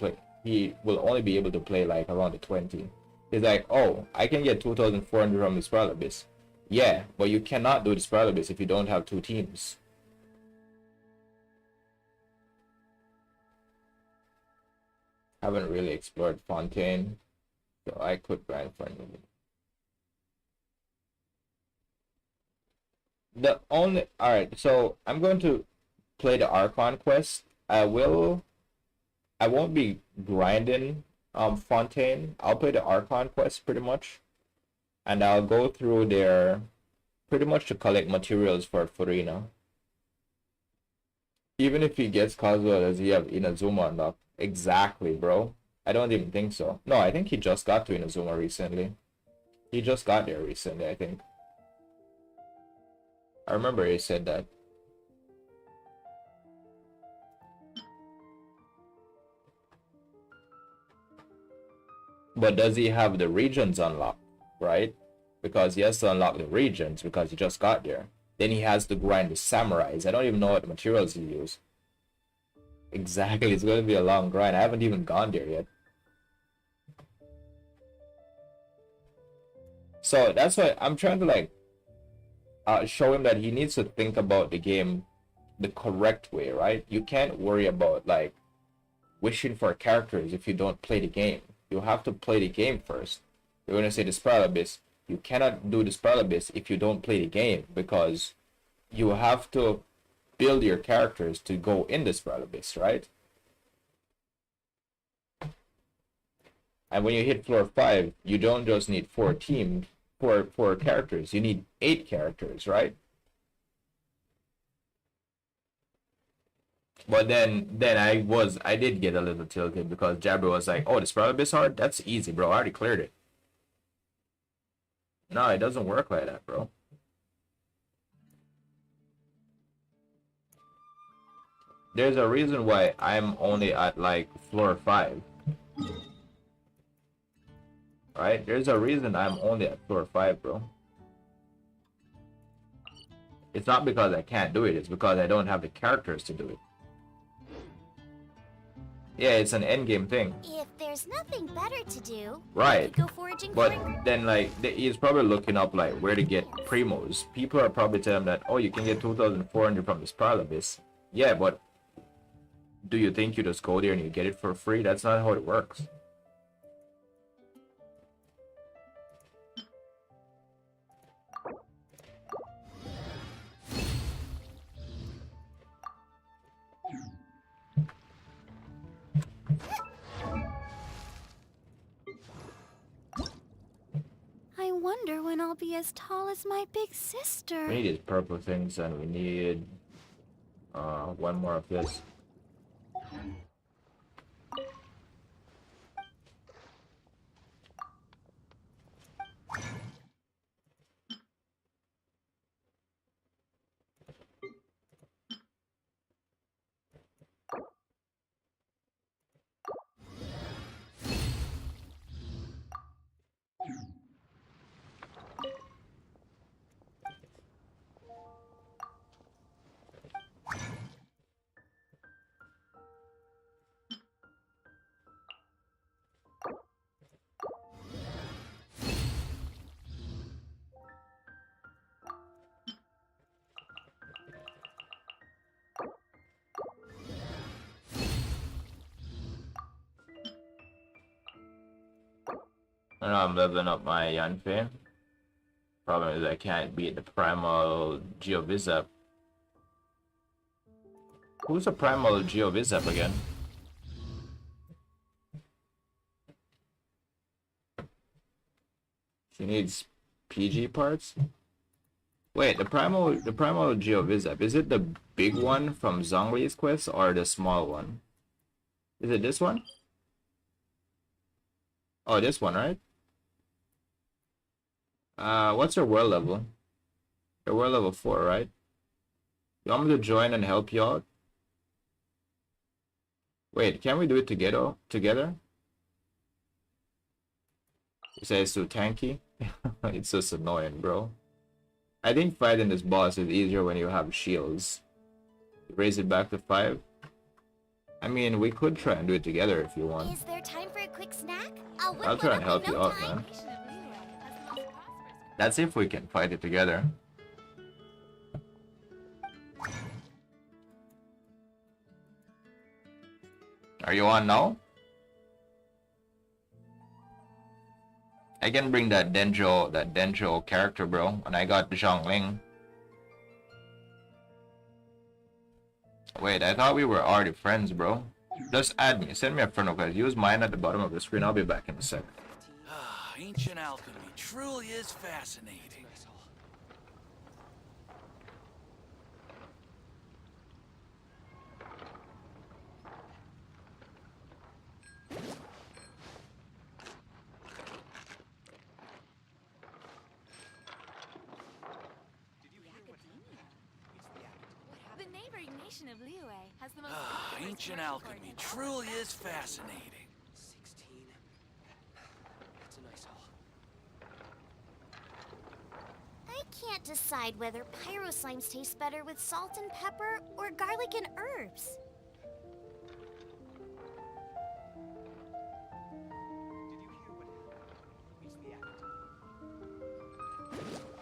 he will only be able to play like around the 20. He's like, oh, I can get 2,400 from the Spiral Abyss. Yeah, but you cannot do the Spiral Abyss if you don't have 2 teams. Haven't really explored Fontaine, so I could grind for new. Alright, so I'm going to play the Archon quest. I won't be grinding Fontaine. I'll play the Archon quest pretty much. And I'll go through there pretty much to collect materials for Furina. Even if he gets Kazuha, does he have Inazuma unlocked? Exactly, bro. I don't even think so. No, I think he just got to Inazuma recently. He just got there recently, I think. I remember he said that. But does he have the regions unlocked, right? Because he has to unlock the regions because he just got there. Then he has to grind the samurais. I don't even know what materials he used. Exactly, it's going to be a long grind. I haven't even gone there yet. So that's why I'm trying to like show him that he needs to think about the game the correct way, right? You can't worry about like wishing for characters if you don't play the game. You have to play the game first. You're going to say the Spiral Abyss. You cannot do the Spiral Abyss if you don't play the game, because you have to build your characters to go in the Spiral Abyss, right? And when you hit floor 5, you don't just need 4 characters. You need 8 characters, right? But then I did get a little tilted because Jabber was like, "Oh, the Spiral Abyss hard? That's easy, bro. I already cleared it." No, it doesn't work like that, bro. There's a reason why I'm only at like floor 5. Right? There's a reason I'm only at floor 5, bro. It's not because I can't do it, it's because I don't have the characters to do it. Yeah, it's an endgame thing. If there's nothing better to do, right? Go foraging but for then, like, he's probably looking up like where to get primos. People are probably telling him that, oh, you can get 2,400 from the Spiral Abyss. Yeah, but do you think you just go there and you get it for free? That's not how it works. I wonder when I'll be as tall as my big sister. We need these purple things, and we need one more of this. I know I'm leveling up my Yanfei. Problem is I can't beat the primal Geovizap. Who's the primal Geovizap again? She needs PG parts? Wait, the primal Geovizap, is it the big one from Zhongli's quest or the small one? Is it this one? Oh, this one, right? What's her world level? Her world level 4, right? You want me to join and help you out? Wait, can we do it together? You say it's too tanky? It's just annoying, bro. I think fighting this boss is easier when you have shields. Raise it back to 5. I mean, we could try and do it together if you want. Is there time for a quick snack? I'll try and help you out, man. That's if we can fight it together. Are you on now? I can bring that Denjo character, bro, and I got Zhongling. Wait, I thought we were already friends, bro. Just add me. Send me a friend request. Use mine at the bottom of the screen. I'll be back in a sec. Ancient alchemy truly is fascinating. The neighboring nation of Liyue has the most Ancient alchemy truly is fascinating. 16. That's a nice haul. I can't decide whether pyro slimes taste better with salt and pepper or garlic and herbs.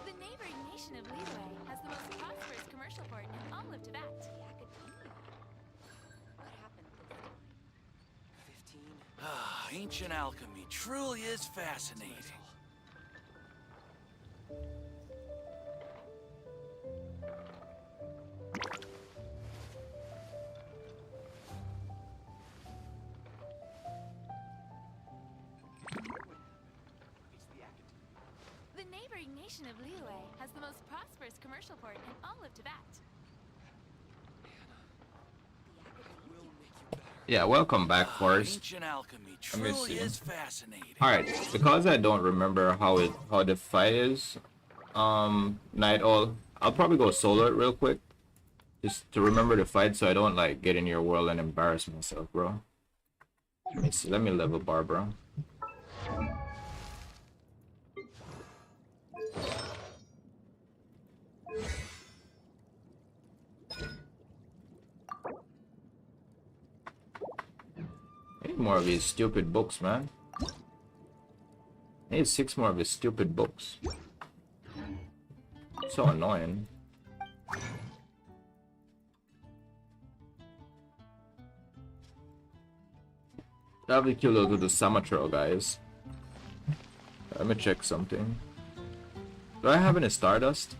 The neighboring nation of Liyue has the most prosperous commercial port in all of Tibet. What happened this time? 15. Ancient alchemy truly is fascinating. The neighboring nation of Liyue has the most prosperous commercial port in all of Tibet. Yeah, welcome back, Forrest. Ancient alchemy Let me truly see. is fascinating. Alright, because I don't remember how the fight is, Night Owl, I'll probably go solo it real quick. Just to remember the fight so I don't like get in your world and embarrass myself, bro. Let me see, let me level Barbara. I need more of these stupid books, man. I need 6 more of these stupid books. So annoying. Lovely kill those with the Samatro, guys. Let me check something. Do I have any Stardust?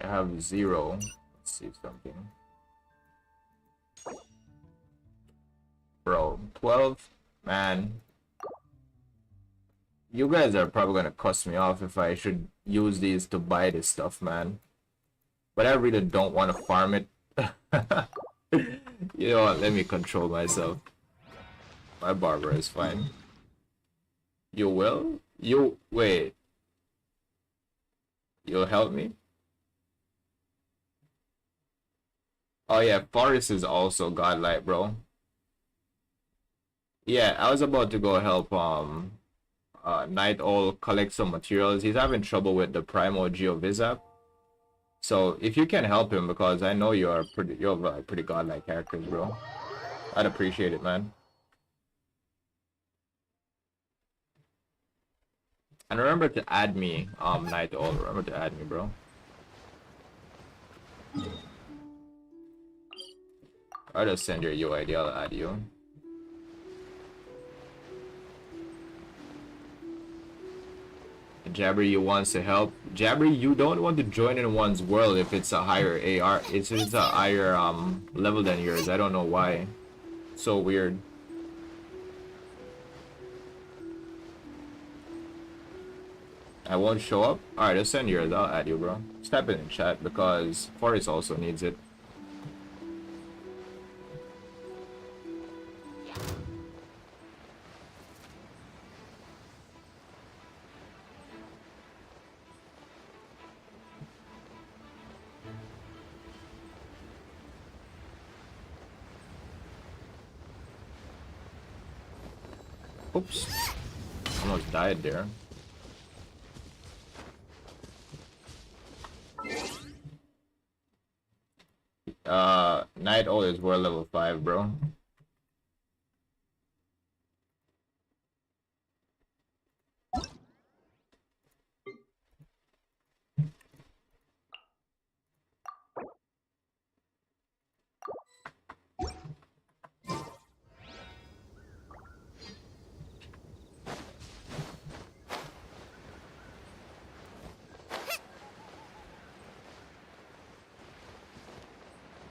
I have 0. Let's see something. Bro, 12? Man. You guys are probably gonna cuss me off if I should use these to buy this stuff, man. But I really don't want to farm it. You know what, let me control myself. My Barbara is fine. You will? You... wait. You'll help me? Oh yeah, Forest is also godlike, bro. Yeah, I was about to go help Night Owl collect some materials. He's having trouble with the Primo Geovizap. So if you can help him, because I know you're like pretty godlike characters, bro. I'd appreciate it, man. And remember to add me, Night Owl. Remember to add me, bro. I'll just send your UID, I'll add you. Jabbery, you wants to help. Jabbery, you don't want to join in one's world if it's a higher AR. It's a higher level than yours. I don't know why. So weird. I won't show up? Alright, just send yours. I'll add you, bro. Just type it in chat because Forrest also needs it. Oops. Almost died there. Night Owl is world level 5, bro.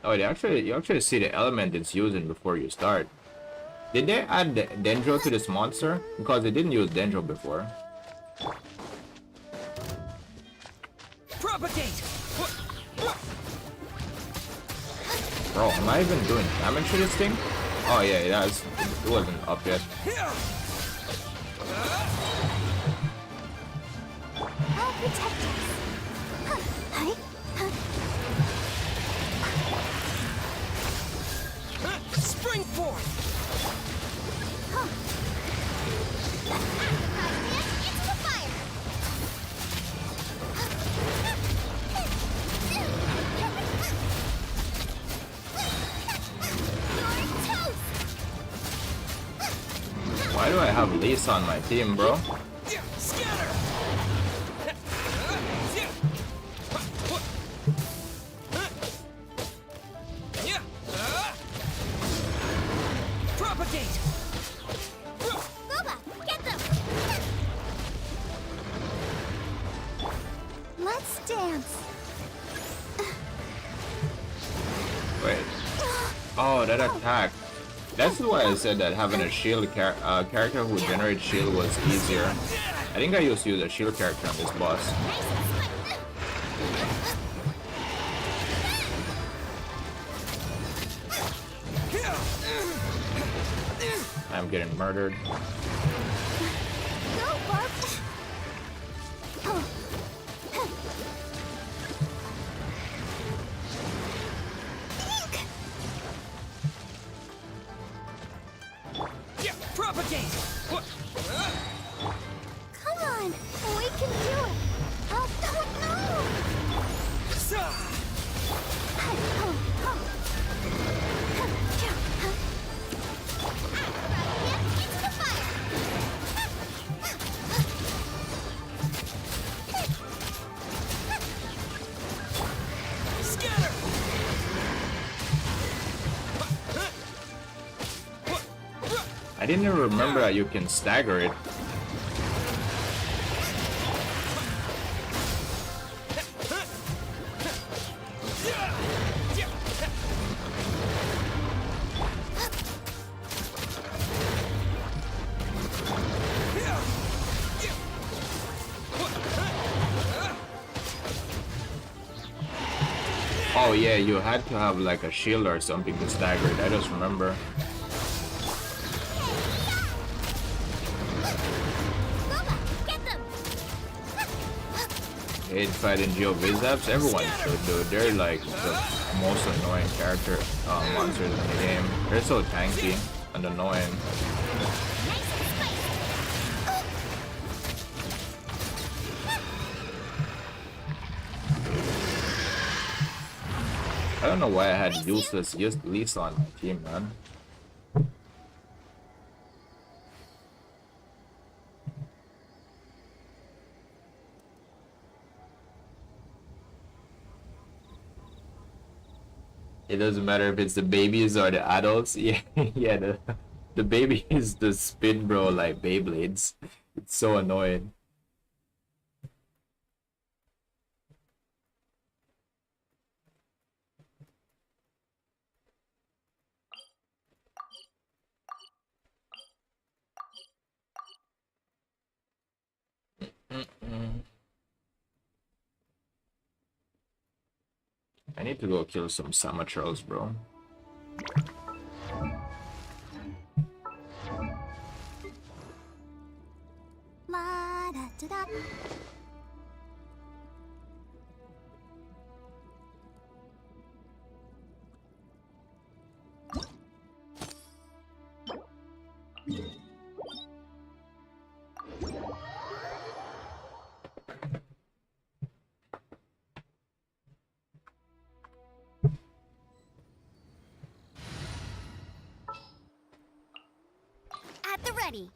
Oh, you actually see the element it's using before you start. Did they add Dendro to this monster? Because they didn't use Dendro before. Propagate! Bro, am I even doing damage to this thing? Oh yeah, it wasn't up yet. I'll protect us. Spring forth! Into the fire! Why do I have Lisa on my team, bro? Scatter! Propagate! Boba, get them! Let's dance. Wait. Oh, that attack. That's why I said that having a shield character who generates shield was easier. I think I used to use a shield character on this boss. I'm getting murdered. Go, Barb! Propagate! Come on, we can do it. Oh no! Into the fire! Scatter! I didn't even remember that you can stagger it. Oh yeah, you had to have like a shield or something to stagger it. I just remember. Hate fighting GeoVizaps. Everyone should, dude. They're like the most annoying character monsters in the game. They're so tanky and annoying. I don't know why I had useless Lisa on my team, man. It doesn't matter if it's the babies or the adults. Yeah, yeah. The baby is the spin bro like Beyblades. It's so annoying. I need to go kill some Samatrals, bro. La da da da. At the ready.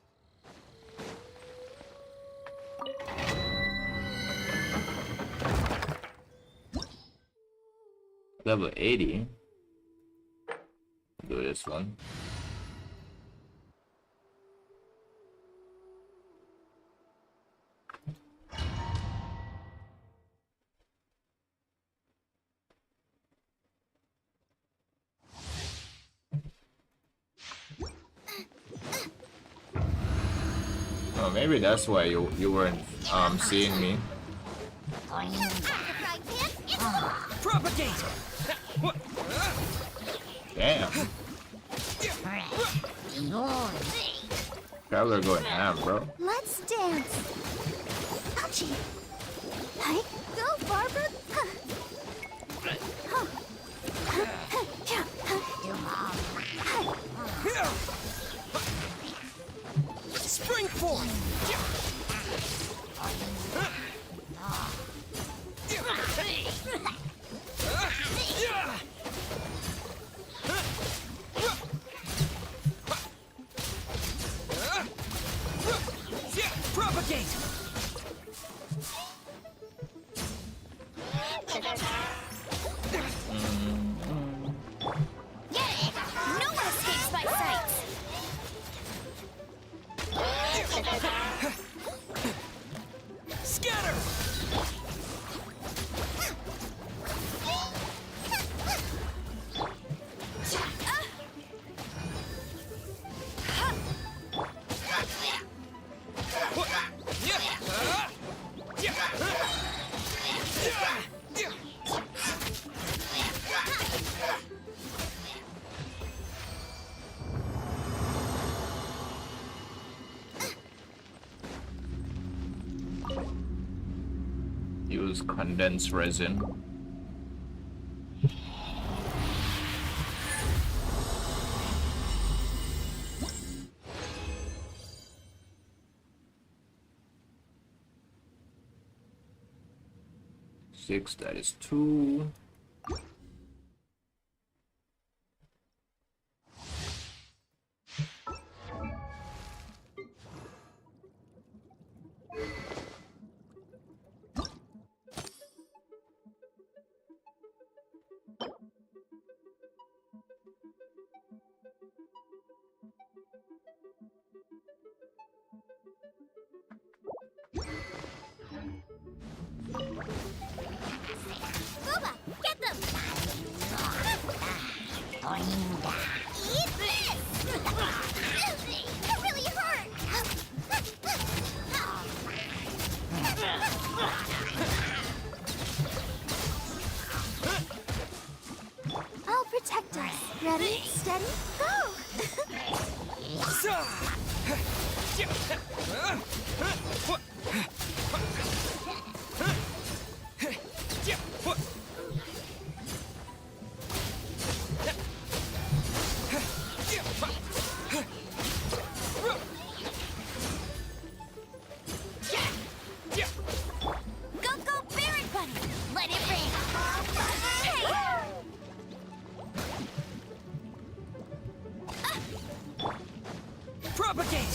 Level 80. Do this one. maybe that's why you weren't seeing me. Propagate! Damn. Traveler going ham, bro. Let's dance. Ouchie. Hi. Go, Barbara. Spring forth! Propagate! No one escapes my sight! Scatter! Use condensed resin. Six, that is 2. Booba, get them! Eat this! That really hurt! I'll protect us. Ready, steady, go! Go, go, Barret Bunny! Let it rain! Hey! Propagate!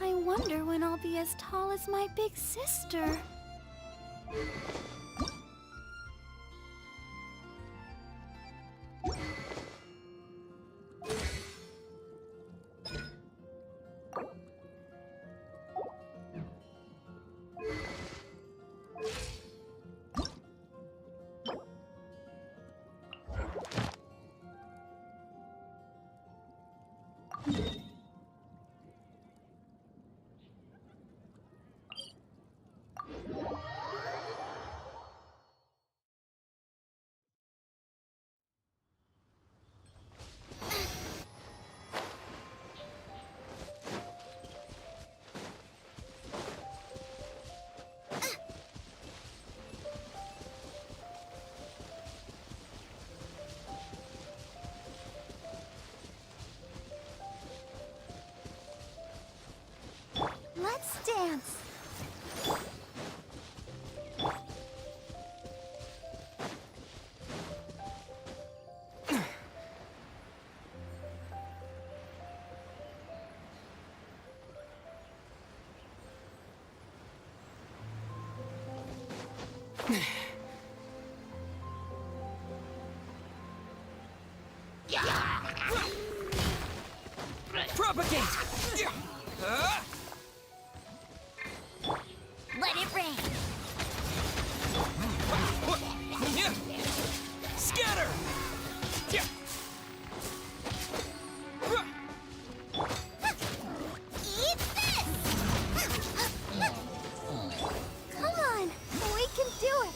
I wonder when I'll be as tall as my big sister. Let's dance. Propagate! Let it rain. Scatter! Eat this! Come on, we can do it.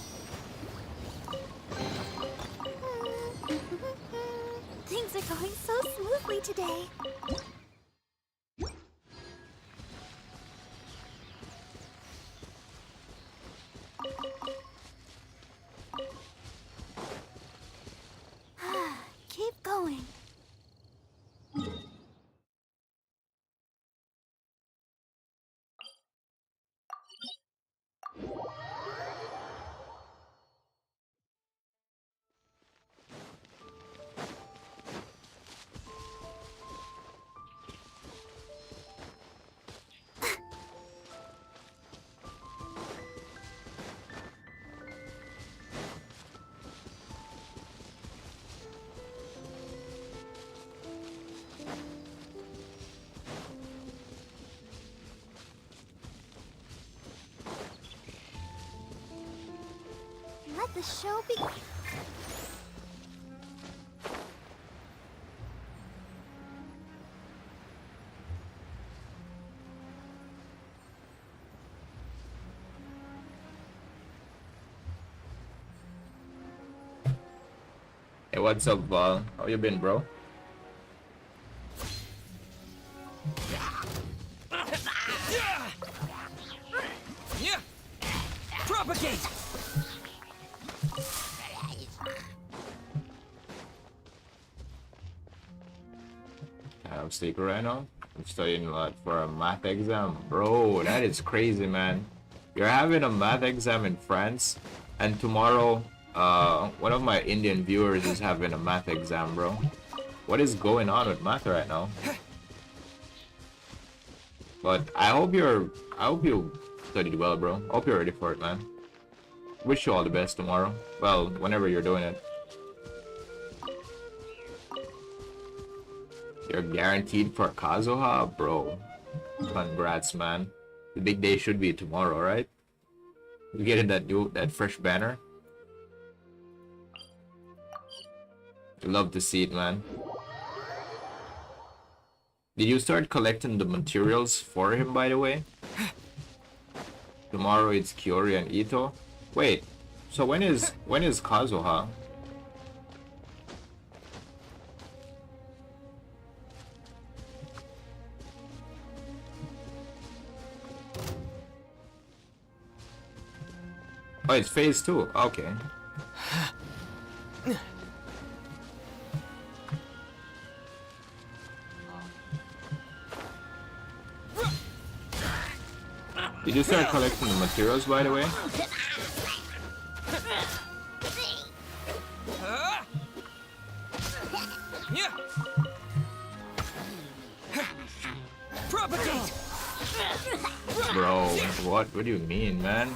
Things are going so smoothly today. Keep going. Let the show begin. Hey, what's up, Val? How you been, bro? Propagate! I'm secret right now. I'm studying a lot for a math exam. Bro, that is crazy, man. You're having a math exam in France, and tomorrow, one of my Indian viewers is having a math exam, bro. What is going on with math right now? But I hope you studied well, bro. I hope you're ready for it, man. Wish you all the best tomorrow. Well, whenever you're doing it. You're guaranteed for Kazuha, bro. Congrats, man. The big day should be tomorrow, right? You getting that fresh banner? Love to see it, man. Did you start collecting the materials for him, by the way? Tomorrow it's Kiori and Ito. Wait, so when is Kazuha? Oh, it's phase 2. Okay. Did you start collecting the materials, by the way? Bro, what do you mean, man?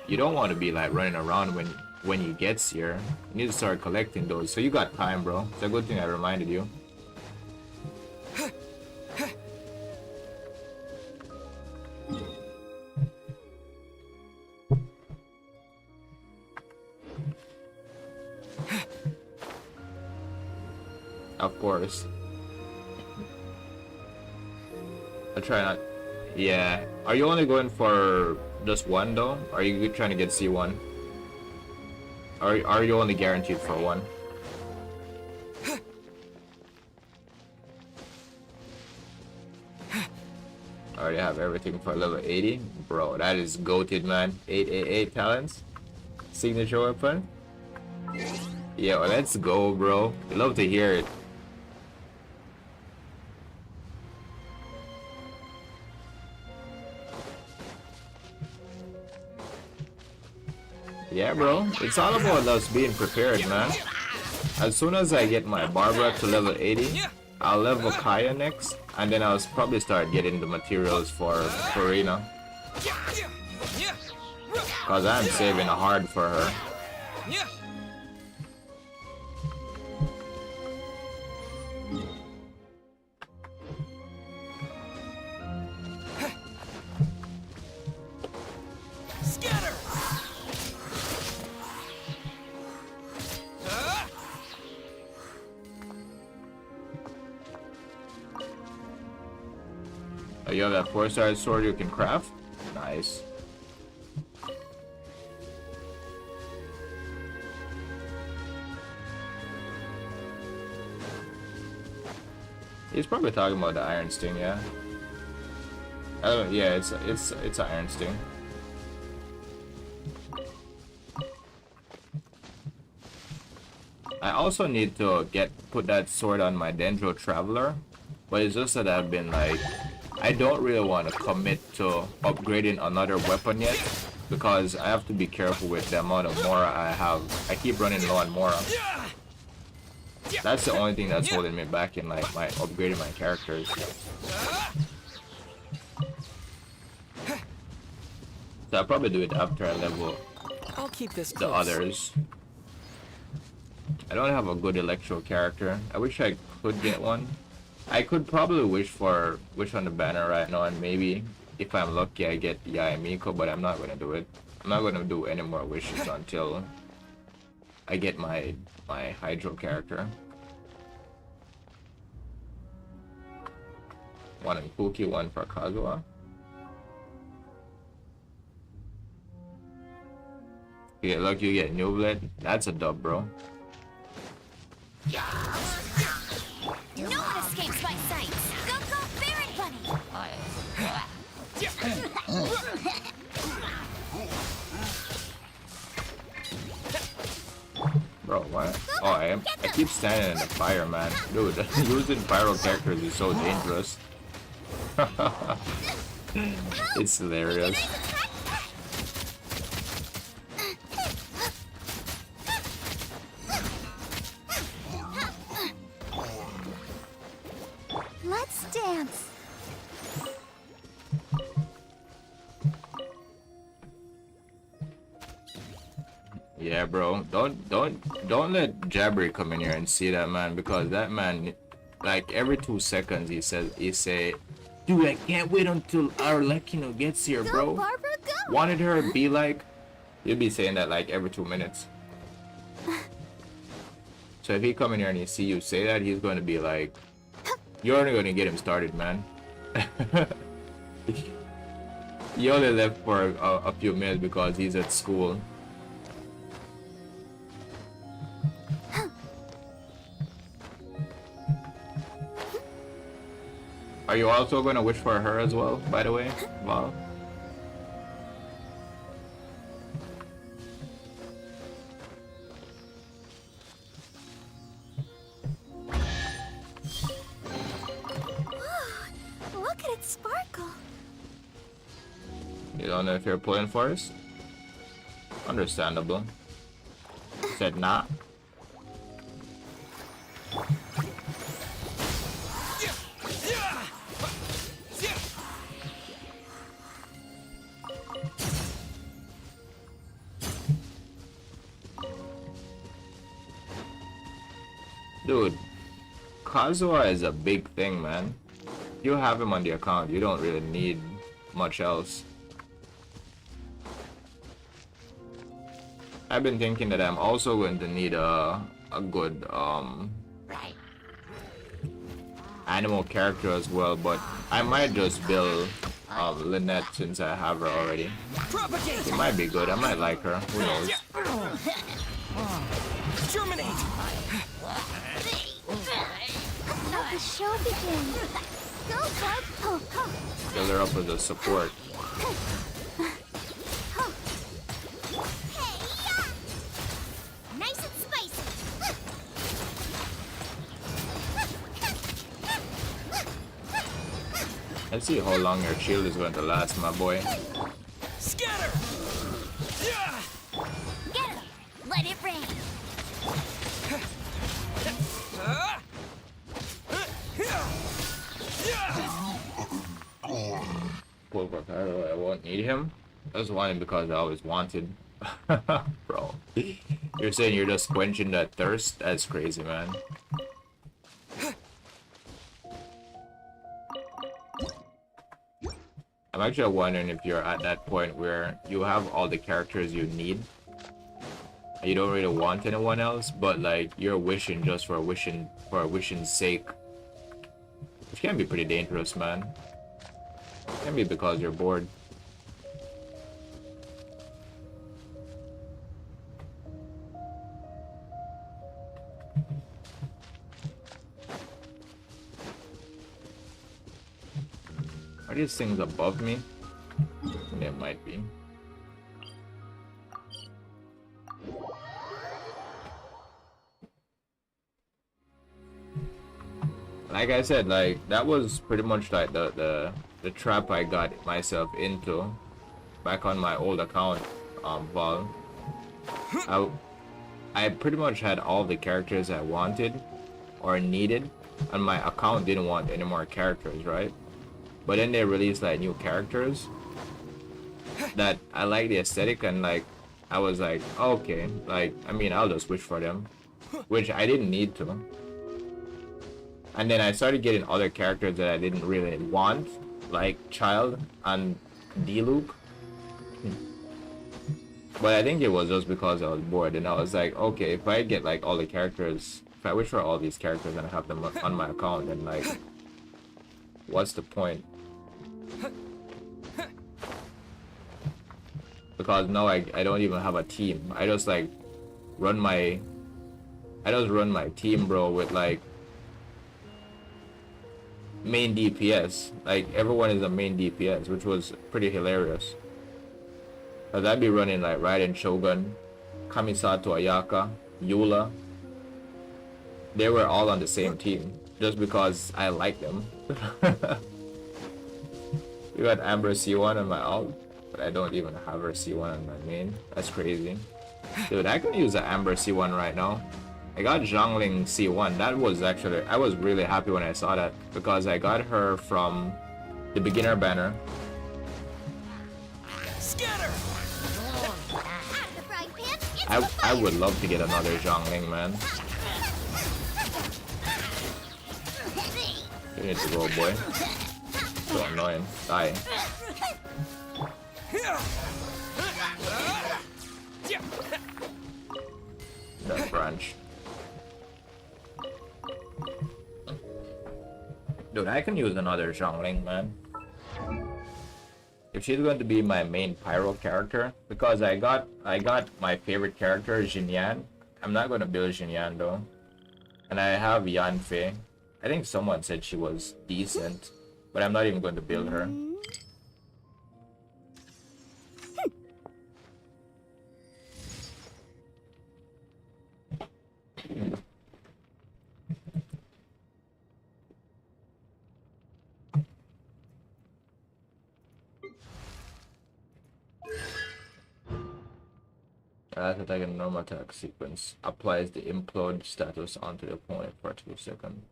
You don't want to be like running around when he gets here. You need to start collecting those. So you got time, bro. It's a good thing I reminded you. Of course. I'll try not. Yeah. Are you only going for just one though? Or are you trying to get C1? Are you only guaranteed for one? I already have everything for level 80. Bro, that is goated, man. 888 talents. Signature weapon. Yo, let's go, bro. I love to hear it. Yeah, bro. It's all about us being prepared, man. As soon as I get my Barbara to level 80, I'll level Kaya next, and then I'll probably start getting the materials for Farina. Cause I'm saving a hard for her. Oh, you have that 4-star sword you can craft? Nice. He's probably talking about the Iron Sting, yeah. Oh yeah, it's an Iron Sting. I also need to put that sword on my Dendro Traveler, but it's just that I've been like, I don't really want to commit to upgrading another weapon yet, because I have to be careful with the amount of Mora I have. I keep running low on Mora. That's the only thing that's holding me back in like my upgrading my characters. So I'll probably do it after I level I'll keep this the others. I don't have a good Electro character. I wish I could get one. I could probably wish on the banner right now, and maybe if I'm lucky I get Yaemiko, but I'm not gonna do it. I'm not gonna do any more wishes until I get my Hydro character. One in Pookie, one for Kazuha. You get lucky, you get New Blade. That's a dub, bro. No one escapes my sights. Go, go, Ferret Bunny! Bro, what? Oh, I keep standing in the fire, man. Dude, using pyro characters is so dangerous. It's hilarious. Let's dance. Yeah, bro. Don't let Jabbery come in here and see that man, because that man, like every 2 seconds he say, dude, I can't wait until Arlecchino gets here, bro. Go, Barbara, go. Wanted her to be like, you'll be saying that like every 2 minutes. So if he come in here and he see you say that, he's going to be like, you're only going to get him started, man. He only left for a few minutes because he's at school. Are you also going to wish for her as well, by the way, Val? Look at it sparkle. You don't know if you're pulling for us? Understandable. Said nah. Dude, Kazuha is a big thing, man. You have him on the account, you don't really need much else. I've been thinking that I'm also going to need a good animal character as well, but I might just build Lynette since I have her already. It might be good, I might like her, who knows. Germinate. Let the show begin. Go, Barb. Build her up as a support. Nice and spicy. Let's see how long your shield is going to last, my boy. Scatter. Get him. Let it rain. I won't need him. I just want him because I always wanted. Bro, you're saying you're just quenching that thirst? That's crazy, man. I'm actually wondering if you're at that point where you have all the characters you need. You don't really want anyone else, but like you're wishing just for wishing's sake. Which can be pretty dangerous, man. Can be because you're bored. Are these things above me? They might be. Like I said, like that was pretty much like the trap I got myself into back on my old account, Val. I pretty much had all the characters I wanted or needed, and my account didn't want any more characters, right? But then they released like new characters that I like the aesthetic, and like I was like, okay, like I mean I'll just wish for them, which I didn't need to. And then I started getting other characters that I didn't really want, like Child and D-Luke. But I think it was just because I was bored, and I was like, okay, if I get like all the characters, if I wish for all these characters and I have them on my account, then like, what's the point? Because now I don't even have a team. I just like run my team, bro, with like main DPS. Like everyone is a main DPS, which was pretty hilarious. Cause I'd be running like Raiden Shogun, Kamisato Ayaka, Eula. They were all on the same team just because I like them. You got Amber C1 on my alt, but I don't even have her C1 on my main. That's crazy. Dude, I can use an Amber C1 right now. I got Zhongling C1. That was actually, I was really happy when I saw that because I got her from the beginner banner. Scatter! I would love to get another Zhongling, man. You need to go, boy. So annoying. Die. That branch. Dude, I can use another Zhongling, man. If she's going to be my main pyro character, because I got my favorite character, Xinyan. I'm not going to build Xinyan though. And I have Yanfei. I think someone said she was decent, but I'm not even going to build her. As attack in normal attack sequence applies the implode status onto the opponent for 2 seconds.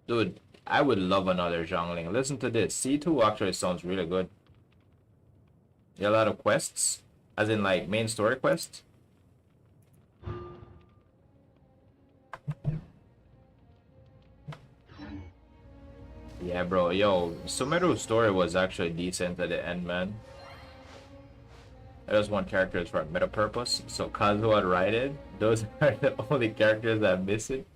Dude, I would love another Zhongling. Listen to this. C2 actually sounds really good. Yeah, a lot of quests, as in like main story quests. Yeah, bro. Yo, Sumeru's story was actually decent at the end, man. That was one character for a meta purpose. So Kazuha and Raiden, those are the only characters I'm missing.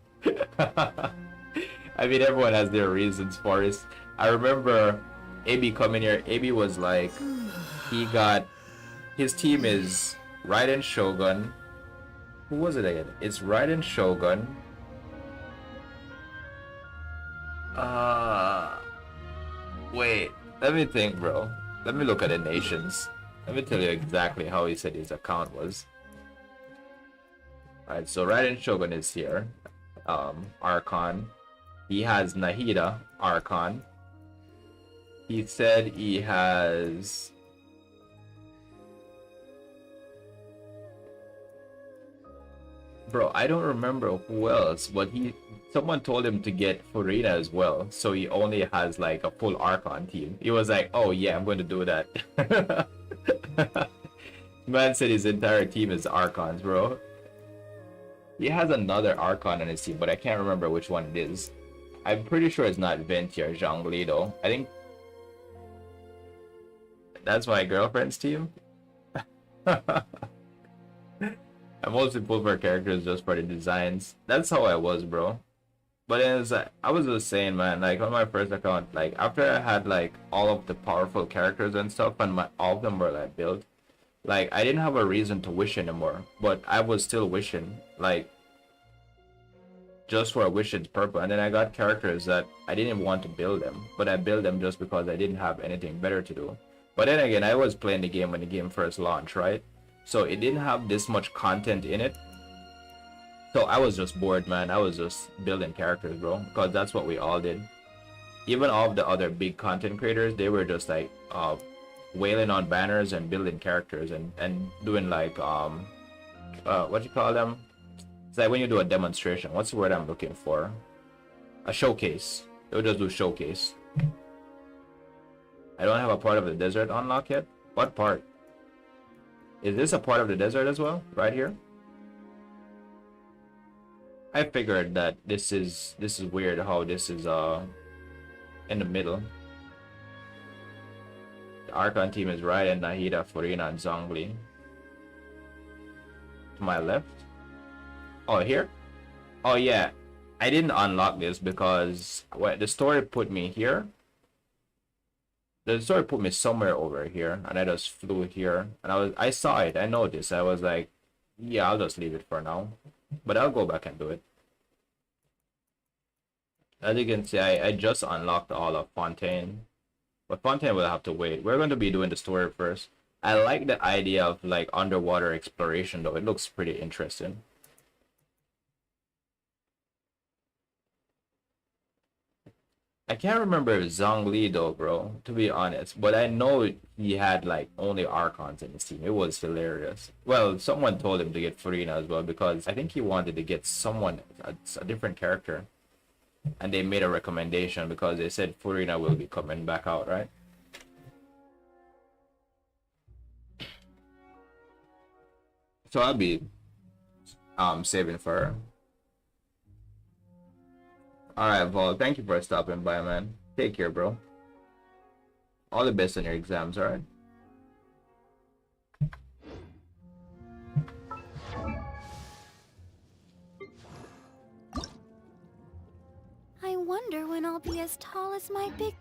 I mean, everyone has their reasons for it. I remember AB coming here. AB was like, he got, his team is Raiden Shogun. Who was it again? It's Raiden Shogun. Wait, let me think, bro. Let me look at the nations. Let me tell you exactly how he said his account was. Alright, so Raiden Shogun is here. Archon. He has Nahida, Archon. He said he has... Bro, I don't remember who else, but someone told him to get Furina as well, so he only has like a full Archon team. He was like, oh yeah, I'm going to do that. Man said his entire team is Archons, bro. He has another Archon on his team, but I can't remember which one it is. I'm pretty sure it's not Venti or Zhongli though. I think that's my girlfriend's team. I mostly pull for characters just for the designs. That's how I was, bro. But then it's like, I was just saying, man, like on my first account, like after I had like all of the powerful characters and stuff, and all of them were like built, like I didn't have a reason to wish anymore. But I was still wishing, like just for a wishing's purpose. And then I got characters that I didn't want to build them, but I built them just because I didn't have anything better to do. But then again, I was playing the game when the game first launched, right? So it didn't have this much content in it. So I was just bored, man. I was just building characters, bro. Because that's what we all did. Even all of the other big content creators, they were just like wailing on banners and building characters and doing like what you call them? It's like when you do a demonstration. What's the word I'm looking for? A showcase. They would just do showcase. I don't have a part of the desert unlocked yet. What part? Is this a part of the desert as well? Right here? I figured that this is weird how this is in the middle. The Archon team is Raiden, Nahida, Furina, and Zhongli. To my left? Oh, here? Oh yeah. I didn't unlock this because the story put me here. The story put me somewhere over here, and I just flew here, and I saw it, I noticed, I was like, yeah, I'll just leave it for now, but I'll go back and do it. As you can see, I just unlocked all of Fontaine, but Fontaine will have to wait. We're going to be doing the story first. I like the idea of like underwater exploration though. It looks pretty interesting. I can't remember Zhongli though, bro, to be honest. But I know he had like only Archons in his team. It was hilarious. Well, someone told him to get Furina as well because I think he wanted to get someone, a different character. And they made a recommendation because they said Furina will be coming back out, right? So I'll be saving for her. Alright, Vol, thank you for stopping by, man. Take care, bro. All the best on your exams, alright? I wonder when I'll be as tall as my big...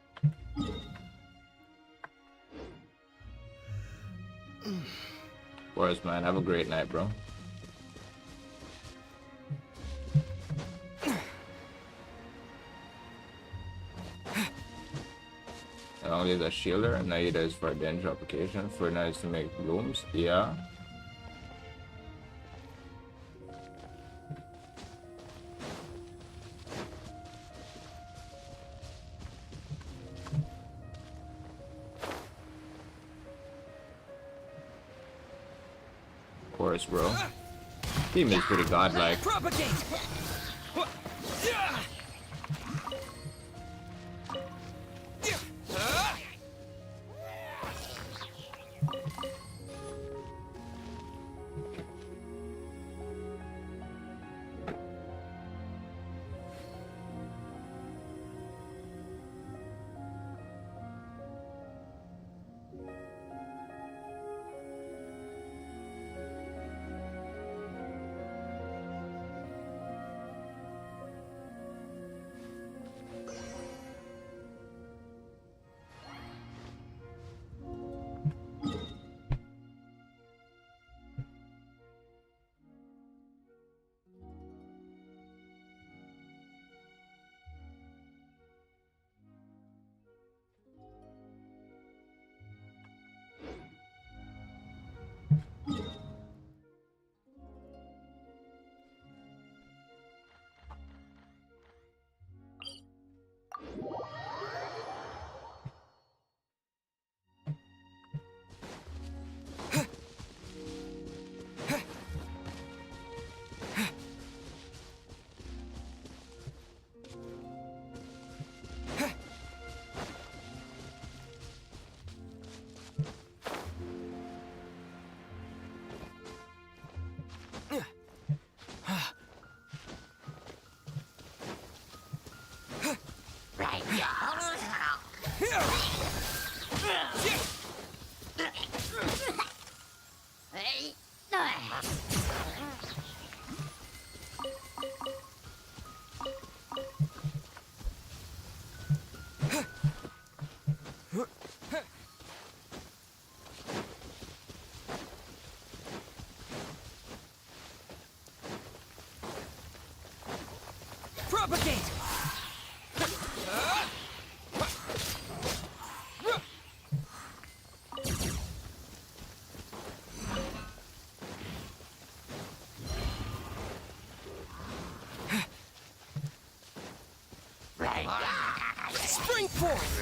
Of course, man. Have a great night, bro. Only the shielder, and Naida is for danger application. Furina is to make blooms. Yeah. Of course, bro. Team is pretty godlike. Propagate! Propagate! Spring forth!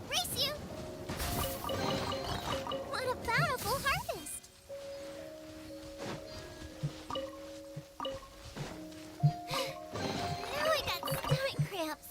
Race you! What a bountiful harvest! Now I got stomach cramps.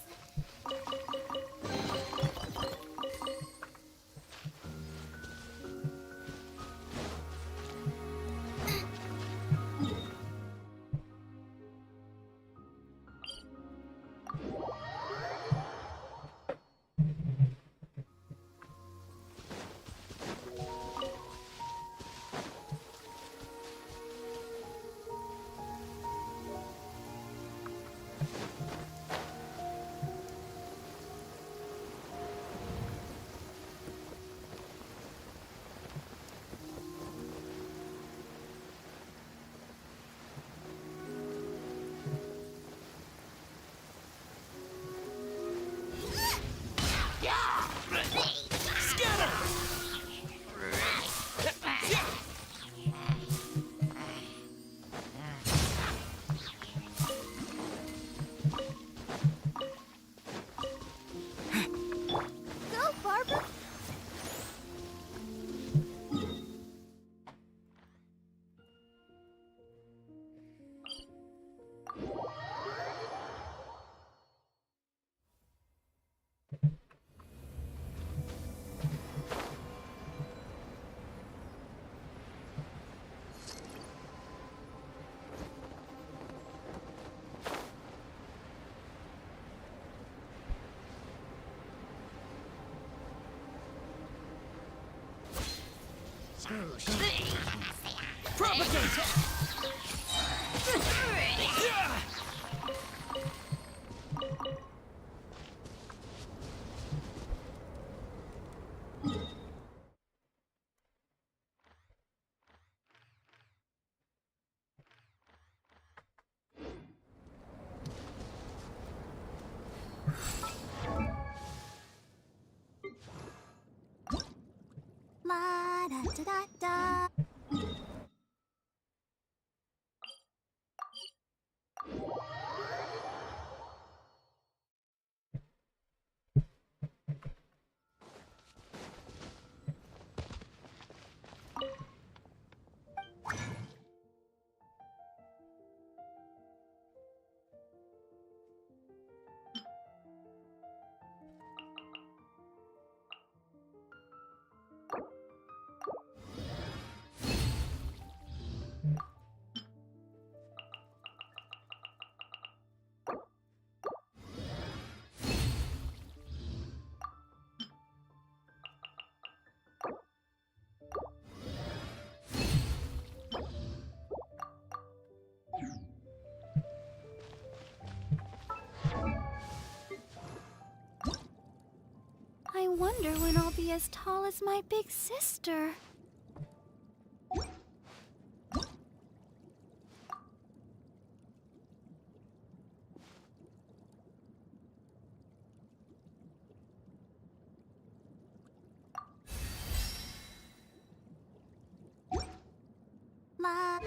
La da da da da. I wonder when I'll be as tall as my big sister. La.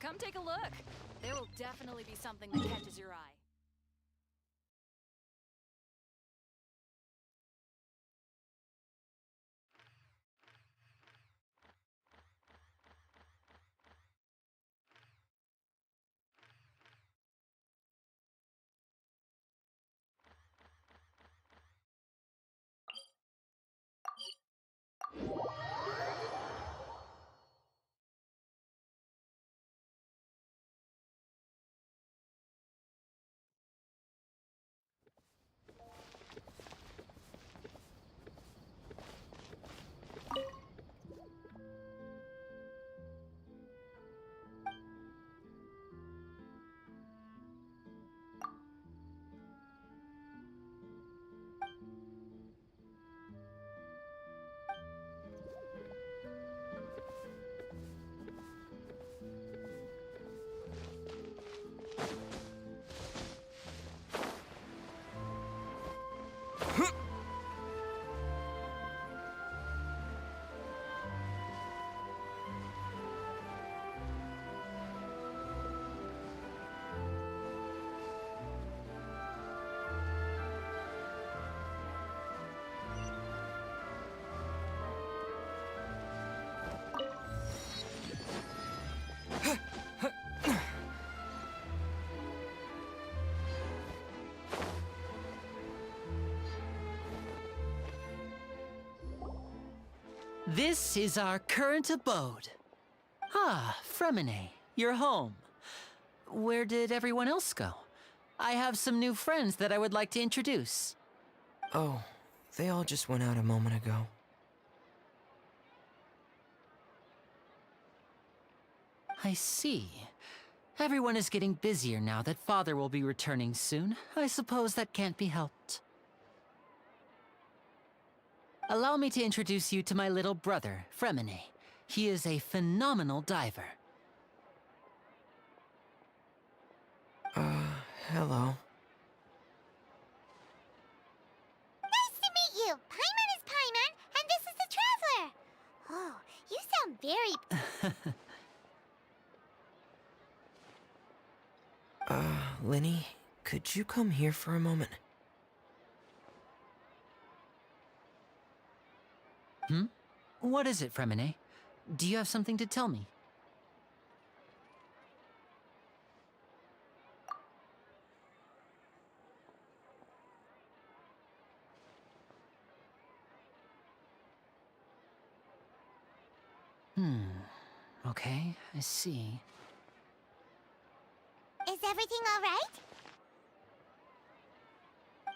Come take a look. There will definitely be something that catches your eye. This is our current abode. Ah, Fremine, you're home. Where did everyone else go? I have some new friends that I would like to introduce. Oh, they all just went out a moment ago. I see. Everyone is getting busier now that Father will be returning soon. I suppose that can't be helped. Allow me to introduce you to my little brother, Fremine. He is a phenomenal diver. Hello. Nice to meet you! Paimon is Paimon, and this is the Traveler! Oh, you sound very... Linny, could you come here for a moment? Hmm? What is it, Fremine? Do you have something to tell me? Okay, I see. Is everything all right?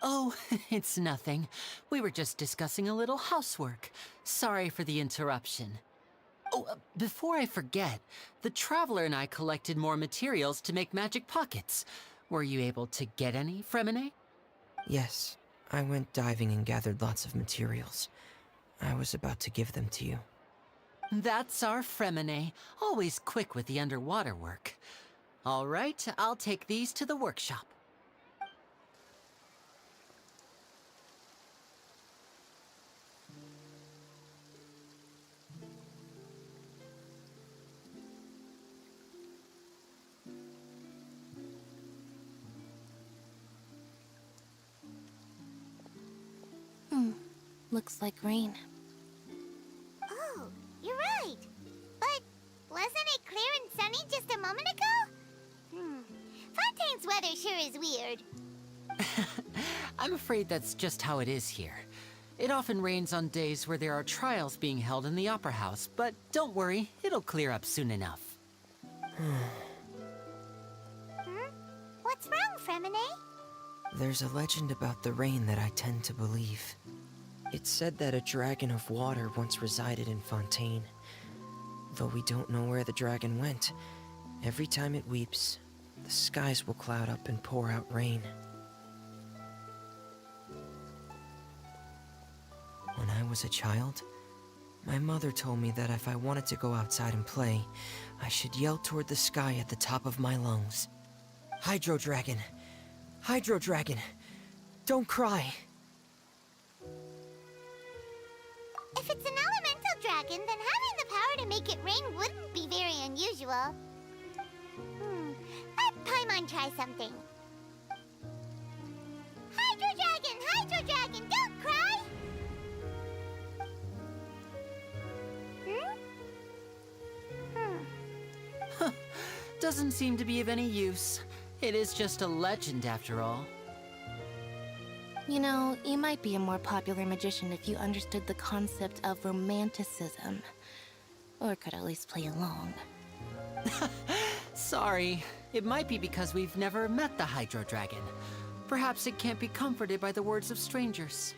Oh, it's nothing. We were just discussing a little housework. Sorry for the interruption. Oh, before I forget, the Traveler and I collected more materials to make magic pockets. Were you able to get any, Fremine? Yes, I went diving and gathered lots of materials. I was about to give them to you. That's our Fremine, always quick with the underwater work. All right, I'll take these to the workshop. Looks like rain. Oh, you're right. But wasn't it clear and sunny just a moment ago? Fontaine's weather sure is weird. I'm afraid that's just how it is here. It often rains on days where there are trials being held in the Opera House, but don't worry, it'll clear up soon enough. What's wrong, Fremine? There's a legend about the rain that I tend to believe. It's said that a dragon of water once resided in Fontaine. Though we don't know where the dragon went, every time it weeps, the skies will cloud up and pour out rain. When I was a child, my mother told me that if I wanted to go outside and play, I should yell toward the sky at the top of my lungs. Hydro Dragon! Hydro Dragon! Don't cry! If it's an elemental dragon, then having the power to make it rain wouldn't be very unusual. Let Paimon try something. Hydro Dragon, don't cry! Doesn't seem to be of any use. It is just a legend after all. You know, you might be a more popular magician if you understood the concept of romanticism. Or could at least play along. Sorry. It might be because we've never met the Hydro Dragon. Perhaps it can't be comforted by the words of strangers.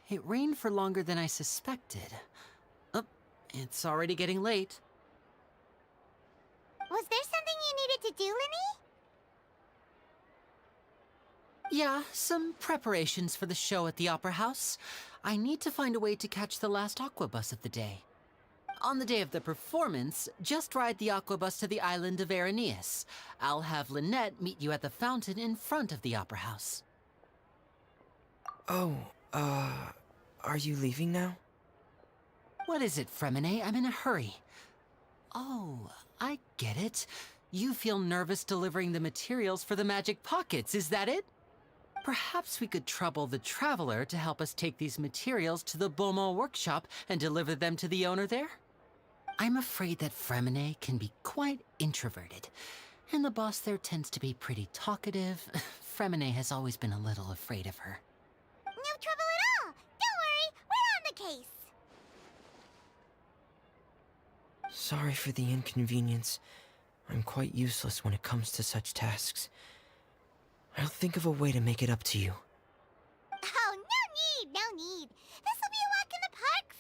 It rained for longer than I suspected. Oh, it's already getting late. Was there something you needed to do, Linny? Yeah, some preparations for the show at the Opera House. I need to find a way to catch the last aqua bus of the day. On the day of the performance, just ride the aqua bus to the island of Araneus. I'll have Lynette meet you at the fountain in front of the Opera House. Oh, are you leaving now? What is it, Fremine? I'm in a hurry. Oh, I get it. You feel nervous delivering the materials for the magic pockets, is that it? Perhaps we could trouble the Traveler to help us take these materials to the Beaumont workshop and deliver them to the owner there? I'm afraid that Fremine can be quite introverted, and the boss there tends to be pretty talkative. Fremine has always been a little afraid of her. No trouble at all! Don't worry, we're on the case! Sorry for the inconvenience. I'm quite useless when it comes to such tasks. I'll think of a way to make it up to you. Oh, no need! This'll be a walk in the park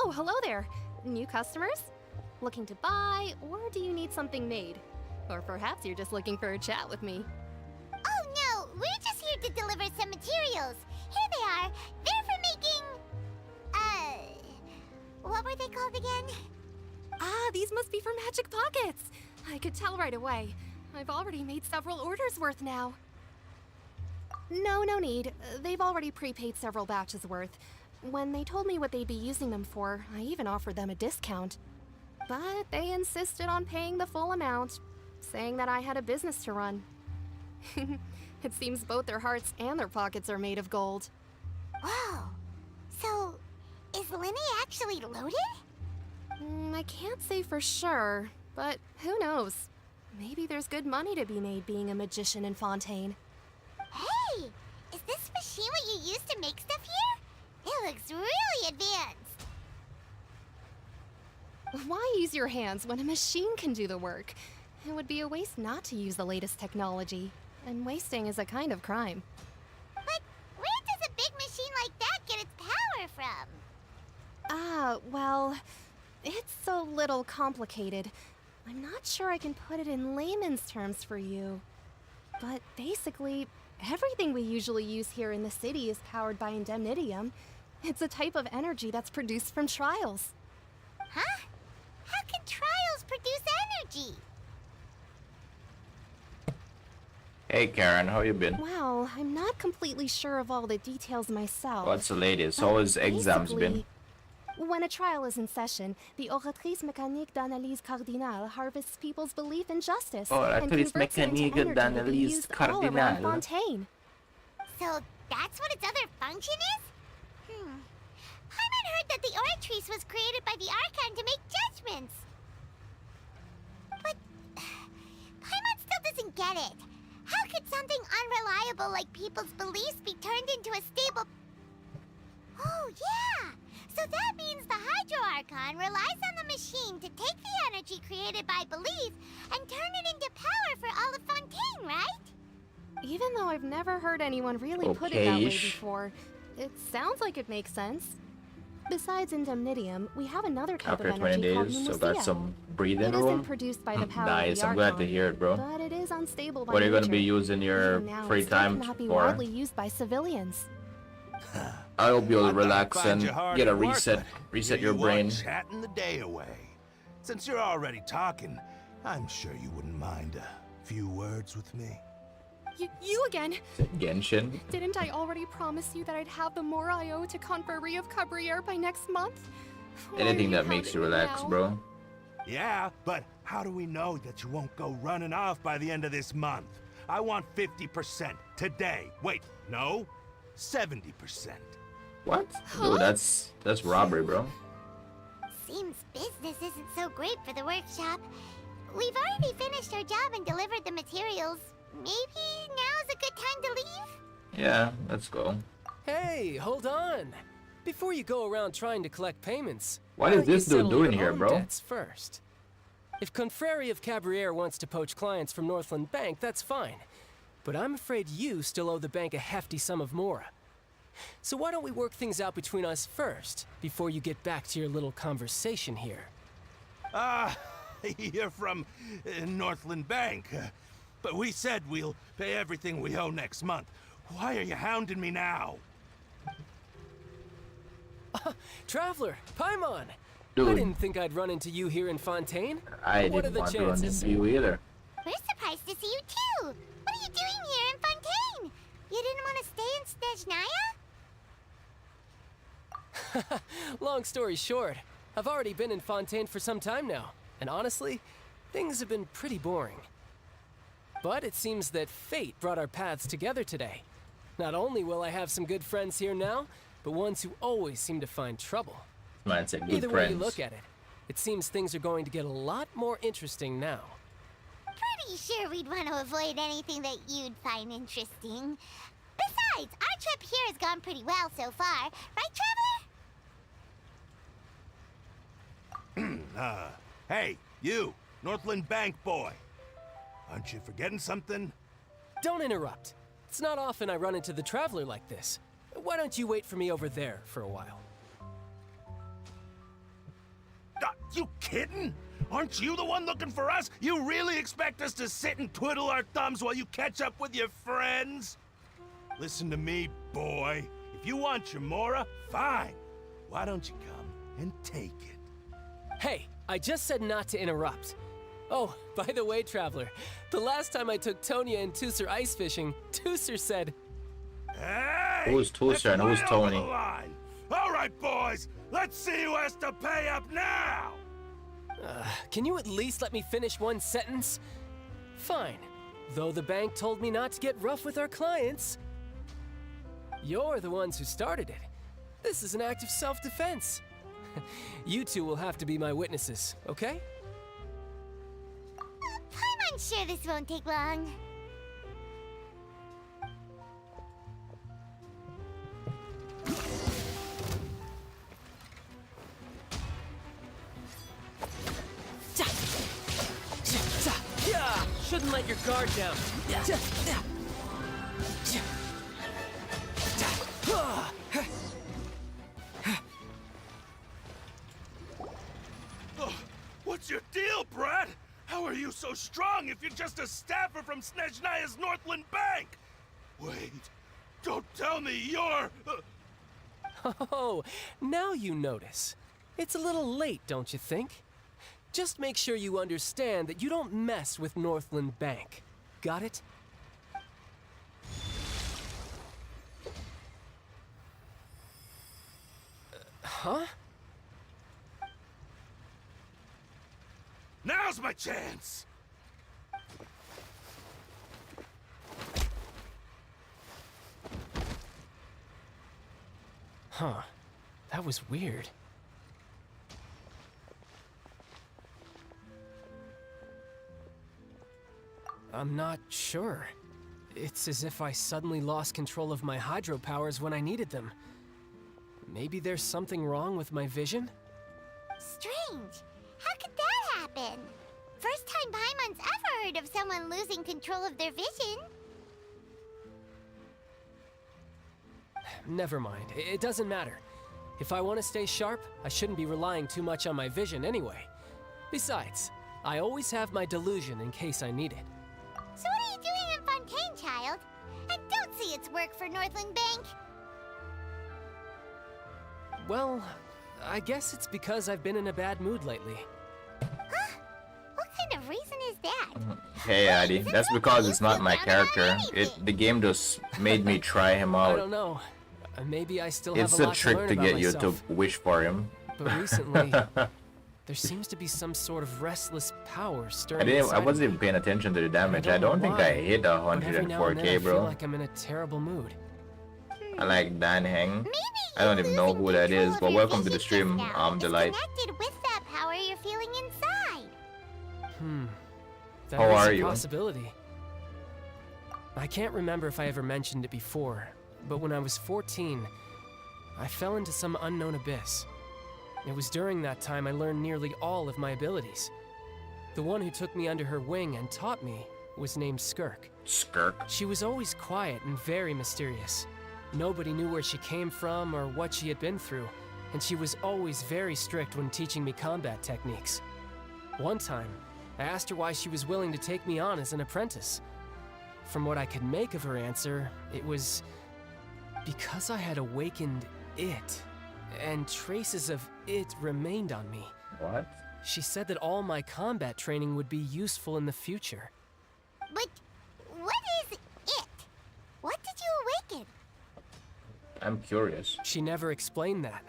Oh, hello there. New customers? Looking to buy, or do you need something made? Or perhaps you're just looking for a chat with me. Oh no, we're just here to deliver some materials. Here they are. They're for making... what were they called again? Ah, these must be for magic pockets. I could tell right away. I've already made several orders worth now. No need. They've already prepaid several batches worth. When they told me what they'd be using them for, I even offered them a discount. But they insisted on paying the full amount, saying that I had a business to run. It seems both their hearts and their pockets are made of gold. Wow. So, is Linny actually loaded? I can't say for sure, but who knows? Maybe there's good money to be made being a magician in Fontaine. Hey! Is this machine what you use to make stuff here? It looks really advanced. Why use your hands when a machine can do the work? It would be a waste not to use the latest technology, and wasting is a kind of crime. But where does a big machine like that get its power from? Well, it's a little complicated. I'm not sure I can put it in layman's terms for you. But basically, everything we usually use here in the city is powered by indemnitium. It's a type of energy that's produced from trials. Huh? How can trials produce energy? Hey Karen, how you been? Well, I'm not completely sure of all the details myself. What's the latest? How has exams been? When a trial is in session, the oratrice mécanique d'analyse cardinale harvests people's belief in justice and converts it into energy to be used all around Fontaine. So that's what its other function is? Paimon heard that the oratrice was created by the Archon to make judgments. But Paimon still doesn't get it. How could something unreliable like people's beliefs be turned into a stable... Oh, yeah! So that means the Hydro Archon relies on the machine to take the energy created by belief and turn it into power for all of Fontaine, right? Even though I've never heard anyone really put it that way before, it sounds like it makes sense. Besides indemnitium, we have another type After of 20 energy called days, so got some breathing It room. isn't produced by the power Nice, of the I'm glad Archon, to hear it, bro. but it is unstable by What are you gonna be nature. using your Now, free it still time cannot be for? widely used by civilians. I hope you'll relax Find and you hard get a at work, reset, but reset here your you brain. are chatting the day away. Since you're already talking, I'm sure you wouldn't mind a few words with me. You again? Genshin? Didn't I already promise you that I'd have the miHoYo to Confrérie of Cabriere by next month? Why are Anything you that makes you hounding me relax, now? bro. Yeah, but how do we know that you won't go running off by the end of this month? I want 50% today. Wait, no, 70%. What? Dude, that's robbery, bro. Seems business isn't so great for the workshop. We've already finished our job and delivered the materials. Maybe now's a good time to leave? Yeah, let's go. Hey, hold on. Before you go around trying to collect payments, What why is don't you this dude settle doing your here, own bro? debts first. If Confrérie of Cabriere wants to poach clients from Northland Bank, that's fine. But I'm afraid you still owe the bank a hefty sum of mora. So why don't we work things out between us first, before you get back to your little conversation here? You're from Northland Bank. But we said we'll pay everything we owe next month. Why are you hounding me now? Traveler, Paimon! Dude. I didn't think I'd run into you here in Fontaine. I What are didn't the want to run chances? into you either. We're surprised to see you too. What are you doing here in Fontaine? You didn't want to stay in Snezhnaya? Long story short, I've already been in Fontaine for some time now, and honestly, things have been pretty boring. But it seems that fate brought our paths together today. Not only will I have some good friends here now, but ones who always seem to find trouble. Man said good Either way friends. you look at it, it seems things are going to get a lot more interesting now. Pretty sure we'd want to avoid anything that you'd find interesting. Besides, our trip here has gone pretty well so far. Right, Traveler? Hey, you, Northland Bank boy. Aren't you forgetting something? Don't interrupt. It's not often I run into the Traveler like this. Why don't you wait for me over there for a while? kidding? Aren't you the one looking for us? You really expect us to sit and twiddle our thumbs while you catch up with your friends? Listen to me, boy. If you want Chamora, fine. Why don't you come and take it? Hey, I just said not to interrupt. Oh, by the way, Traveler, the last time I took Tonya and Tusser ice fishing, Tusser said... Hey! Who's Tusser and who's Tony? All right, boys, let's see who has to pay up now! Can you at least let me finish one sentence? Fine. Though the bank told me not to get rough with our clients. You're the ones who started it. This is an act of self-defense. You two will have to be my witnesses, okay? I'm sure this won't take long. Shouldn't let your guard down. What's your deal, Brad? How are you so strong if you're just a staffer from Snezhnaya's Northland Bank? Wait, don't tell me you're... Oh, now you notice. It's a little late, don't you think? Just make sure you understand that you don't mess with Northland Bank. Got it? Huh? Now's my chance! Huh. That was weird. I'm not sure. It's as if I suddenly lost control of my hydro powers when I needed them. Maybe there's something wrong with my vision? Strange. How could that happen? First time Paimon's ever heard of someone losing control of their vision. Never mind. It doesn't matter. If I want to stay sharp, I shouldn't be relying too much on my vision anyway. Besides, I always have my delusion in case I need it. So what are you doing in Fontaine, child? I don't see its work for Northland Bank. Well, I guess it's because I've been in a bad mood lately. Huh? What kind of reason is that? Hey, Addy, that's because it's not my character. The game just made me try him I out. don't know. Maybe I still have It's a a lot trick to learn to about get you myself. to wish for him. But recently, there seems to be some sort of restless power stirring I inside wasn't me. even paying attention to the damage. I I don't don't know think I why, hit But every now and then 104k, I feel bro. like I'm in a terrible mood. I like Dan Heng. I don't even know who that is, but welcome to the stream. I'm Delight. Connected with that power you're feeling inside. That How is are a you? possibility. I can't remember if I ever mentioned it before, but when I was 14, I fell into some unknown abyss. It was during that time I learned nearly all of my abilities. The one who took me under her wing and taught me was named Skirk. Skirk? She was always quiet and very mysterious. Nobody knew where she came from or what she had been through, and she was always very strict when teaching me combat techniques. One time, I asked her why she was willing to take me on as an apprentice. From what I could make of her answer, it was because I had awakened it, and traces of it remained on me. What? She said that all my combat training would be useful in the future. But what is it? What did you awaken? I'm curious. She never explained that,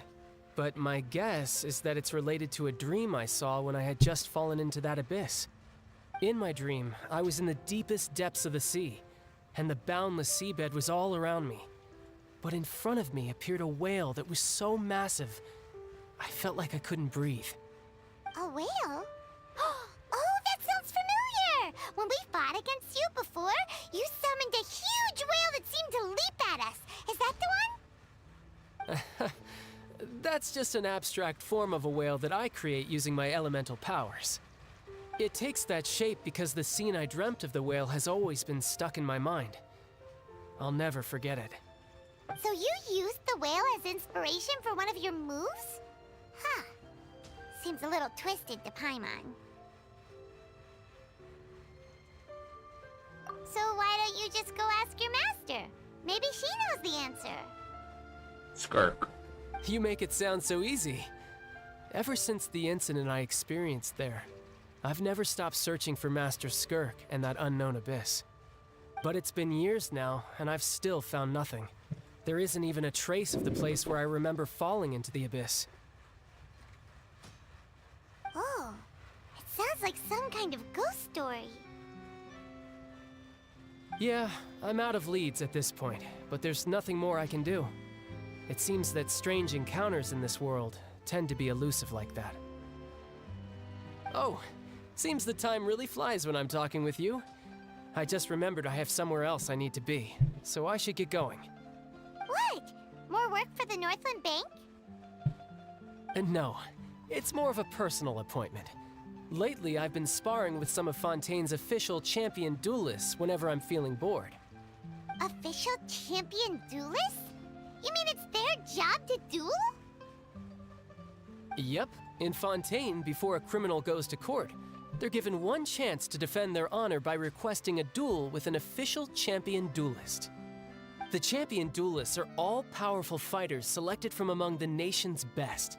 but my guess is that it's related to a dream I saw when I had just fallen into that abyss. In my dream, I was in the deepest depths of the sea, and the boundless seabed was all around me. But in front of me appeared a whale that was so massive, I felt like I couldn't breathe. A whale? Oh, that sounds familiar! When we fought against you before, you summoned a huge whale that seemed to leap at us. Is that the one? That's just an abstract form of a whale that I create using my elemental powers. It takes that shape because the scene I dreamt of the whale has always been stuck in my mind. I'll never forget it. So you used the whale as inspiration for one of your moves? Huh. seems a little twisted to Paimon. So why don't you just go ask your master? Maybe she knows the answer. Skirk. You make it sound so easy. Ever since the incident I experienced there, I've never stopped searching for Master Skirk and that unknown abyss. But it's been years now, and I've still found nothing. There isn't even a trace of the place where I remember falling into the abyss. Oh, it sounds like some kind of ghost story. Yeah, I'm out of leads at this point, but there's nothing more I can do. It seems that strange encounters in this world tend to be elusive like that. Oh, seems the time really flies when I'm talking with you. I just remembered I have somewhere else I need to be, so I should get going. What? More work for the Northland Bank? No, it's more of a personal appointment. Lately, I've been sparring with some of Fontaine's official champion duelists whenever I'm feeling bored. Official champion duelists? You mean it's their job to duel? Yep, in Fontaine, before a criminal goes to court, they're given one chance to defend their honor by requesting a duel with an official champion duelist. The champion duelists are all-powerful fighters selected from among the nation's best,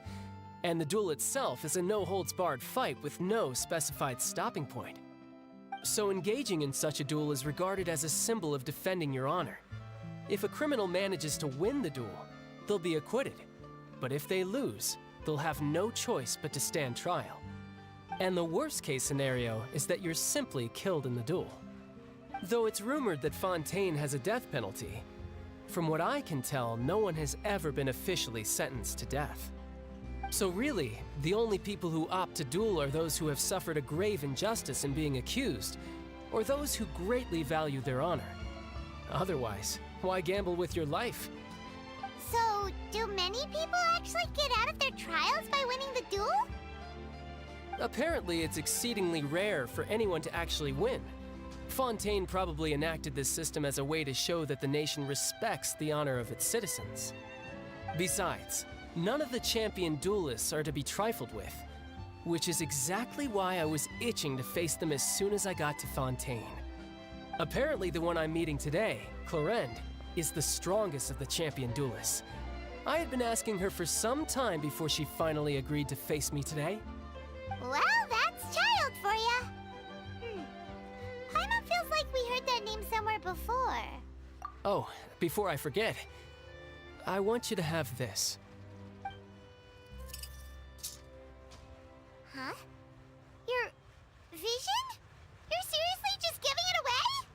and the duel itself is a no-holds-barred fight with no specified stopping point. So engaging in such a duel is regarded as a symbol of defending your honor. If a criminal manages to win the duel, they'll be acquitted. But if they lose, they'll have no choice but to stand trial. And the worst-case scenario is that you're simply killed in the duel. Though it's rumored that Fontaine has a death penalty, from what I can tell, no one has ever been officially sentenced to death. So really, the only people who opt to duel are those who have suffered a grave injustice in being accused, or those who greatly value their honor. Otherwise, why gamble with your life? So, do many people actually get out of their trials by winning the duel? Apparently, it's exceedingly rare for anyone to actually win. Fontaine probably enacted this system as a way to show that the nation respects the honor of its citizens. Besides, none of the champion duelists are to be trifled with, which is exactly why I was itching to face them as soon as I got to Fontaine. Apparently, the one I'm meeting today, Clorinde, is the strongest of the champion duelists. I had been asking her for some time before she finally agreed to face me today. Well, that's child for ya. Paimon feels like we heard that name somewhere before. Oh, before I forget, I want you to have this. Huh? Your vision? You're seriously just giving it away?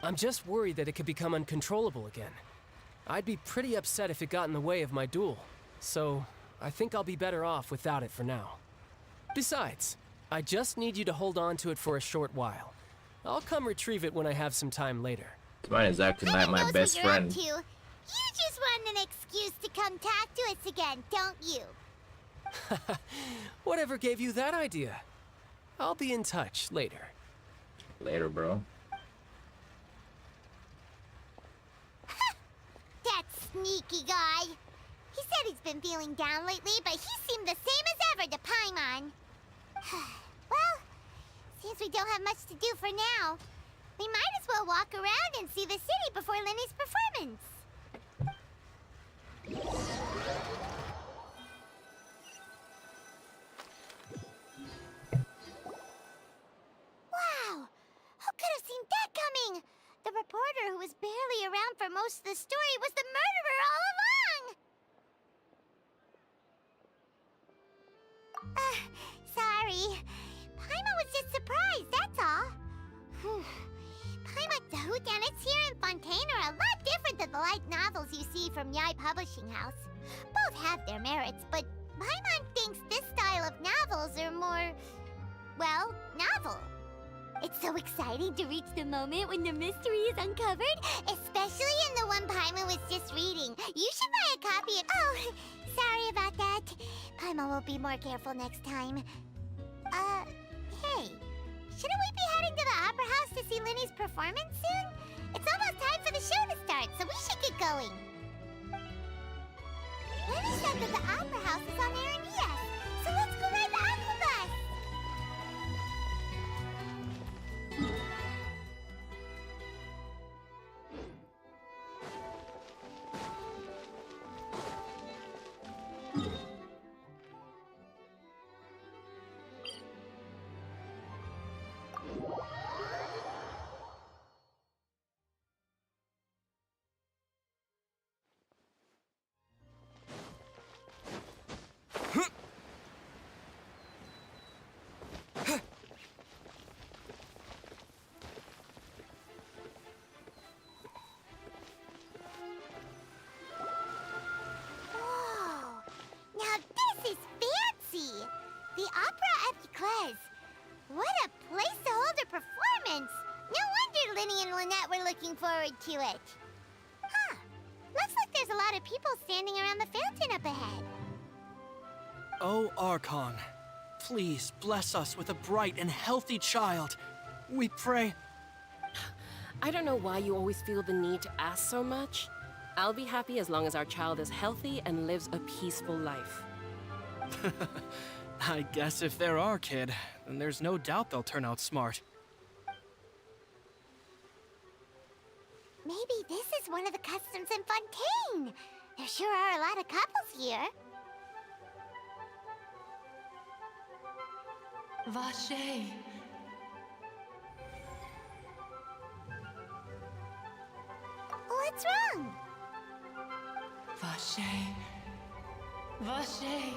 I'm just worried that it could become uncontrollable again. I'd be pretty upset if it got in the way of my duel, so I think I'll be better off without it for now. Besides, I just need you to hold on to it for a short while. I'll come retrieve it when I have some time later. Mine is acting like my best friend. You just want an excuse to come talk to us again, don't you? Whatever gave you that idea? I'll be in touch later. Later, bro. That sneaky guy. He said he's been feeling down lately, but he seemed the same as ever to Paimon. Well, since we don't have much to do for now, we might as well walk around and see the city before Lenny's performance. Wow! Who could have seen that coming? The reporter who was barely around for most of the story was the murderer all along! Sorry. Paimon was just surprised, that's all. Paimon, the whodunits here in Fontaine are a lot different than the light novels you see from Yai Publishing House. Both have their merits, but Paimon thinks this style of novels are more, well, novel. It's so exciting to reach the moment when the mystery is uncovered, especially in the one Paimon was just reading. You should buy a copy of— Oh, sorry about that. Paimon will be more careful next time. Hey, shouldn't we be heading to the Opera House to see Lenny's performance soon? It's almost time for the show to start, so we should get going. Lenny said that the Opera House is on Aranea, so let's go ride the forward to it. Huh. Looks like there's a lot of people standing around the fountain up ahead. Oh, Archon, please bless us with a bright and healthy child. We pray. I don't know why you always feel the need to ask so much. I'll be happy as long as our child is healthy and lives a peaceful life. I guess if they're our kid, then there's no doubt they'll turn out smart. Maybe this is one of the customs in Fontaine. There sure are a lot of couples here. Vache. What's wrong? Vache. Vache.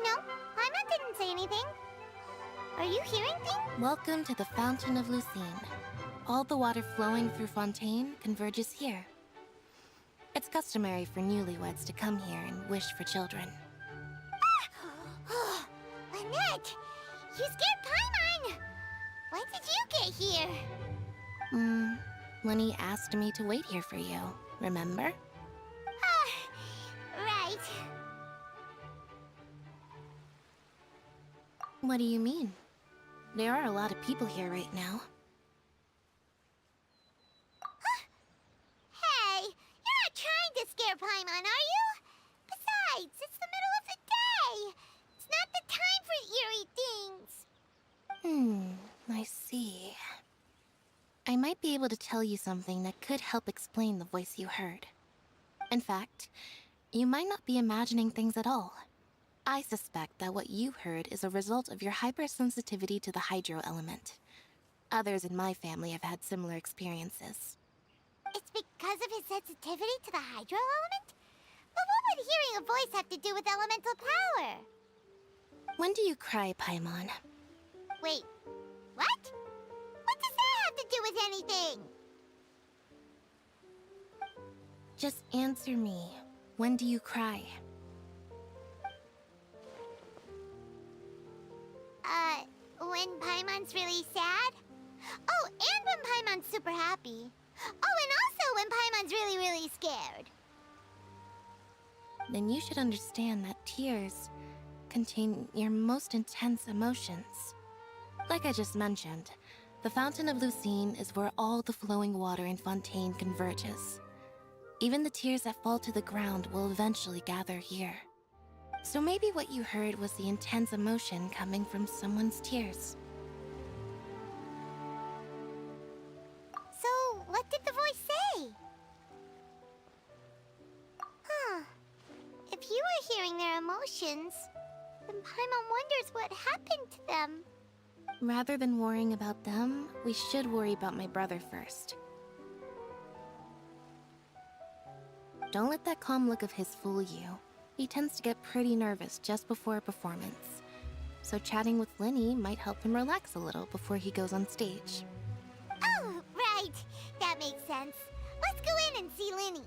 No, Paimon didn't say anything. Are you hearing things? Welcome to the Fountain of Lucine. All the water flowing through Fontaine converges here. It's customary for newlyweds to come here and wish for children. Ah! Lynette! You scared Paimon! When did you get here? Lenny asked me to wait here for you, remember? Right. What do you mean? There are a lot of people here right now. Hey, you're not trying to scare Paimon, are you? Besides, it's the middle of the day. It's not the time for eerie things. I see. I might be able to tell you something that could help explain the voice you heard. In fact, you might not be imagining things at all. I suspect that what you heard is a result of your hypersensitivity to the hydro element. Others in my family have had similar experiences. It's because of his sensitivity to the hydro element? But what would hearing a voice have to do with elemental power? When do you cry, Paimon? Wait, what? What does that have to do with anything? Just answer me. When do you cry? When Paimon's really sad? Oh, and when Paimon's super happy. Oh, and also when Paimon's really, really scared. Then you should understand that tears contain your most intense emotions. Like I just mentioned, the Fountain of Lucine is where all the flowing water in Fontaine converges. Even the tears that fall to the ground will eventually gather here. So maybe what you heard was the intense emotion coming from someone's tears. So, what did the voice say? If you were hearing their emotions, then Paimon wonders what happened to them. Rather than worrying about them, we should worry about my brother first. Don't let that calm look of his fool you. He tends to get pretty nervous just before a performance. So chatting with Lenny might help him relax a little before he goes on stage. Oh, right. That makes sense. Let's go in and see Lenny.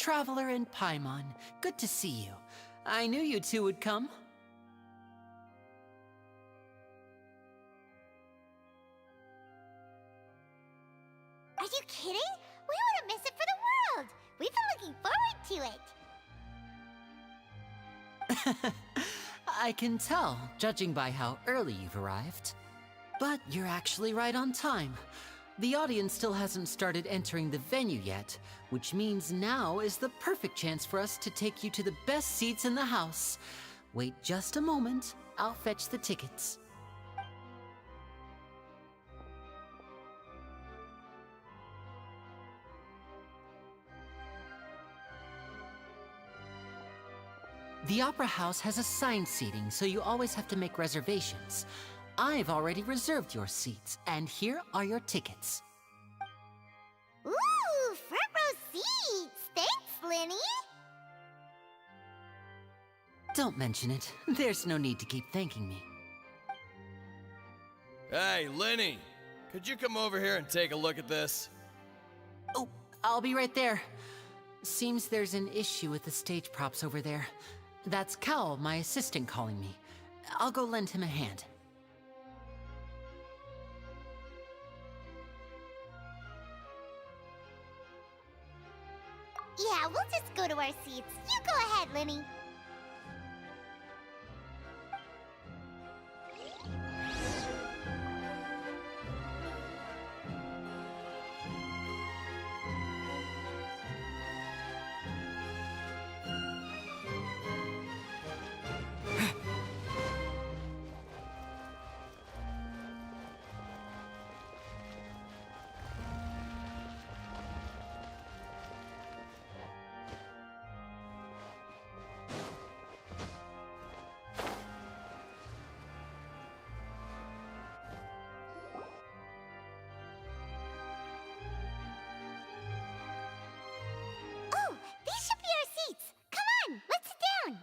Traveler and Paimon. Good to see you. I knew you two would come. Are you kidding? We wouldn't miss it for the world! We've been looking forward to it! I can tell, judging by how early you've arrived. But you're actually right on time. The audience still hasn't started entering the venue yet, which means now is the perfect chance for us to take you to the best seats in the house. Wait just a moment, I'll fetch the tickets. The Opera House has assigned seating, so you always have to make reservations. I've already reserved your seats, and here are your tickets. Ooh, front row seats! Thanks, Linny! Don't mention it. There's no need to keep thanking me. Hey, Linny! Could you come over here and take a look at this? Oh, I'll be right there. Seems there's an issue with the stage props over there. That's Cal, my assistant, calling me. I'll go lend him a hand. Yeah, we'll just go to our seats. You go ahead, Linny. Oh, these should be our seats. Come on, let's sit down.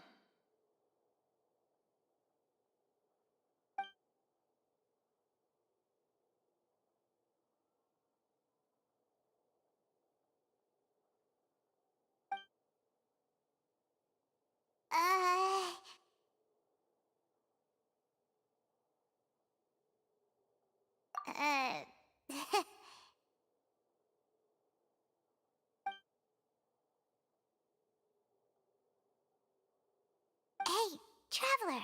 Hey, Traveler.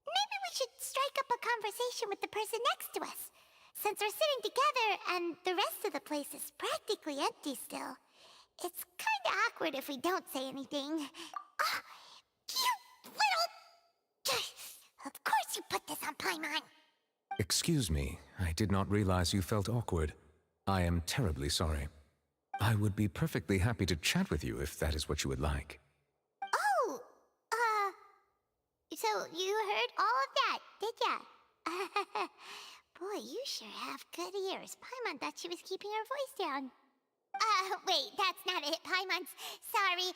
Maybe we should strike up a conversation with the person next to us. Since we're sitting together and the rest of the place is practically empty still, it's kinda awkward if we don't say anything. Ah, you little... Of course you put this on Paimon. Excuse me, I did not realize you felt awkward. I am terribly sorry. I would be perfectly happy to chat with you if that is what you would like. Oh, so you heard all of that, did ya? Boy, you sure have good ears. Paimon thought she was keeping her voice down. Wait, that's not it. Paimon's... Sorry.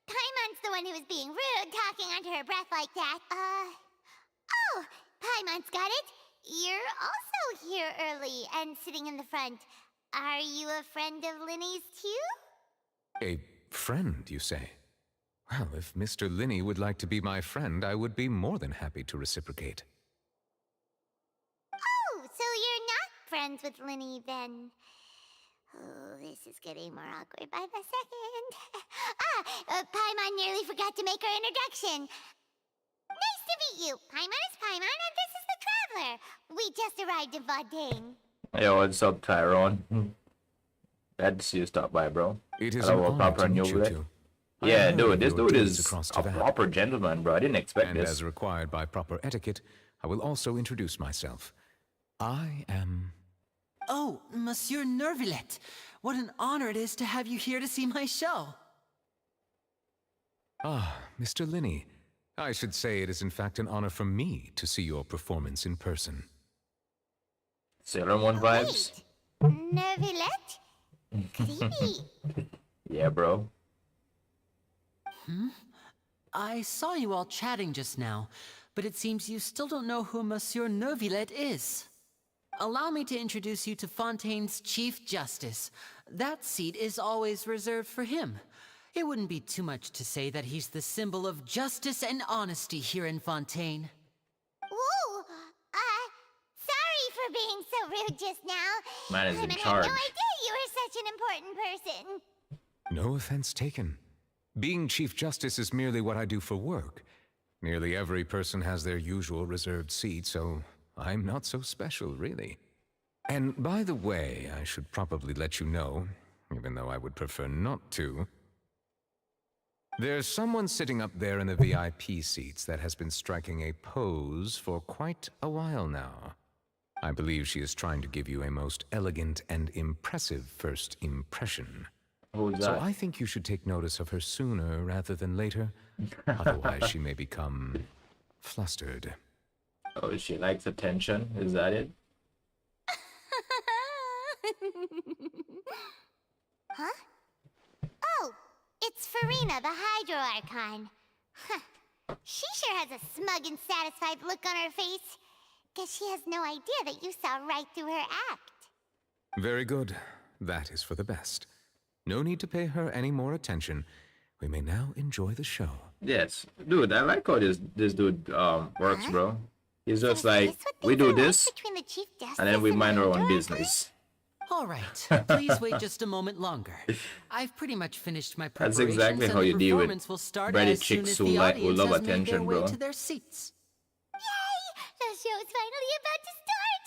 Paimon's the one who was being rude, talking under her breath like that. Oh, Paimon's got it. You're also here early and sitting in the front. Are you a friend of Linny's too? A friend, you say? Well, if Mr. Linny would like to be my friend, I would be more than happy to reciprocate. Oh, so you're not friends with Linny then? Oh, this is getting more awkward by the second. Paimon nearly forgot to make her introduction. Nice to meet you. Paimon is Paimon, and this is the Traveler. We just arrived in Fontaine. Yo, what's up, Tyrone? Glad to see you stop by, bro. It is Hello, an honor to meet you New too. Yeah, dude, this your dude duties is across a to that. proper gentleman, bro. I didn't expect And this. as required by proper etiquette, I will also introduce myself. I am... Oh, Monsieur Nervillet. What an honor it is to have you here to see my show. Ah, Mr. Linny. I should say it is in fact an honor for me to see your performance in person. Sailor Moon vibes? Nervillet? Could he be? Yeah, bro. I saw you all chatting just now, but it seems you still don't know who Monsieur Nervillet is. Allow me to introduce you to Fontaine's Chief Justice. That seat is always reserved for him. It wouldn't be too much to say that he's the symbol of justice and honesty here in Fontaine. Ooh, sorry for being so rude just now. Man is in I charge. had no idea you were such an important person. No offense taken. Being Chief Justice is merely what I do for work. Nearly every person has their usual reserved seat, so I'm not so special, really. And by the way, I should probably let you know, even though I would prefer not to. There's someone sitting up there in the VIP seats that has been striking a pose for quite a while now. I believe she is trying to give you a most elegant and impressive first impression. Who's that? So I think you should take notice of her sooner rather than later. Otherwise, she may become flustered. Oh, she likes attention? Is that it? Huh? Oh, it's Farina, the Hydro Archon. Huh. She sure has a smug and satisfied look on her face. Guess she has no idea that you saw right through her act. Very good. That is for the best. No need to pay her any more attention. We may now enjoy the show. Yes. Dude, I like how this dude works, bro. He's just like, we do this, and then we mind our own business. All right, please wait just a moment longer. I've pretty much finished my That's preparations, exactly how and you the deal with performance will start bratty as soon chicks as who the audience love has made their attention, way bro. to their seats. Yay! The show's finally about to start!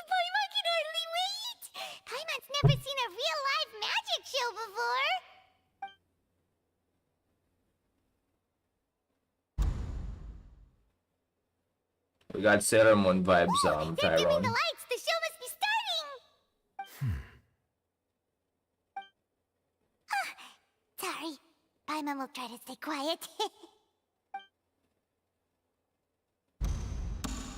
Paimon can hardly wait! Paimon's never seen a real live magic show before! We got Sailor Moon vibes, They're dimming Tyrone. the lights! The show must be starting! Sorry. Paimon will try to stay quiet.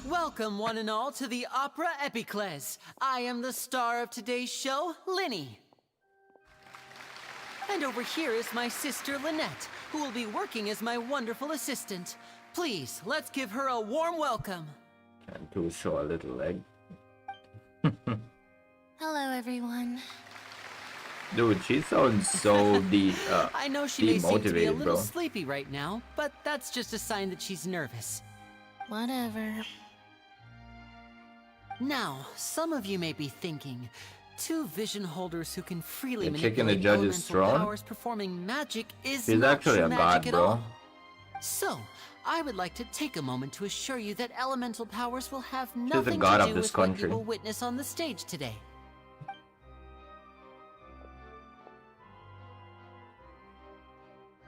Welcome, one and all, to the Opera Epiclese. I am the star of today's show, Linny. And over here is my sister, Lynette, who will be working as my wonderful assistant. Please, let's give her a warm welcome. And to show a little leg. Hello, everyone. Dude, she sounds so I know she may seem to be a demotivated, little bro. sleepy right now, but that's just a sign that she's nervous. Whatever. Now, some of you may be thinking, two vision holders who can freely The chick in the manipulate judge's elemental throne? powers performing magic is She's not actually true a magic god, at bro. all. So, I would like to take a moment to assure you that elemental powers will have nothing god to of do this with what country. you will witness on the stage today.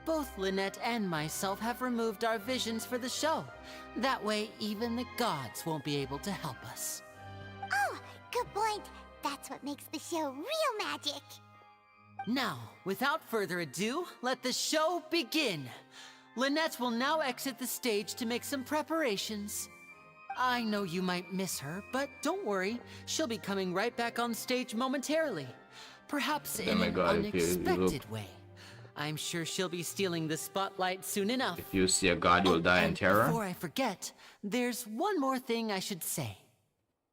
Both Lynette and myself have removed our visions for the show. That way, even the gods won't be able to help us. Oh, good point. That's what makes the show real magic. Now, without further ado, let the show begin. Lynette will now exit the stage to make some preparations. I know you might miss her, but don't worry. She'll be coming right back on stage momentarily. Perhaps Oh in my an God, if you unexpected way. I'm sure she'll be stealing the spotlight soon enough. If you see a god, you'll die in And terror. before I forget, there's one more thing I should say.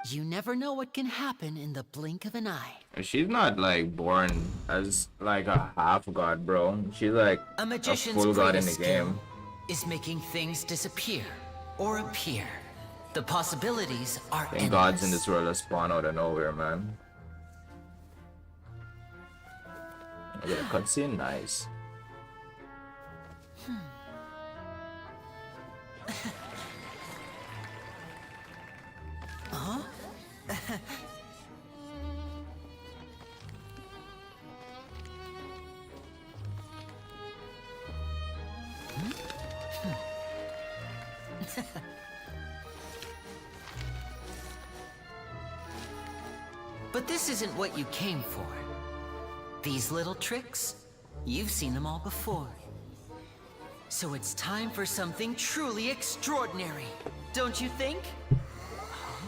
You never know what can happen in the blink of an eye. She's not like born as like a half god, bro. She's like A magician's full god in greatest the skill game. is making things disappear or appear. The possibilities are And endless. gods in this world are spawn out of nowhere, man. Look at the cutscene, nice. Huh? But this isn't what you came for. These little tricks, you've seen them all before. So it's time for something truly extraordinary, don't you think?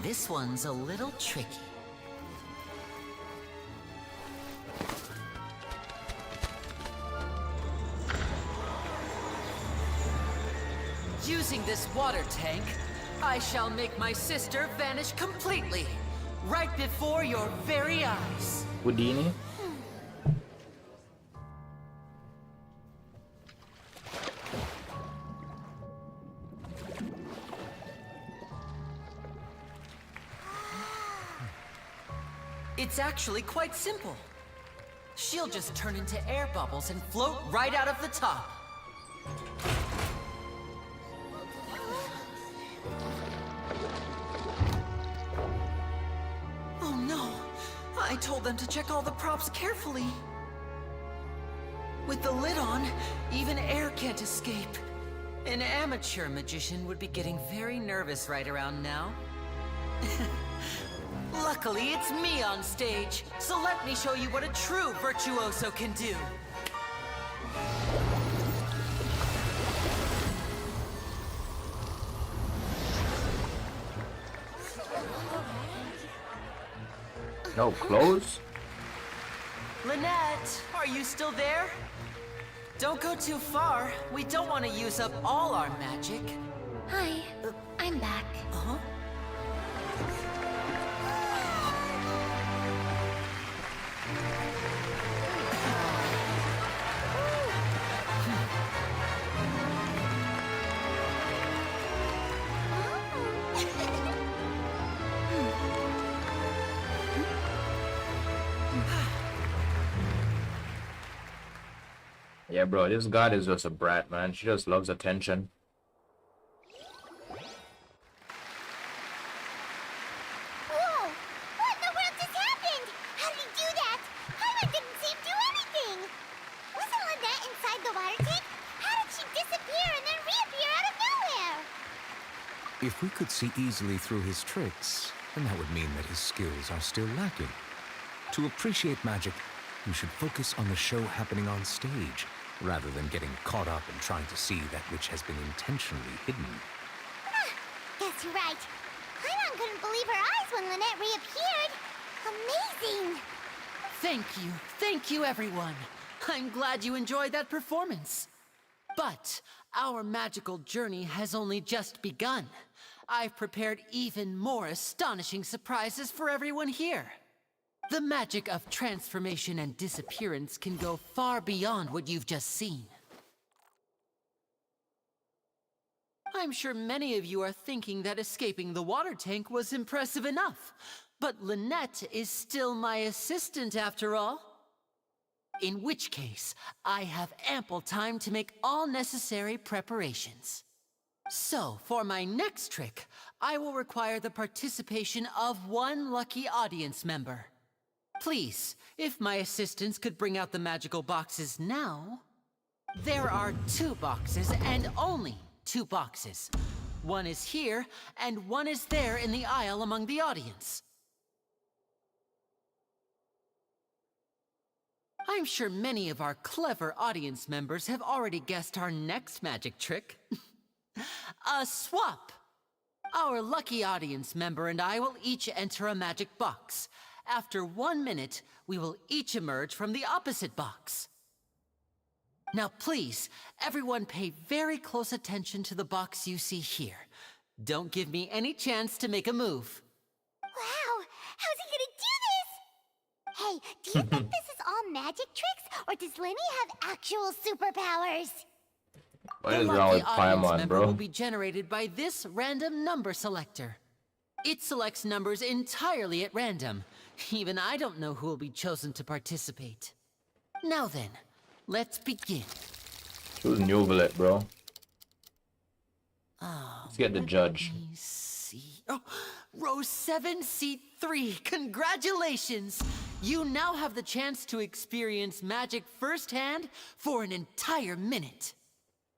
This one's a little tricky. Using this water tank, I shall make my sister vanish completely. right before your very eyes. Houdini? It's actually quite simple. She'll just turn into air bubbles and float right out of the top. Oh no! I told them to check all the props carefully. With the lid on, even air can't escape. An amateur magician would be getting very nervous right around now. Luckily, it's me on stage, so let me show you what a true virtuoso can do. No clothes? Lynette, are you still there? Don't go too far. We don't want to use up all our magic. Hi, I'm back. Uh-huh. Yeah, bro, this god is just a brat, man. She just loves attention. Whoa! What in the world just happened? How did he do that? Paimon didn't see him do anything! Wasn't Lynette inside the water tank? How did she disappear and then reappear out of nowhere? If we could see easily through his tricks, then that would mean that his skills are still lacking. To appreciate magic, you should focus on the show happening on stage, rather than getting caught up in trying to see that which has been intentionally hidden. Guess you're right. Paimon couldn't believe her eyes when Lynette reappeared. Amazing! Thank you everyone. I'm glad you enjoyed that performance. But our magical journey has only just begun. I've prepared even more astonishing surprises for everyone here. The magic of transformation and disappearance can go far beyond what you've just seen. I'm sure many of you are thinking that escaping the water tank was impressive enough, but Lynette is still my assistant after all. In which case, I have ample time to make all necessary preparations. So, for my next trick, I will require the participation of one lucky audience member. Please, if my assistants could bring out the magical boxes now. There are 2 boxes, and only 2 boxes. One is here, and one is there in the aisle among the audience. I'm sure many of our clever audience members have already guessed our next magic trick. A swap! Our lucky audience member and I will each enter a magic box. After 1 minute, we will each emerge from the opposite box. Now please, everyone pay very close attention to the box you see here. Don't give me any chance to make a move. Wow! How's he gonna do this? Hey, do you think this is all magic tricks, or does Lenny have actual superpowers? What The is wrong lucky with audience Paimon, member bro? will be generated by this random number selector. It selects numbers entirely at random. Even I don't know who will be chosen to participate. Now then, let's begin. Who's Nuvalet, bro? Oh, Let's get the judge. let me see. Oh, row 7, seat 3. Congratulations! You now have the chance to experience magic firsthand for an entire minute.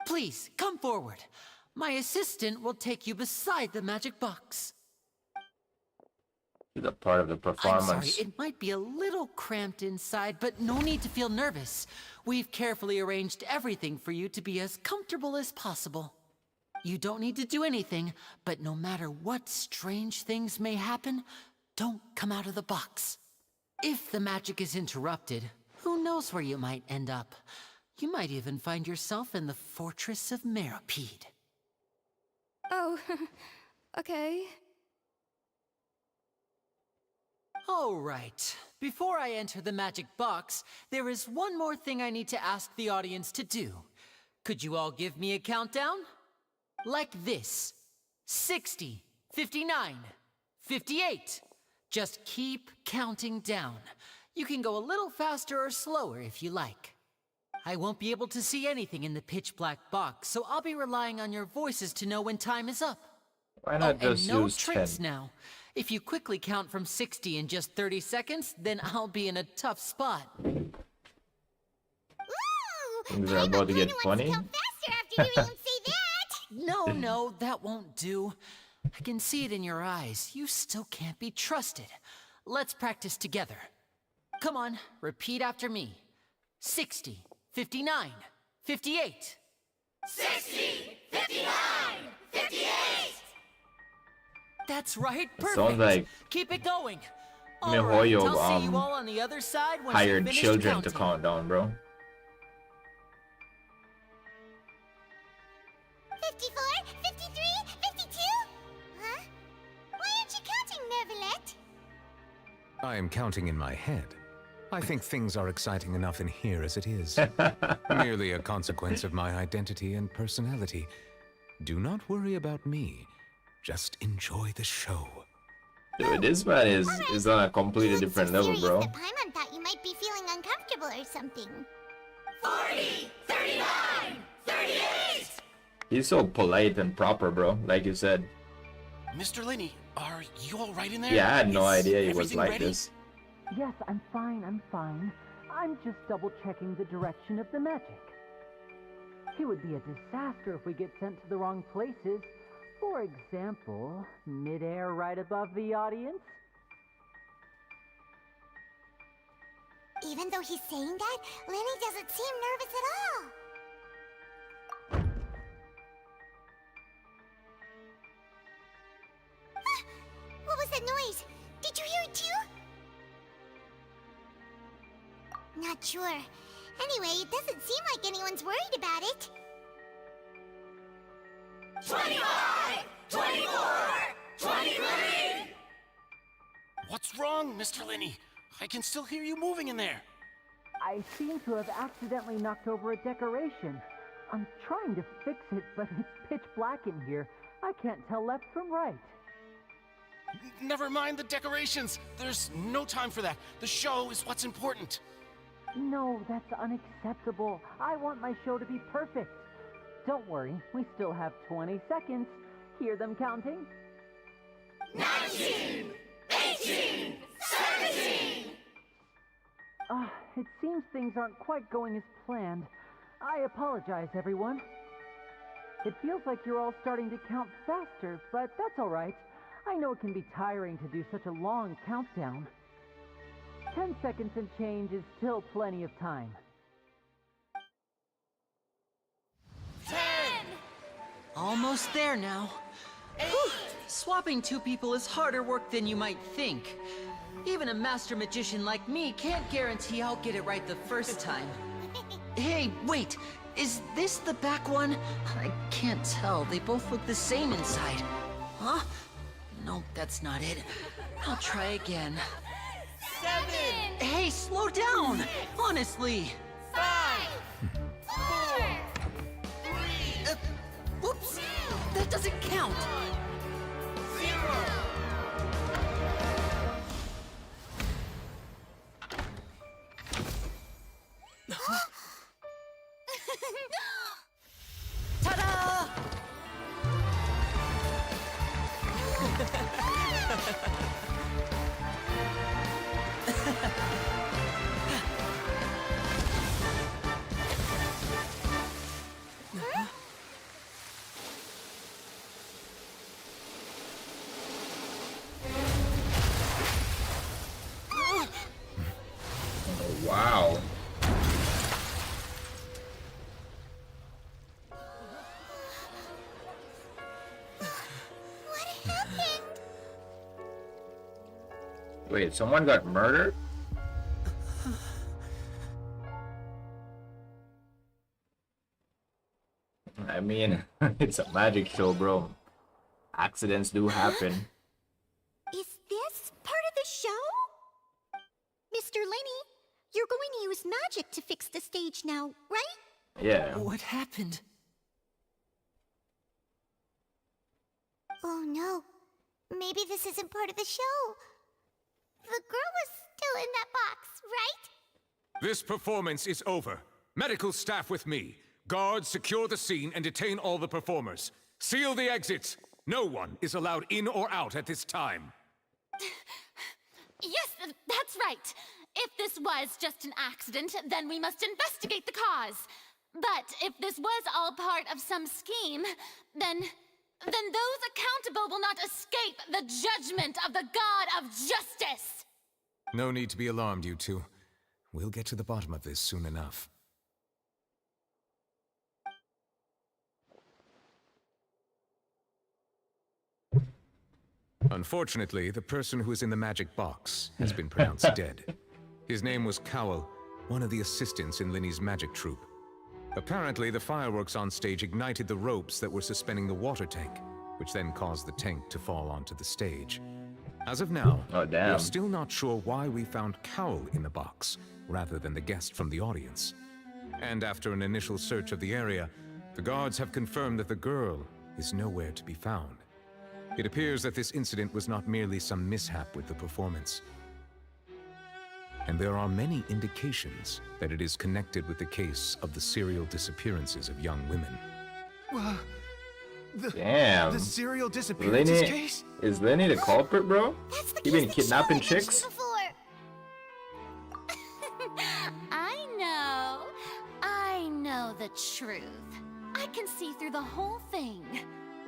Please, come forward. My assistant will take you beside the magic box. It's a part of the I'm performance. sorry, it might be a little cramped inside, but no need to feel nervous. We've carefully arranged everything for you to be as comfortable as possible. You don't need to do anything, but no matter what strange things may happen, don't come out of the box. If the magic is interrupted, who knows where you might end up? You might even find yourself in the Fortress of Meropide. Oh, okay. All right. Before I enter the magic box, there is one more thing I need to ask the audience to do. Could you all give me a countdown? Like this. 60, 59, 58. Just keep counting down. You can go a little faster or slower if you like. I won't be able to see anything in the pitch black box, so I'll be relying on your voices to know when time is up. Why not just and no use tricks 10? now. If you quickly count from 60 in just 30 seconds, then I'll be in a tough spot. Things are about to get funny. No, that won't do. I can see it in your eyes. You still can't be trusted. Let's practice together. Come on, repeat after me. 60, 59, 58. 60, 59, 58! That's right, perfect. Sounds like keep it going. miHoYo I'll see you all on the other side when hired you finish children counting. to count down, bro. 54, 53, 52? Huh? Why aren't you counting, Nervalet? I am counting in my head. I think things are exciting enough in here as it is. Merely a consequence of my identity and personality. Do not worry about me. Just enjoy the show. Dude, this man is on a completely different level, bro. The Paimon thought you might be feeling uncomfortable or something. 40, 39, 38! He's so polite and proper, bro. Like you said. Mr. Linney, are you all right in there? Yeah, I had no idea he was everything like ready? this. Yes, I'm fine, I'm just double-checking the direction of the magic. It would be a disaster if we get sent to the wrong places. For example, mid-air right above the audience. Even though he's saying that, Lenny doesn't seem nervous at all. What was that noise? Did you hear it too? Not sure. Anyway, it doesn't seem like anyone's worried about it. 25, 24, 23! What's wrong, Mr. Linney? I can still hear you moving in there. I seem to have accidentally knocked over a decoration. I'm trying to fix it, but it's pitch black in here. I can't tell left from right. Never mind the decorations. There's no time for that. The show is what's important. No, that's unacceptable. I want my show to be perfect. Don't worry, we still have 20 seconds. Hear them counting? 19, 18, 17! It seems things aren't quite going as planned. I apologize, everyone. It feels like you're all starting to count faster, but that's all right. I know it can be tiring to do such a long countdown. 10 seconds and change is still plenty of time. 10! Almost there now. Whew. Swapping two people is harder work than you might think. Even a master magician like me can't guarantee I'll get it right the first time. Hey, wait! Is this the back one? I can't tell. They both look the same inside. Huh? No, that's not it. I'll try again. 7! Hey, slow down! Honestly! 5! 4! 3! Whoops! That doesn't count! 0! Ta-da! Wow. What happened? Wait, someone got murdered? I mean, it's a magic show, bro. Accidents do happen. Is this part of the show? stage now, right? Yeah. What happened? Oh no. Maybe this isn't part of the show. The girl was still in that box, right? This performance is over. Medical staff with me. Guards, secure the scene and detain all the performers. Seal the exits. No one is allowed in or out at this time. Yes, that's right. If this was just an accident, then we must investigate the cause. But if this was all part of some scheme, then those accountable will not escape the judgment of the God of Justice! No need to be alarmed, you two. We'll get to the bottom of this soon enough. Unfortunately, the person who is in the magic box has been pronounced dead. His name was Cowell, one of the assistants in Linny's magic troupe. Apparently, the fireworks on stage ignited the ropes that were suspending the water tank, which then caused the tank to fall onto the stage. As of now, we're still not sure why we found Cowell in the box, rather than the guest from the audience. And after an initial search of the area, the guards have confirmed that the girl is nowhere to be found. It appears that this incident was not merely some mishap with the performance. And there are many indications that it is connected with the case of the serial disappearances of young women. Damn. The serial disappearances case? Is Lenny the culprit, bro? He been kidnapping chicks? I know the truth. I can see through the whole thing.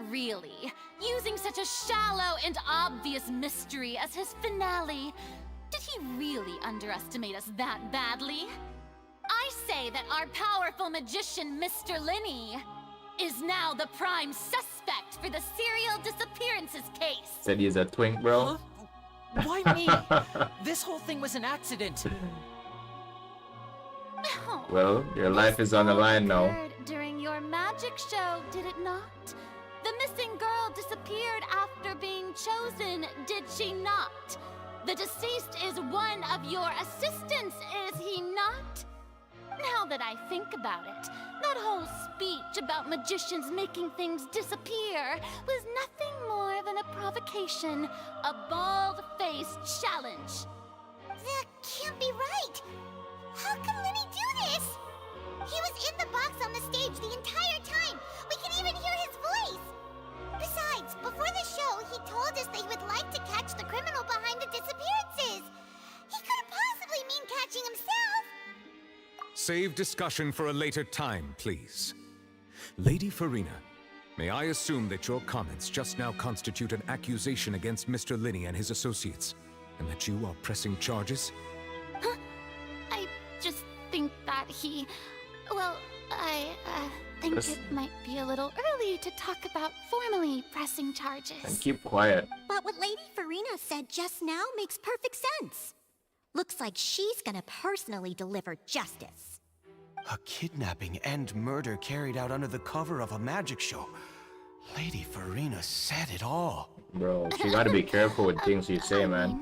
Really, using such a shallow and obvious mystery as his finale. Did he really underestimate us that badly? I say that our powerful magician, Mr. Linny, is now the prime suspect for the serial disappearances case. Said he's a twink, bro. Huh? Why me? This whole thing was an accident. Well, your life is on the line now. During your magic show, did it not? The missing girl disappeared after being chosen, did she not? The deceased is one of your assistants, is he not? Now that I think about it, that whole speech about magicians making things disappear was nothing more than a provocation, a bald-faced challenge. That can't be right. How can Linny do this? He was in the box on the stage the entire time. We can even hear his voice. Besides, before the show, he told us that he would like to catch the criminal behind the disappearances. He couldn't possibly mean catching himself. Save discussion for a later time, please. Lady Farina, may I assume that your comments just now constitute an accusation against Mr. Linny and his associates, and that you are pressing charges? Huh? I just think that he... Well, I think it might be a little early to talk about formally pressing charges. And keep quiet. But what Lady Farina said just now makes perfect sense. Looks like she's gonna personally deliver justice. A kidnapping and murder carried out under the cover of a magic show. Lady Farina said it all. Bro, you gotta be careful with things you say, man.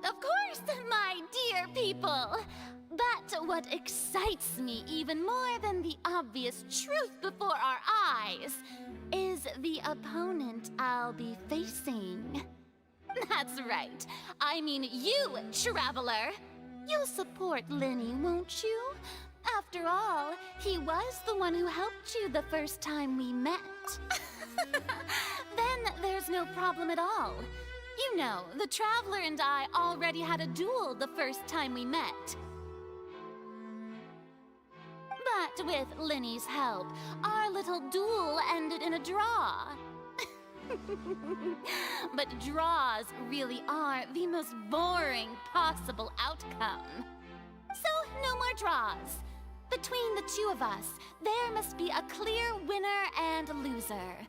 Of course, my dear people. But what excites me even more than the obvious truth before our eyes is the opponent I'll be facing. That's right. I mean you, Traveler. You'll support Linny, won't you? After all, he was the one who helped you the first time we met. Then there's no problem at all. You know, the Traveler and I already had a duel the first time we met. But with Linny's help, our little duel ended in a draw. But draws really are the most boring possible outcome. So, no more draws. Between the two of us, there must be a clear winner and loser.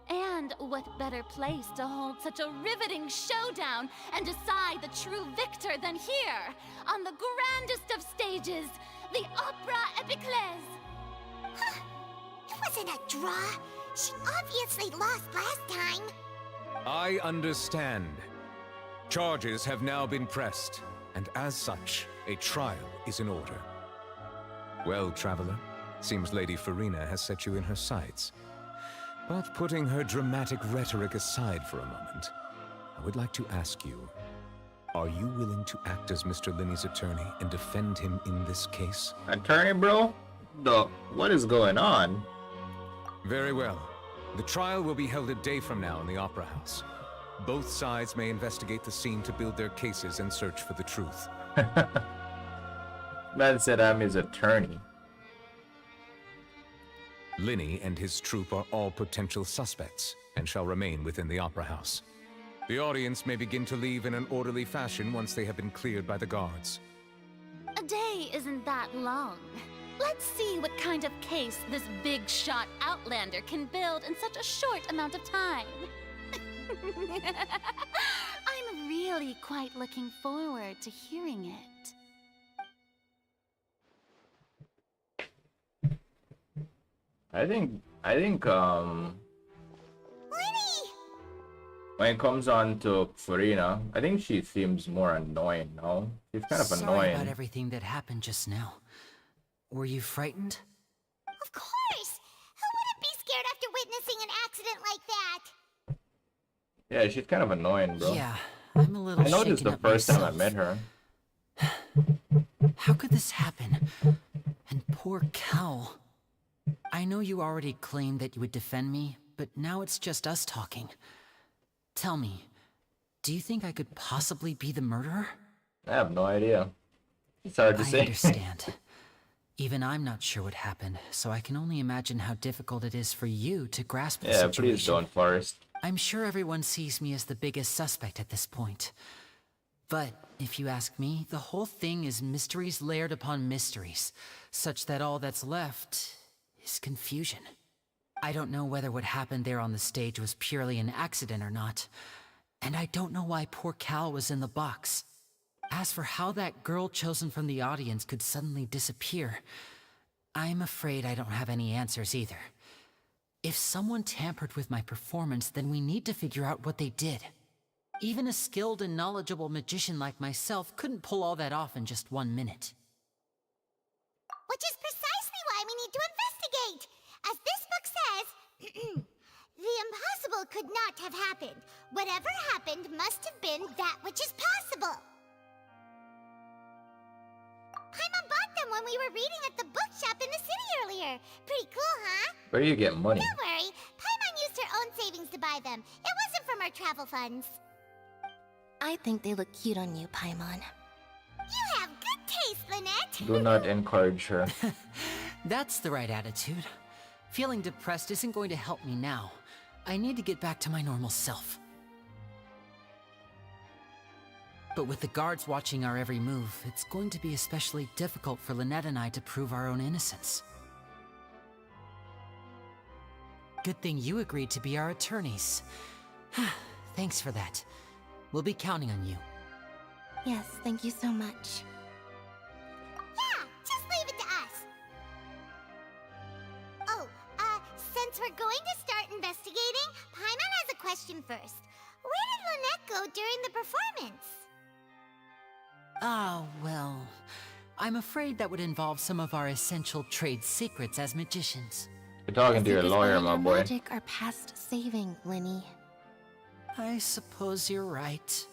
And what better place to hold such a riveting showdown and decide the true victor than here, on the grandest of stages, the Opera Epiclese. Huh. It wasn't a draw. She obviously lost last time. I understand. Charges have now been pressed, and as such, a trial is in order. Well, traveler, seems Lady Farina has set you in her sights. But putting her dramatic rhetoric aside for a moment, I would like to ask you, are you willing to act as Mr. Linney's attorney and defend him in this case? Attorney, bro? What is going on? Very well. The trial will be held a day from now in the Opera House. Both sides may investigate the scene to build their cases and search for the truth. Man said I'm his attorney. Linney and his troupe are all potential suspects and shall remain within the Opera House. The audience may begin to leave in an orderly fashion once they have been cleared by the guards. A day isn't that long. Let's see what kind of case this big shot outlander can build in such a short amount of time. I'm really quite looking forward to hearing it. I think when it comes on to Farina, I think she seems more annoying, no? She's kind of Sorry annoying. about everything that happened just now. Were you frightened? Of course! Who wouldn't be scared after witnessing an accident like that? Yeah, she's kind of annoying, bro. Yeah, I'm a little I noticed shaken the up first time I myself. met her. How could this happen? And poor Cal. I know you already claimed that you would defend me, but now it's just us talking. Tell me, do you think I could possibly be the murderer? I have no idea. It's hard to I say. understand. Even I'm not sure what happened, so I can only imagine how difficult it is for you to grasp the Yeah, situation. please don't, Forrest. I'm sure everyone sees me as the biggest suspect at this point. But if you ask me, the whole thing is mysteries layered upon mysteries, such that all that's left is confusion. I don't know whether what happened there on the stage was purely an accident or not, and I don't know why poor Cal was in the box. As for how that girl chosen from the audience could suddenly disappear, I'm afraid I don't have any answers either. If someone tampered with my performance, then we need to figure out what they did. Even a skilled and knowledgeable magician like myself couldn't pull all that off in just 1 minute. Which is precisely why we need to investigate! As this book says, the impossible could not have happened. Whatever happened must have been that which is possible. Paimon bought them when we were reading at the bookshop in the city earlier. Pretty cool, huh? Where do you get money? Don't worry, Paimon used her own savings to buy them. It wasn't from our travel funds. I think they look cute on you, Paimon. You have good taste, Lynette. Do not encourage her. That's the right attitude. Feeling depressed isn't going to help me now. I need to get back to my normal self. But with the guards watching our every move, it's going to be especially difficult for Lynette and I to prove our own innocence. Good thing you agreed to be our attorneys. Thanks for that. We'll be counting on you. Yes, thank you so much. Yeah, just leave it to us. Oh, since we're going to start investigating, Paimon has a question first. Where did Lynette go during the performance? Ah, well, I'm afraid that would involve some of our essential trade secrets as magicians. You're talking to your lawyer, my boy. Magic are past saving, Linny. I suppose you're right.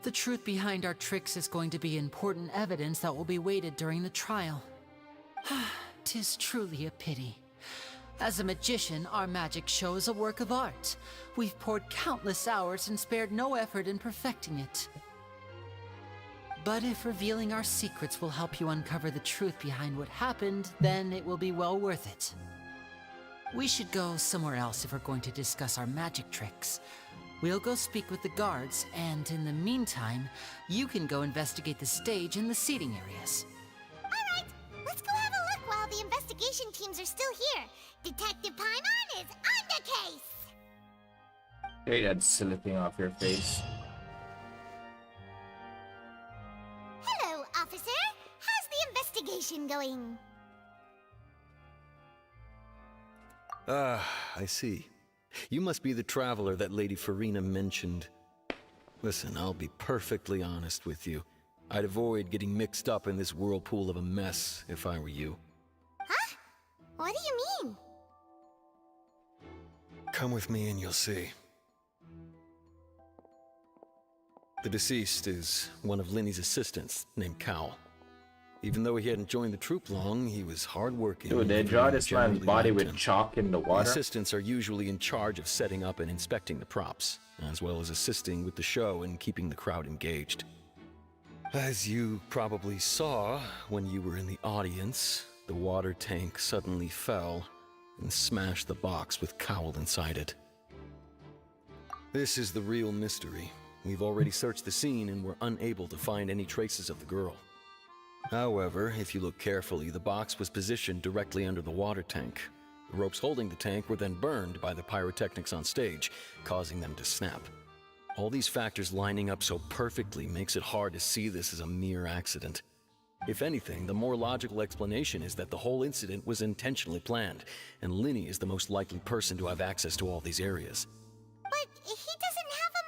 The truth behind our tricks is going to be important evidence that will be weighted during the trial. 'Tis truly a pity. As a magician, our magic show is a work of art. We've poured countless hours and spared no effort in perfecting it. But if revealing our secrets will help you uncover the truth behind what happened, then it will be well worth it. We should go somewhere else if we're going to discuss our magic tricks. We'll go speak with the guards, and in the meantime, you can go investigate the stage and the seating areas. Alright, let's go have a look while the investigation teams are still here. Detective Paimon is on the case! Hey, that silly thing off your face. Hello, officer. How's the investigation going? I see. You must be the traveler that Lady Farina mentioned. Listen, I'll be perfectly honest with you. I'd avoid getting mixed up in this whirlpool of a mess if I were you. Huh? What do you mean? Come with me and you'll see. The deceased is one of Linny's assistants named Cal. Even though he hadn't joined the troop long, he was hardworking. Dude, they draw this man's body with chalk in the water. The assistants are usually in charge of setting up and inspecting the props, as well as assisting with the show and keeping the crowd engaged. As you probably saw when you were in the audience, the water tank suddenly fell and smashed the box with Cowl inside it. This is the real mystery. We've already searched the scene and were unable to find any traces of the girl. However, if you look carefully, the box was positioned directly under the water tank. The ropes holding the tank were then burned by the pyrotechnics on stage, causing them to snap. All these factors lining up so perfectly makes it hard to see this as a mere accident. If anything, the more logical explanation is that the whole incident was intentionally planned, and Linny is the most likely person to have access to all these areas. But he doesn't have a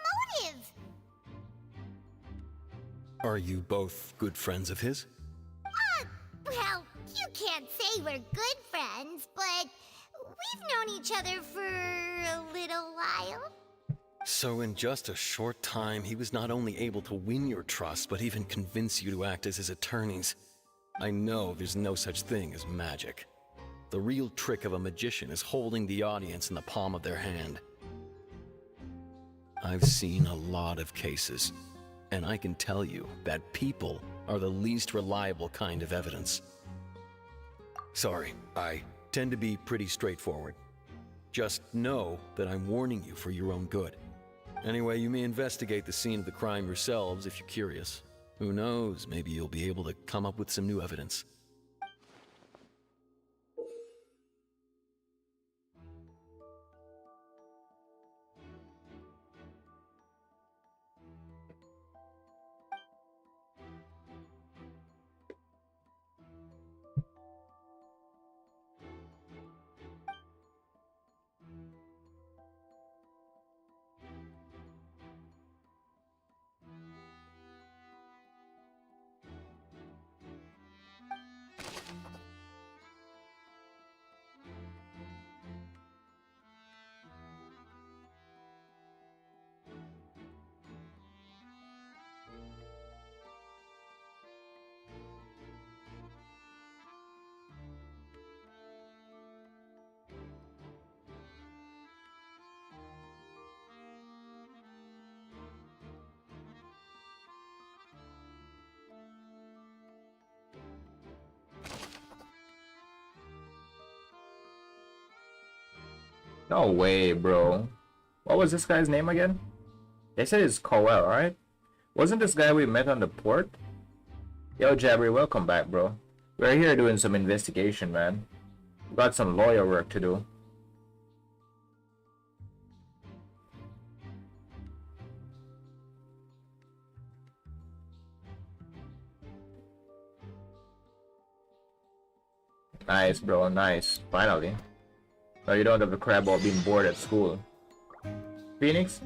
motive! Are you both good friends of his? Well, you can't say we're good friends, but we've known each other for a little while. So in just a short time, he was not only able to win your trust, but even convince you to act as his attorneys. I know there's no such thing as magic. The real trick of a magician is holding the audience in the palm of their hand. I've seen a lot of cases, and I can tell you that people are the least reliable kind of evidence. Sorry, I tend to be pretty straightforward. Just know that I'm warning you for your own good. Anyway, you may investigate the scene of the crime yourselves if you're curious. Who knows, maybe you'll be able to come up with some new evidence. No way, bro. What was this guy's name again? They said it's Coel, right? Wasn't this guy we met on the port? Yo, Jabri, welcome back, bro. We're here doing some investigation, man. We got some lawyer work to do. Nice, bro, nice. Finally. Now you don't have to cry about being bored at school. Phoenix?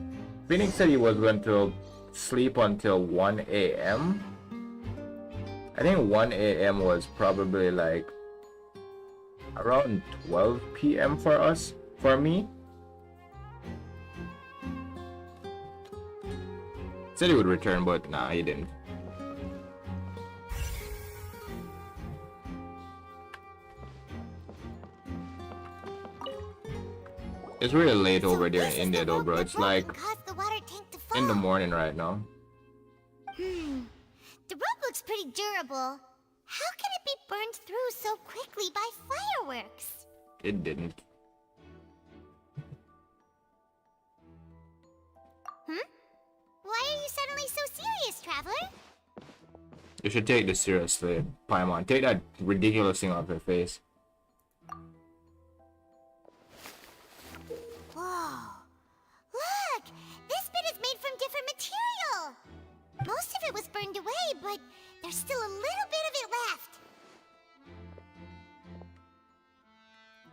Phoenix said he was going to sleep until 1 a.m. I think 1 a.m. was probably like around 12 p.m. for us, for me. Said he would return, but nah, he didn't. It's really late over there in India though, bro. It's like in the morning right now. The rope looks pretty durable. How can it be burned through so quickly by fireworks? It didn't. Why are you suddenly so serious, Traveler? You should take this seriously, Paimon. Take that ridiculous thing off your face. Whoa. Look! This bit is made from different material! Most of it was burned away, but there's still a little bit of it left.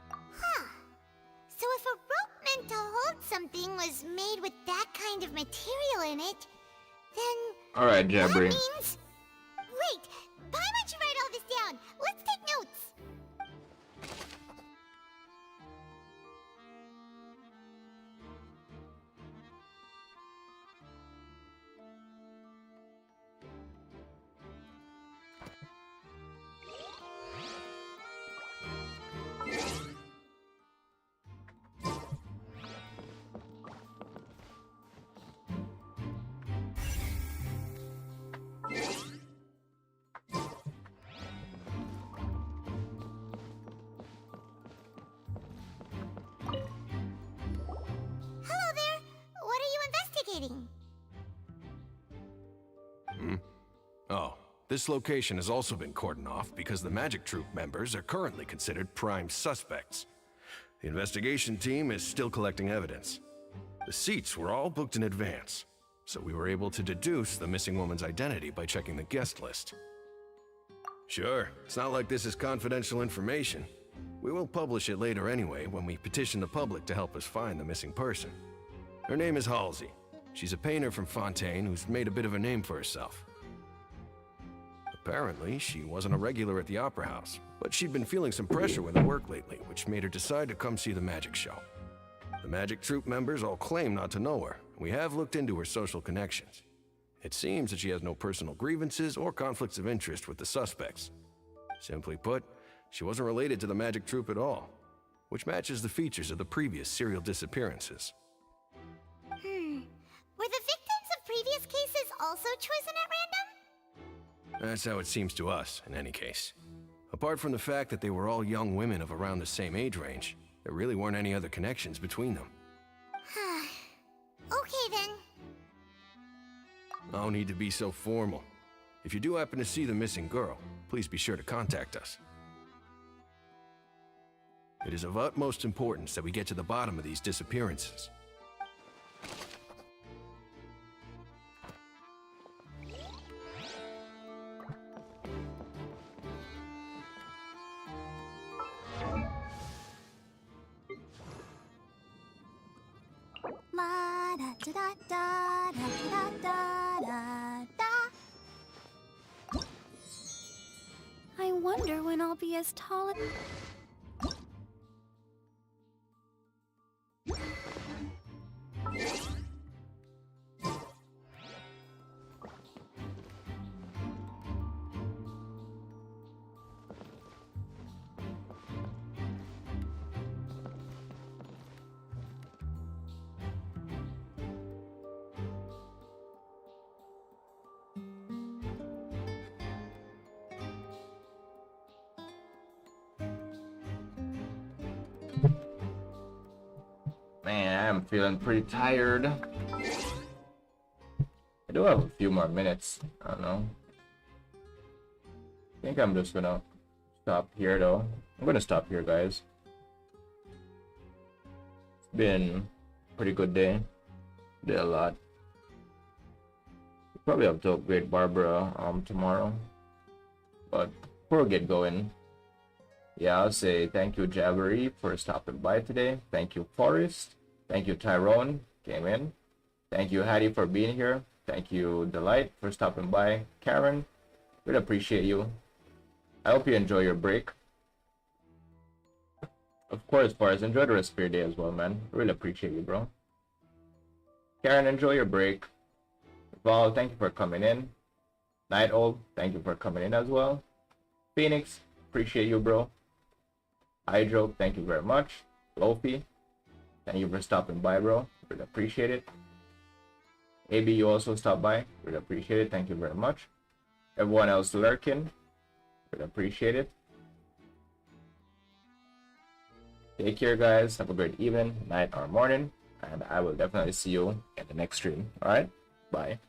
Huh. So if a rope meant to hold something was made with that kind of material in it, then Alright, Jabri. that means... kidding. Hmm? Oh, this location has also been cordoned off because the Magic Troop members are currently considered prime suspects. The investigation team is still collecting evidence. The seats were all booked in advance, so we were able to deduce the missing woman's identity by checking the guest list. Sure, it's not like this is confidential information. We will publish it later anyway when we petition the public to help us find the missing person. Her name is Halsey. She's a painter from Fontaine who's made a bit of a name for herself. Apparently, she wasn't a regular at the Opera House, but she'd been feeling some pressure with her work lately, which made her decide to come see the magic show. The Magic Troop members all claim not to know her. We have looked into her social connections. It seems that she has no personal grievances or conflicts of interest with the suspects. Simply put, she wasn't related to the Magic Troop at all, which matches the features of the previous serial disappearances. Were the victims of previous cases also chosen at random? That's how it seems to us, in any case. Apart from the fact that they were all young women of around the same age range, there really weren't any other connections between them. Okay then. No need to be so formal. If you do happen to see the missing girl, please be sure to contact us. It is of utmost importance that we get to the bottom of these disappearances. La da da da da da da da da. I wonder when I'll be as tall as... Man, I'm feeling pretty tired. I do have a few more minutes. I don't know. I think I'm just gonna stop here though. I'm gonna stop here, guys. It's been a pretty good day. Did a lot. Probably have to upgrade Barbara tomorrow. But before we get going, yeah, I'll say thank you, Javery, for stopping by today. Thank you, Forrest. Thank you, Tyrone, came in. Thank you, Hattie, for being here. Thank you, Delight, for stopping by. Karen, really appreciate you. I hope you enjoy your break. Of course, Forrest, enjoy the rest of your day as well, man. Really appreciate you, bro. Karen, enjoy your break. Val, thank you for coming in. Night Old, thank you for coming in as well. Phoenix, appreciate you, bro. Hydro, thank you very much. Lofi, thank you for stopping by, bro. Really appreciate it. AB, you also stopped by. Really appreciate it. Thank you very much. Everyone else lurking, really appreciate it. Take care, guys. Have a great evening, night, or morning. And I will definitely see you in the next stream. Alright? Bye.